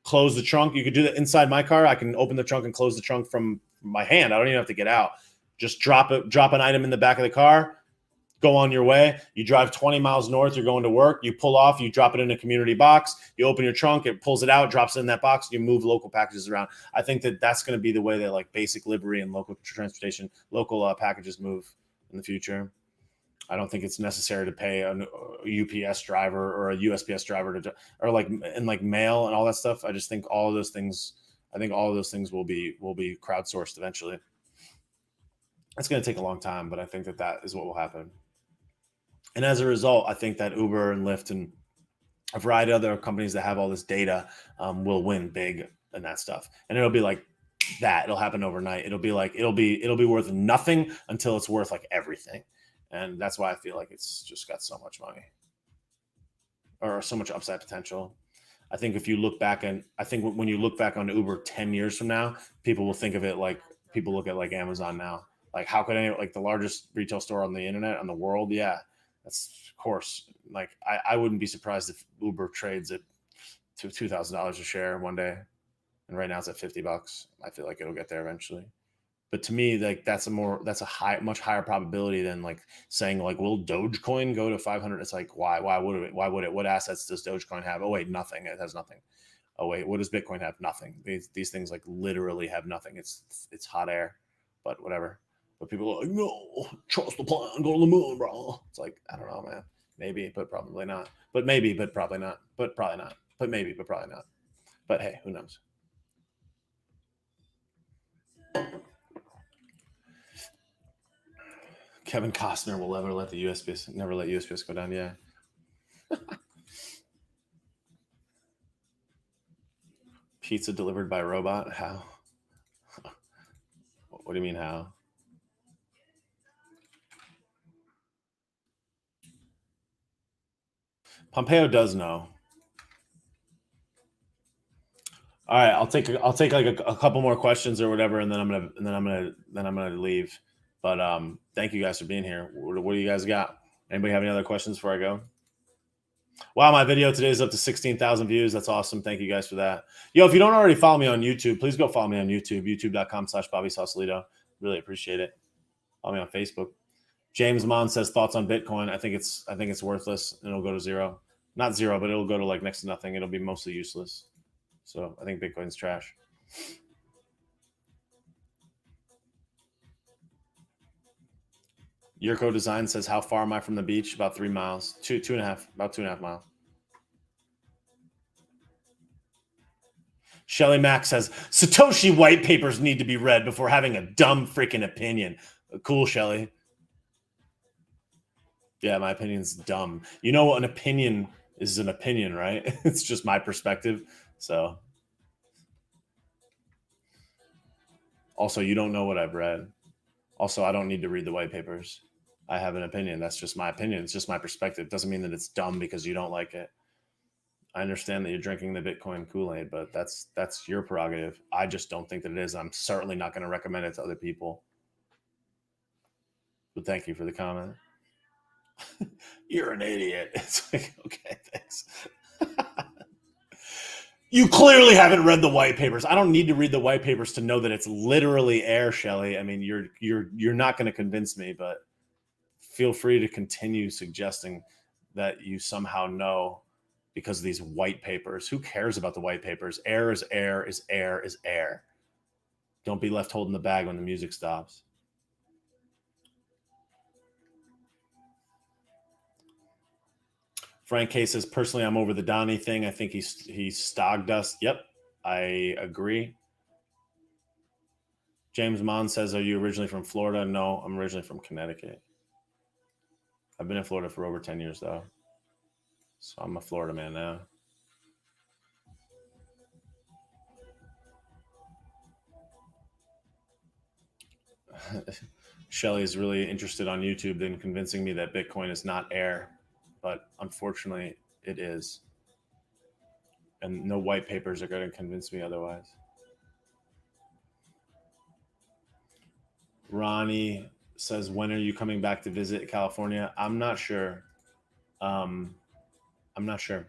close the trunk. You could do that inside my car. I can open the trunk and close the trunk from my hand. I don't even have to get out. Just drop an item in the back of the car, go on your way. You drive 20 miles north, you're going to work, you pull off, you drop it in a community box, you open your trunk, it pulls it out, drops it in that box, you move local packages around. I think that that's going to be the way that like basic livery and local transportation, local packages move in the future. I don't think it's necessary to pay a UPS driver or a USPS driver or like mail and all that stuff. I just think all of those things will be crowdsourced eventually. It's going to take a long time, but I think that is what will happen. And as a result, I think that Uber and Lyft and a variety of other companies that have all this data will win big in that stuff. And it'll be like that. It'll happen overnight. It'll be worth nothing until it's worth like everything. And that's why I feel like it's just got so much money or so much upside potential. I think if you look back, and I think when you look back on Uber 10 years from now, people will think of it like people look at like Amazon now. Like, how could like the largest retail store on the internet, on the world? Yeah, that's of course. Like, I wouldn't be surprised if Uber trades at $2,000 a share one day, and right now it's at $50. I feel like it'll get there eventually. But to me, like that's much higher probability than like saying like, will Dogecoin go to 500? It's like, why would it? What assets does Dogecoin have? Oh wait, nothing. It has nothing. Oh wait, what does Bitcoin have? Nothing. These things like literally have nothing. It's hot air, but whatever. But people are like, no, trust the plan, go to the moon, bro. It's like, I don't know, man. Maybe, but probably not. But maybe, but probably not. But probably not. But maybe, but probably not. But hey, who knows? Kevin Costner will never let USPS go down. Yeah. Pizza delivered by robot? How? What do you mean how? Pompeo does know. All right, I'll take like a couple more questions or whatever, and then I'm gonna leave. But thank you guys for being here. What do you guys got? Anybody have any other questions before I go? Wow, my video today is up to 16,000 views. That's awesome. Thank you guys for that. Yo, if you don't already follow me on YouTube, please go follow me on YouTube, youtube.com/BobbySausalito. Really appreciate it. Follow me on Facebook. James Mon says thoughts on Bitcoin. I think it's worthless and it'll go to zero. Not zero, but it'll go to like next to nothing. It'll be mostly useless. So I think Bitcoin's trash. Yurko Design says, how far am I from the beach? About 3 miles. Two and a half, about 2.5 miles. Shelly Mack says, Satoshi white papers need to be read before having a dumb freaking opinion. Cool, Shelly. Yeah, my opinion's dumb. You know what an opinion is an opinion, right? It's just my perspective. So also, you don't know what I've read. Also, I don't need to read the white papers. I have an opinion. That's just my opinion. It's just my perspective. It doesn't mean that it's dumb because you don't like it. I understand that you're drinking the Bitcoin Kool-Aid, but that's your prerogative. I just don't think that it is. I'm certainly not going to recommend it to other people. But thank you for the comment. You're an idiot. It's like, okay, thanks. You clearly haven't read the white papers. I don't need to read the white papers to know that it's literally air, Shelly. I mean, you're not going to convince me, but feel free to continue suggesting that you somehow know because of these white papers. Who cares about the white papers? Air is air is air is air. Don't be left holding the bag when the music stops. Frank K says, personally, I'm over the Donnie thing. I think he's stogged us. Yep, I agree. James Mon says, are you originally from Florida? No, I'm originally from Connecticut. I've been in Florida for over 10 years, though. So I'm a Florida man now. Shelly is really interested on YouTube in convincing me that Bitcoin is not air, but unfortunately it is. And no white papers are going to convince me otherwise. Ronnie says, when are you coming back to visit California? I'm not sure. I'm not sure.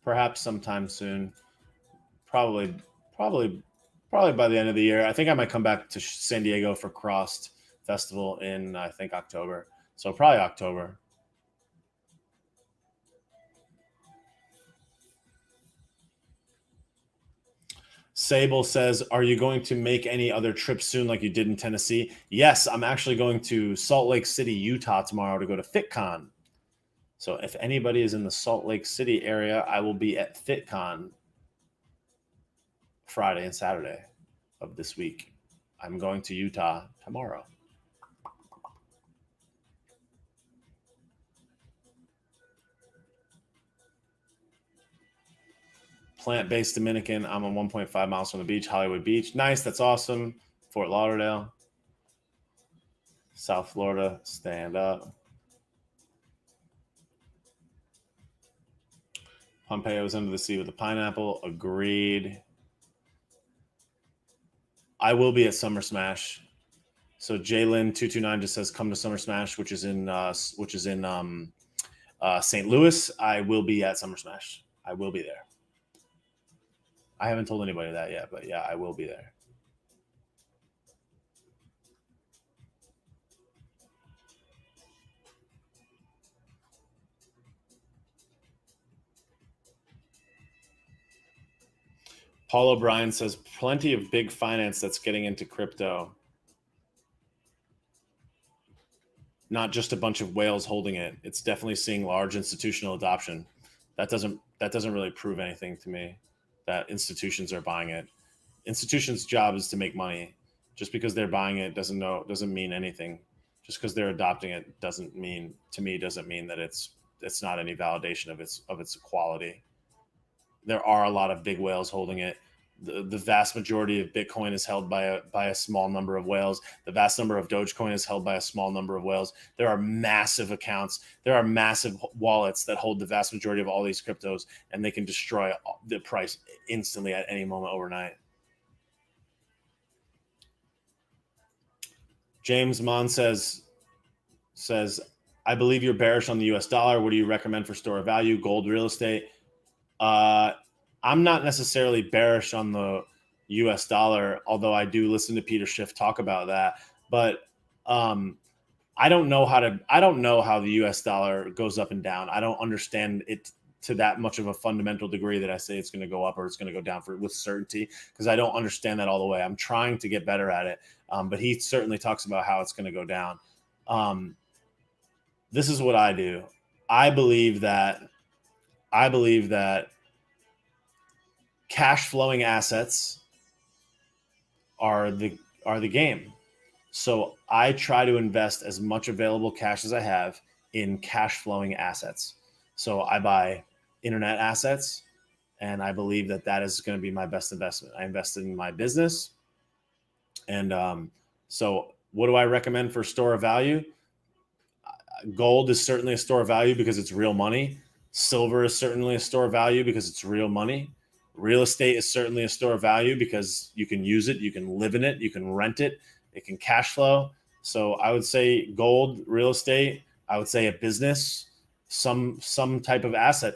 Perhaps sometime soon. Probably by the end of the year. I think I might come back to San Diego for Crossed Festival in, I think, October. So probably October. Sable says, are you going to make any other trips soon like you did in Tennessee? Yes, I'm actually going to Salt Lake City, Utah tomorrow to go to FitCon. So if anybody is in the Salt Lake City area, I will be at FitCon Friday and Saturday of this week. I'm going to Utah tomorrow. Plant-based Dominican. I'm on 1.5 miles from the beach, Hollywood Beach. Nice. That's awesome. Fort Lauderdale. South Florida. Stand up. Pompeo's under the sea with a pineapple. Agreed. I will be at Summer Smash. So Jalen229 just says, come to Summer Smash, which is in St. Louis. I will be at Summer Smash. I will be there. I haven't told anybody that yet, but yeah, I will be there. Paul O'Brien says, plenty of big finance that's getting into crypto. not just a bunch of whales holding it. It's definitely seeing large institutional adoption. That doesn't really prove anything to me that institutions are buying it. Institutions' job is to make money. Just because they're buying it doesn't mean anything. Just because they're adopting it doesn't mean that it's not any validation of its quality. There are a lot of big whales holding it. The vast majority of Bitcoin is held by a small number of whales. The vast number of Dogecoin is held by a small number of whales. There are massive accounts. There are massive wallets that hold the vast majority of all these cryptos, and they can destroy the price instantly at any moment overnight. James Mon says, I believe you're bearish on the US dollar. What do you recommend for store of value? Gold, real estate? I'm not necessarily bearish on the US dollar, although I do listen to Peter Schiff talk about that. But I don't know how the US dollar goes up and down. I don't understand it to that much of a fundamental degree that I say it's going to go up or it's going to go down with certainty, because I don't understand that all the way. I'm trying to get better at it. But he certainly talks about how it's going to go down. This is what I do. I believe that cash flowing assets are the game. So I try to invest as much available cash as I have in cash flowing assets. So I buy internet assets, and I believe that is going to be my best investment. I invested in my business. And so what do I recommend for store of value? Gold is certainly a store of value because it's real money. Silver is certainly a store of value because it's real money. Real estate is certainly a store of value because you can use it, you can live in it, you can rent it, it can cash flow. So I would say gold, real estate. I would say a business, some type of asset.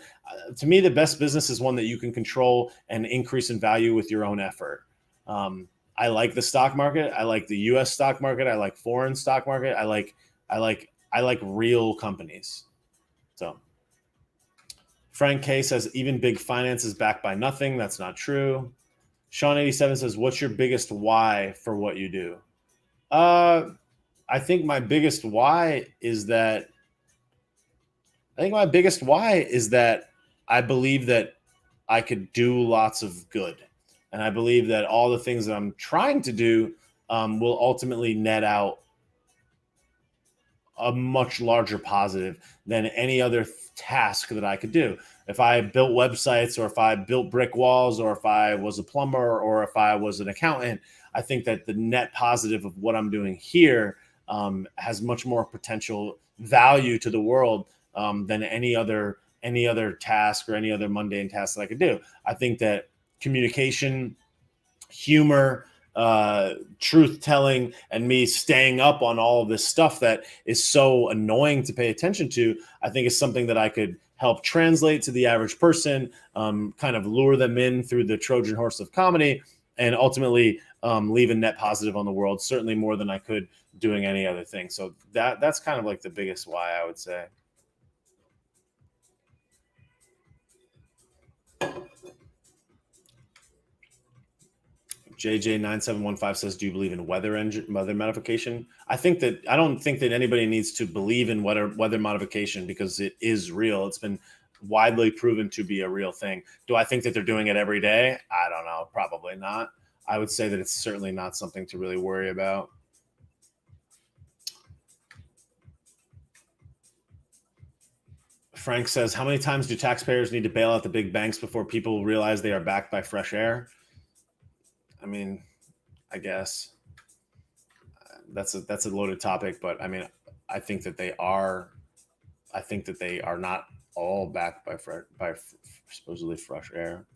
To me, the best business is one that you can control and increase in value with your own effort. I like the stock market. I like the U.S. stock market. I like foreign stock market. I like real companies. So Frank K says even big finance is backed by nothing. That's not true. Sean 87 says, what's your biggest why for what you do? I think my biggest why is that I believe that I could do lots of good. And I believe that all the things that I'm trying to do will ultimately net out a much larger positive than any other task that I could do. If I built websites, or if I built brick walls, or if I was a plumber, or if I was an accountant, I think that the net positive of what I'm doing here has much more potential value to the world than any other task or any other mundane task that I could do. I think that communication, humor, truth telling, and me staying up on all of this stuff that is so annoying to pay attention to, I think is something that I could help translate to the average person, kind of lure them in through the Trojan horse of comedy, and ultimately leave a net positive on the world, certainly more than I could doing any other thing. So that's kind of like the biggest why, I would say. JJ9715 says, do you believe in weather modification? I don't think that anybody needs to believe in weather modification, because it is real. It's been widely proven to be a real thing. Do I think that they're doing it every day? I don't know. Probably not. I would say that it's certainly not something to really worry about. Frank says, how many times do taxpayers need to bail out the big banks before people realize they are backed by fresh air? I mean, I guess that's a loaded topic, but I mean, I think that they are not all backed by supposedly fresh air.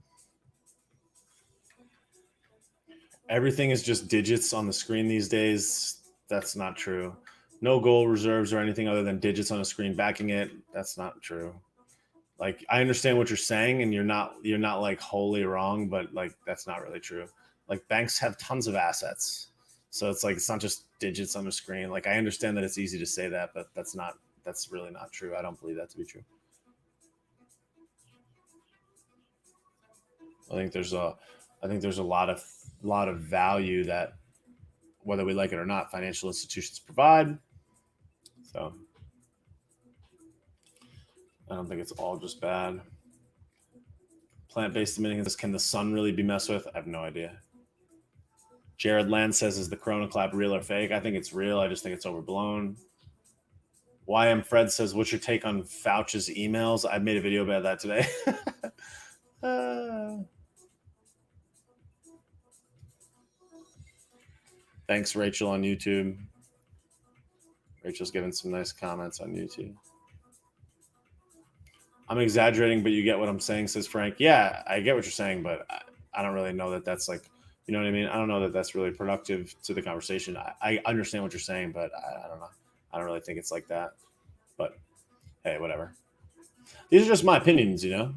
Everything is just digits on the screen these days. That's not true. No gold reserves or anything other than digits on a screen backing it. That's not true. Like, I understand what you're saying, and you're not like wholly wrong, but like, that's not really true. Like, banks have tons of assets. So it's like, it's not just digits on the screen. Like, I understand that it's easy to say that, but that's really not true. I don't believe that to be true. I think there's a lot of value that, whether we like it or not, financial institutions provide. So I don't think it's all just bad. Plant-based Dominicans, can the sun really be messed with? I have no idea. Jared Land says, is the Corona clap real or fake? I think it's real. I just think it's overblown. YM Fred says, what's your take on Fauci's emails? I made a video about that today. Thanks, Rachel, on YouTube. Rachel's giving some nice comments on YouTube. I'm exaggerating, but you get what I'm saying, says Frank. Yeah, I get what you're saying, but I don't really know that that's like, you know what I mean? I don't know that that's really productive to the conversation. I understand what you're saying, but I don't know. I don't really think it's like that. But hey, whatever. These are just my opinions, you know?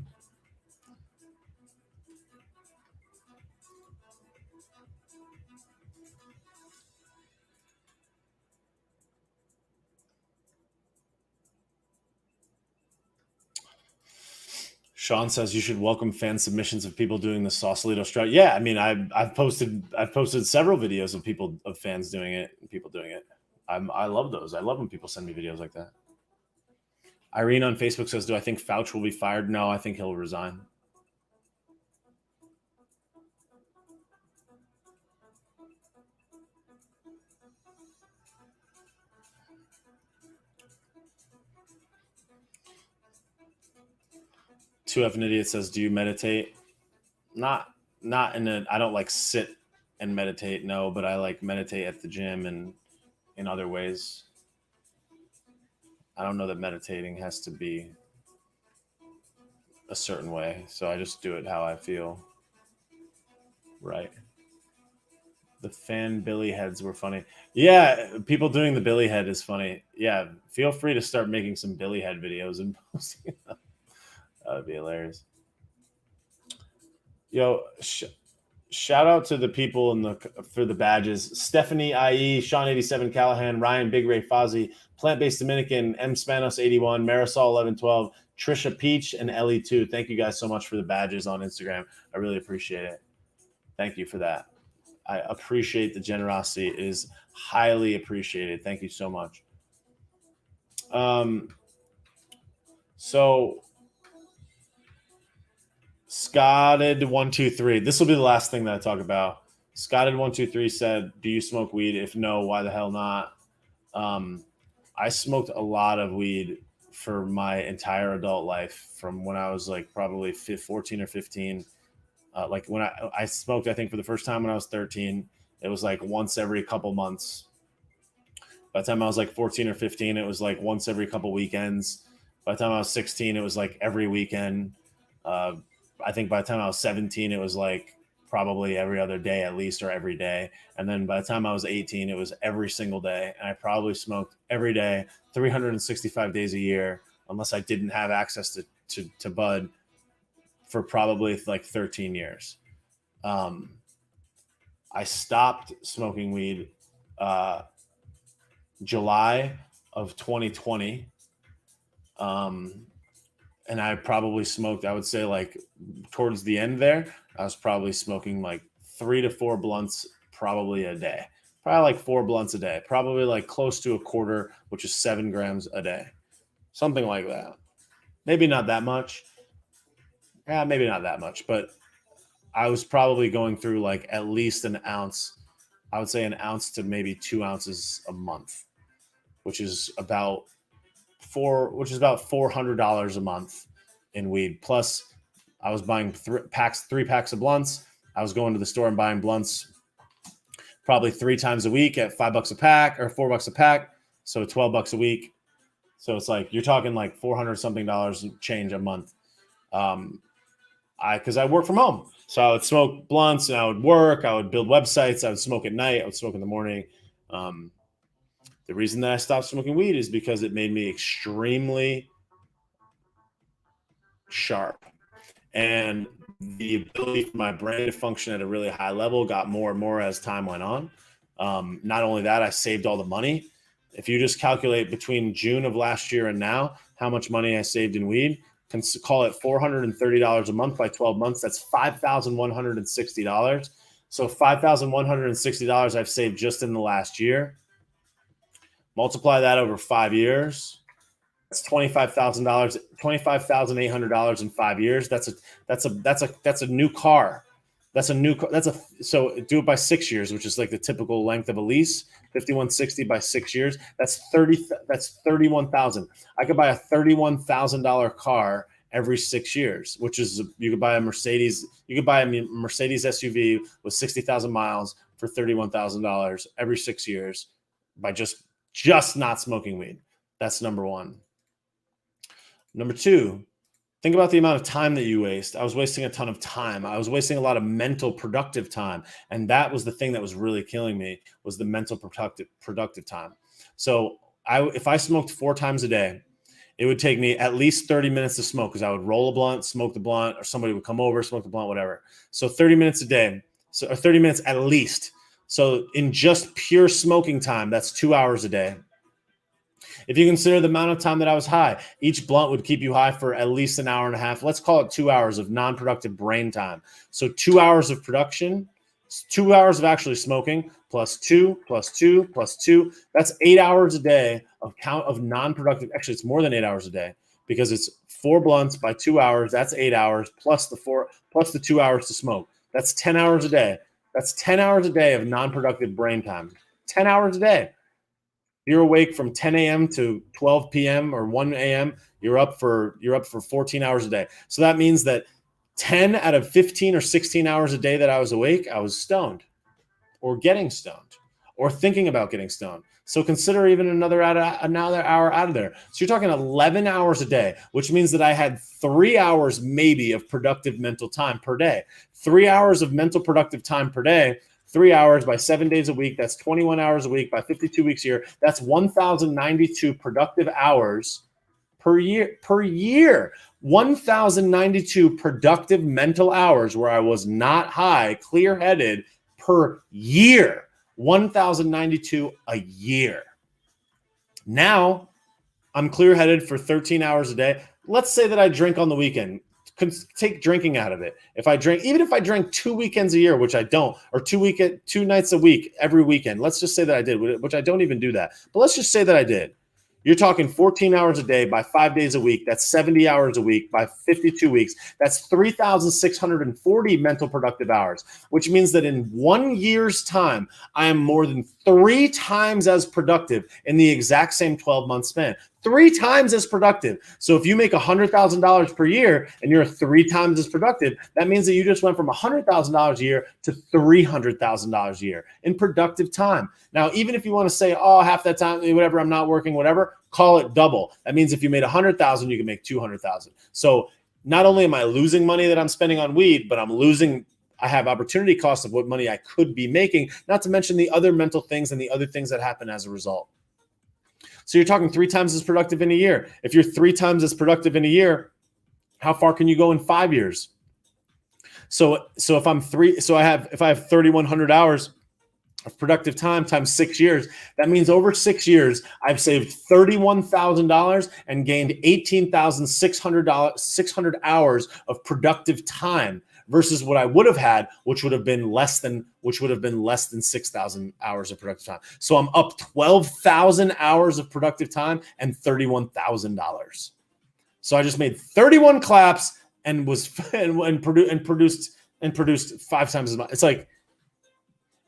Sean says you should welcome fan submissions of people doing the Sausalito strut. Yeah, I mean, I've posted several videos of fans doing it, and people doing it. I love those. I love when people send me videos like that. Irene on Facebook says, do I think Fauci will be fired? No, I think he'll resign. Two F an idiot says, do you meditate? Not in a, I don't like sit and meditate, no, but I like meditate at the gym and in other ways. I don't know that meditating has to be a certain way, so I just do it how I feel. Right. The fan Billy heads were funny. Yeah, people doing the Billy head is funny. Yeah, feel free to start making some Billy head videos and posting them. That would be hilarious. Yo, shout out to the people for the badges: Stephanie IE, Sean 87, Callahan, Ryan, Big Ray, Fozzie, Plant Based Dominican, M Spanos 81, Marisol 1112, Trisha Peach, and Ellie 2. Thank you guys so much for the badges on Instagram. I really appreciate it. Thank you for that. I appreciate the generosity. It is highly appreciated. Thank you so much. So Scotted123. This will be the last thing that I talk about. Scotted123 said, do you smoke weed? If no, why the hell not? I smoked a lot of weed for my entire adult life, from when I was like probably 14 or 15. Like when I smoked, I think for the first time when I was 13, it was like once every couple months. By the time I was like 14 or 15, it was like once every couple weekends. By the time I was 16, it was like every weekend. I think by the time I was 17, it was like probably every other day at least, or every day. And then by the time I was 18, it was every single day. And I probably smoked every day, 365 days a year, unless I didn't have access to bud, for probably like 13 years. I stopped smoking weed July of 2020. And I probably smoked, I would say like towards the end there, I was probably smoking like 3 to 4 blunts probably a day. Probably like 4 blunts a day. Probably like close to a quarter, which is 7 grams a day. Something like that. Maybe not that much. Yeah, maybe not that much. But I was probably going through like at least an ounce. I would say an ounce to maybe 2 ounces a month, which is about $400 a month in weed. Plus, I was buying 3 packs of blunts. I was going to the store and buying blunts probably 3 times a week at $5 a pack or $4 a pack. So $12 a week. So it's like, you're talking like $400 something change a month. Because I work from home. So I would smoke blunts and I would work. I would build websites. I would smoke at night. I would smoke in the morning. The reason that I stopped smoking weed is because it made me extremely sharp. And the ability for my brain to function at a really high level got more and more as time went on. Not only that, I saved all the money. If you just calculate between June of last year and now, how much money I saved in weed, can call it $430 a month by 12 months. That's $5,160. So $5,160 I've saved just in the last year. Multiply that over 5 years. That's $25,000, $25,800 in 5 years. That's a new car. So do it by 6 years, which is like the typical length of a lease. 5160 by 6 years. That's 31,000. I could buy a $31,000 car every 6 years, which is you could buy a Mercedes. You could buy a Mercedes SUV with 60,000 miles for $31,000 every 6 years by just not smoking weed. That's number one. Number two, think about the amount of time that you waste. I was wasting a ton of time. I was wasting a lot of mental productive time. And that was the thing that was really killing me, was the mental productive time. So if I smoked 4 times a day, it would take me at least 30 minutes to smoke, because I would roll a blunt, smoke the blunt, or somebody would come over, smoke the blunt, whatever. So 30 minutes a day, or 30 minutes at least. So in just pure smoking time, that's 2 hours a day. If you consider the amount of time that I was high, each blunt would keep you high for at least an hour and a half. Let's call it 2 hours of non-productive brain time. So 2 hours of production, 2 hours of actually smoking, plus 2, plus 2, plus 2. That's 8 hours a day of non-productive. Actually, it's more than 8 hours a day, because it's 4 blunts by 2 hours. That's 8 hours plus the 2 hours to smoke. That's 10 hours a day. That's 10 hours a day of non-productive brain time. 10 hours a day. You're awake from 10 a.m. to 12 p.m. or 1 a.m. You're up for 14 hours a day. So that means that 10 out of 15 or 16 hours a day that I was awake, I was stoned, or getting stoned, or thinking about getting stoned. So consider even another hour out of there. So you're talking 11 hours a day, which means that I had 3 hours maybe of productive mental time per day. 3 hours of mental productive time per day. 3 hours by 7 days a week. That's 21 hours a week by 52 weeks a year. That's 1,092 productive hours per year. 1,092 productive mental hours where I was not high, clear-headed per year. 1,092 a year. Now I'm clear-headed for 13 hours a day. Let's say that I drink on the weekend. Take drinking out of it. Even if I drank 2 weekends a year, which I don't, or 2 nights a week, every weekend, let's just say that I did, which I don't even do that. But let's just say that I did. You're talking 14 hours a day by 5 days a week. That's 70 hours a week by 52 weeks. That's 3,640 mental productive hours, which means that in 1 year's time, I am more than 3 times as productive in the exact same 12-month span. 3 times as productive. So if you make $100,000 per year and you're 3 times as productive, that means that you just went from $100,000 a year to $300,000 a year in productive time. Now, even if you want to say, oh, half that time, whatever, I'm not working, whatever, call it double. That means if you made $100,000, you can make $200,000. So not only am I losing money that I'm spending on weed, but I have opportunity costs of what money I could be making, not to mention the other mental things and the other things that happen as a result. So you're talking 3 times as productive in a year. If you're 3 times as productive in a year, how far can you go in 5 years? So if I have 3,100 hours of productive time times 6 years, that means over 6 years, I've saved $31,000 and gained 18,600 hours of productive time versus what I would have had, which would have been less than 6,000 hours of productive time. So I'm up 12,000 hours of productive time and $31,000. So I just made 31 claps and produced 5 times as much. It's like,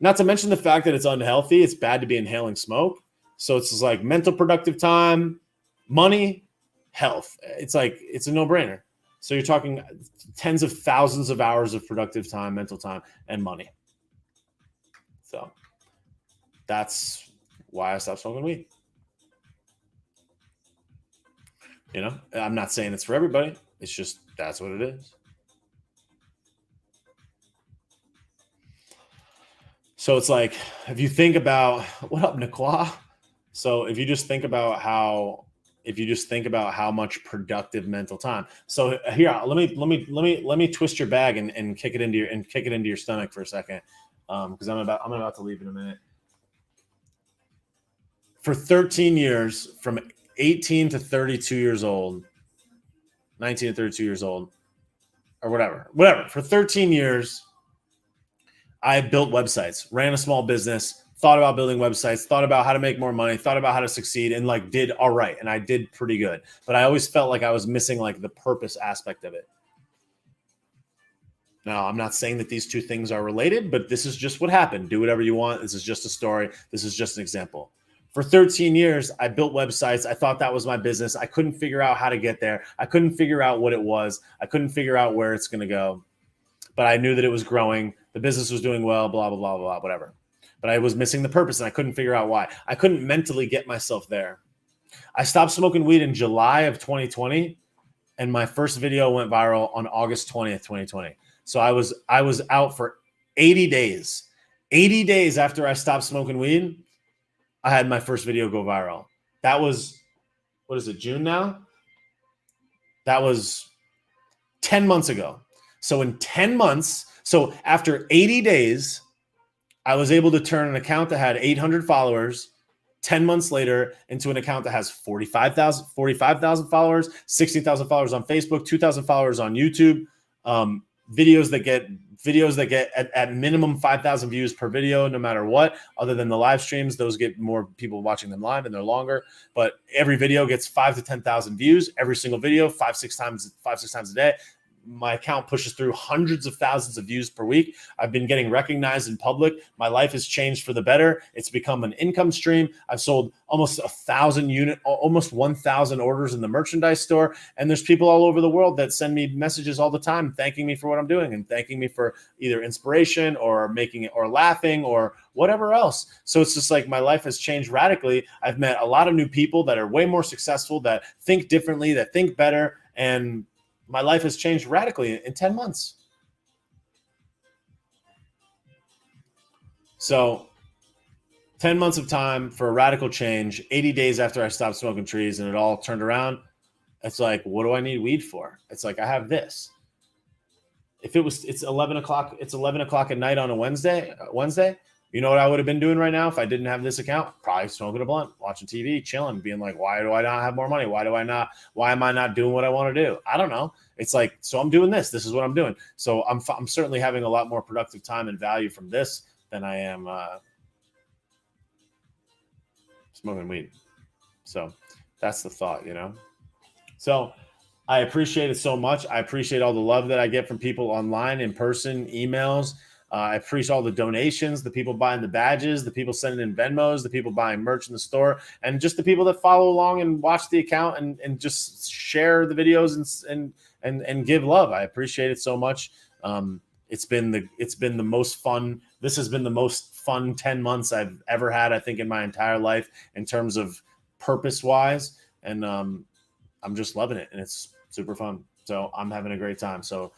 not to mention the fact that it's unhealthy. It's bad to be inhaling smoke. So it's just like mental productive time, money, health. It's like, it's a no-brainer. So you're talking tens of thousands of hours of productive time, mental time, and money. So that's why I stopped smoking weed. You know, I'm not saying it's for everybody. It's just, that's what it is. So it's like, if you think about, what up, Nicola? So if you just think about how much productive mental time. So here, let me twist your bag and kick it into your stomach for a second, because I'm about to leave in a minute. For 13 years, from 18 to 32 years old, 19 to 32 years old, or whatever. For 13 years, I built websites, ran a small business, thought about building websites, thought about how to make more money, thought about how to succeed, and like did all right. And I did pretty good, but I always felt like I was missing like the purpose aspect of it. Now, I'm not saying that these two things are related, but this is just what happened. Do whatever you want. This is just a story. This is just an example. For 13 years, I built websites. I thought that was my business. I couldn't figure out how to get there. I couldn't figure out what it was. I couldn't figure out where it's going to go. But I knew that it was growing. The business was doing well, blah, blah, blah, blah, whatever. But I was missing the purpose, and I couldn't figure out why. I couldn't mentally get myself there. I stopped smoking weed in July of 2020, and my first video went viral on August 20th, 2020. So I was out for 80 days. 80 days after I stopped smoking weed, I had my first video go viral. That was, what is it, June now? That was 10 months ago. So in 10 months, so after 80 days, I was able to turn an account that had 800 followers 10 months later into an account that has 45,000 followers, 16,000 followers on Facebook, 2,000 followers on YouTube, videos that get at minimum 5,000 views per video, no matter what, other than the live streams. Those get more people watching them live and they're longer, but every video gets 5,000 to 10,000 views, every single video, 5-6 times a day. My account pushes through hundreds of thousands of views per week. I've been getting recognized in public. My life has changed for the better. It's become an income stream. I've sold almost 1,000 orders in the merchandise store. And there's people all over the world that send me messages all the time, thanking me for what I'm doing and thanking me for either inspiration or making it or laughing or whatever else. So it's just like my life has changed radically. I've met a lot of new people that are way more successful, that think differently, that think better. And my life has changed radically in 10 months. So 10 months of time for a radical change, 80 days after I stopped smoking trees and it all turned around. It's like, what do I need weed for? It's like, I have this. If it's 11 o'clock at night on a Wednesday, you know what I would have been doing right now if I didn't have this account? Probably smoking a blunt, watching TV, chilling, being like, why do I not have more money? Why am I not doing what I want to do? I don't know. It's like, so I'm doing this. This is what I'm doing. So I'm certainly having a lot more productive time and value from this than I am smoking weed. So that's the thought, you know? So I appreciate it so much. I appreciate all the love that I get from people online, in person, emails. I appreciate all the donations, the people buying the badges, the people sending in Venmos, the people buying merch in the store, and just the people that follow along and watch the account and just share the videos and give love. I appreciate it so much. It's been the most fun. This has been the most fun 10 months I've ever had, I think, in my entire life in terms of purpose wise. And I'm just loving it, and it's super fun. So I'm having a great time. So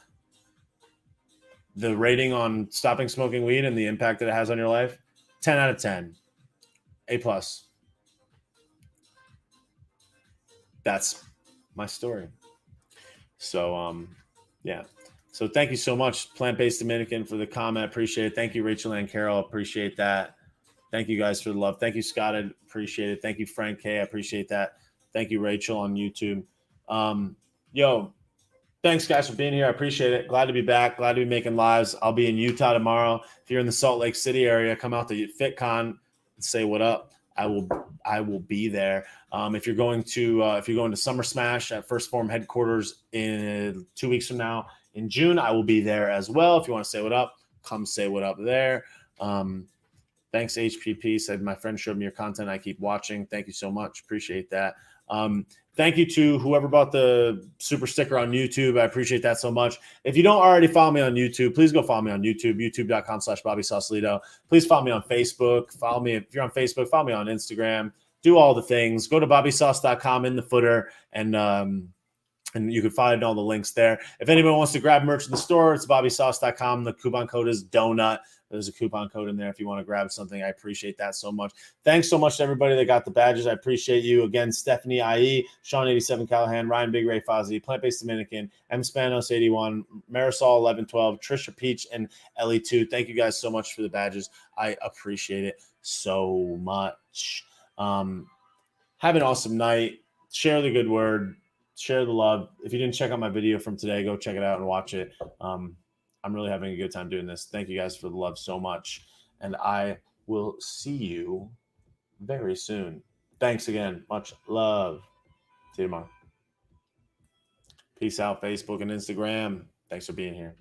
the rating on stopping smoking weed and the impact that it has on your life, 10 out of 10, A+. That's my story. So, yeah. So thank you so much, Plant-Based Dominican, for the comment. Appreciate it. Thank you, Rachel and Carol. Appreciate that. Thank you guys for the love. Thank you, Scott. I appreciate it. Thank you, Frank K. I appreciate that. Thank you, Rachel on YouTube. Thanks, guys, for being here. I appreciate it. Glad to be back. Glad to be making lives. I'll be in Utah tomorrow. If you're in the Salt Lake City area, come out to FitCon and say what up. I will be there. If you're going to Summer Smash at First Form headquarters in 2 weeks from now in June, I will be there as well. If you want to say what up, come say what up there. Thanks, HPP. Said my friend showed me your content. I keep watching. Thank you so much. Appreciate that. Thank you to whoever bought the super sticker on YouTube. I appreciate that so much. If you don't already follow me on YouTube, please go follow me on YouTube, youtube.com/BobbySausalito. Please follow me on Facebook. Follow me if you're on Facebook. Follow me on Instagram. Do all the things. Go to bobbysauce.com in the footer, and you can find all the links there. If anyone wants to grab merch in the store, it's bobbysauce.com. The coupon code is DONUT. There's a coupon code in there if you want to grab something. I appreciate that so much. Thanks so much to everybody that got the badges. I appreciate you. Again, Stephanie IE, Sean 87 Callahan, Ryan Big Ray Fozzie, Plant-Based Dominican, M Spanos 81, Marisol 1112, Trisha Peach, and Ellie 2. Thank you guys so much for the badges. I appreciate it so much. Have an awesome night. Share the good word. Share the love. If you didn't check out my video from today, go check it out and watch it. I'm really having a good time doing this. Thank you guys for the love so much. And I will see you very soon. Thanks again. Much love. See you tomorrow. Peace out, Facebook and Instagram. Thanks for being here.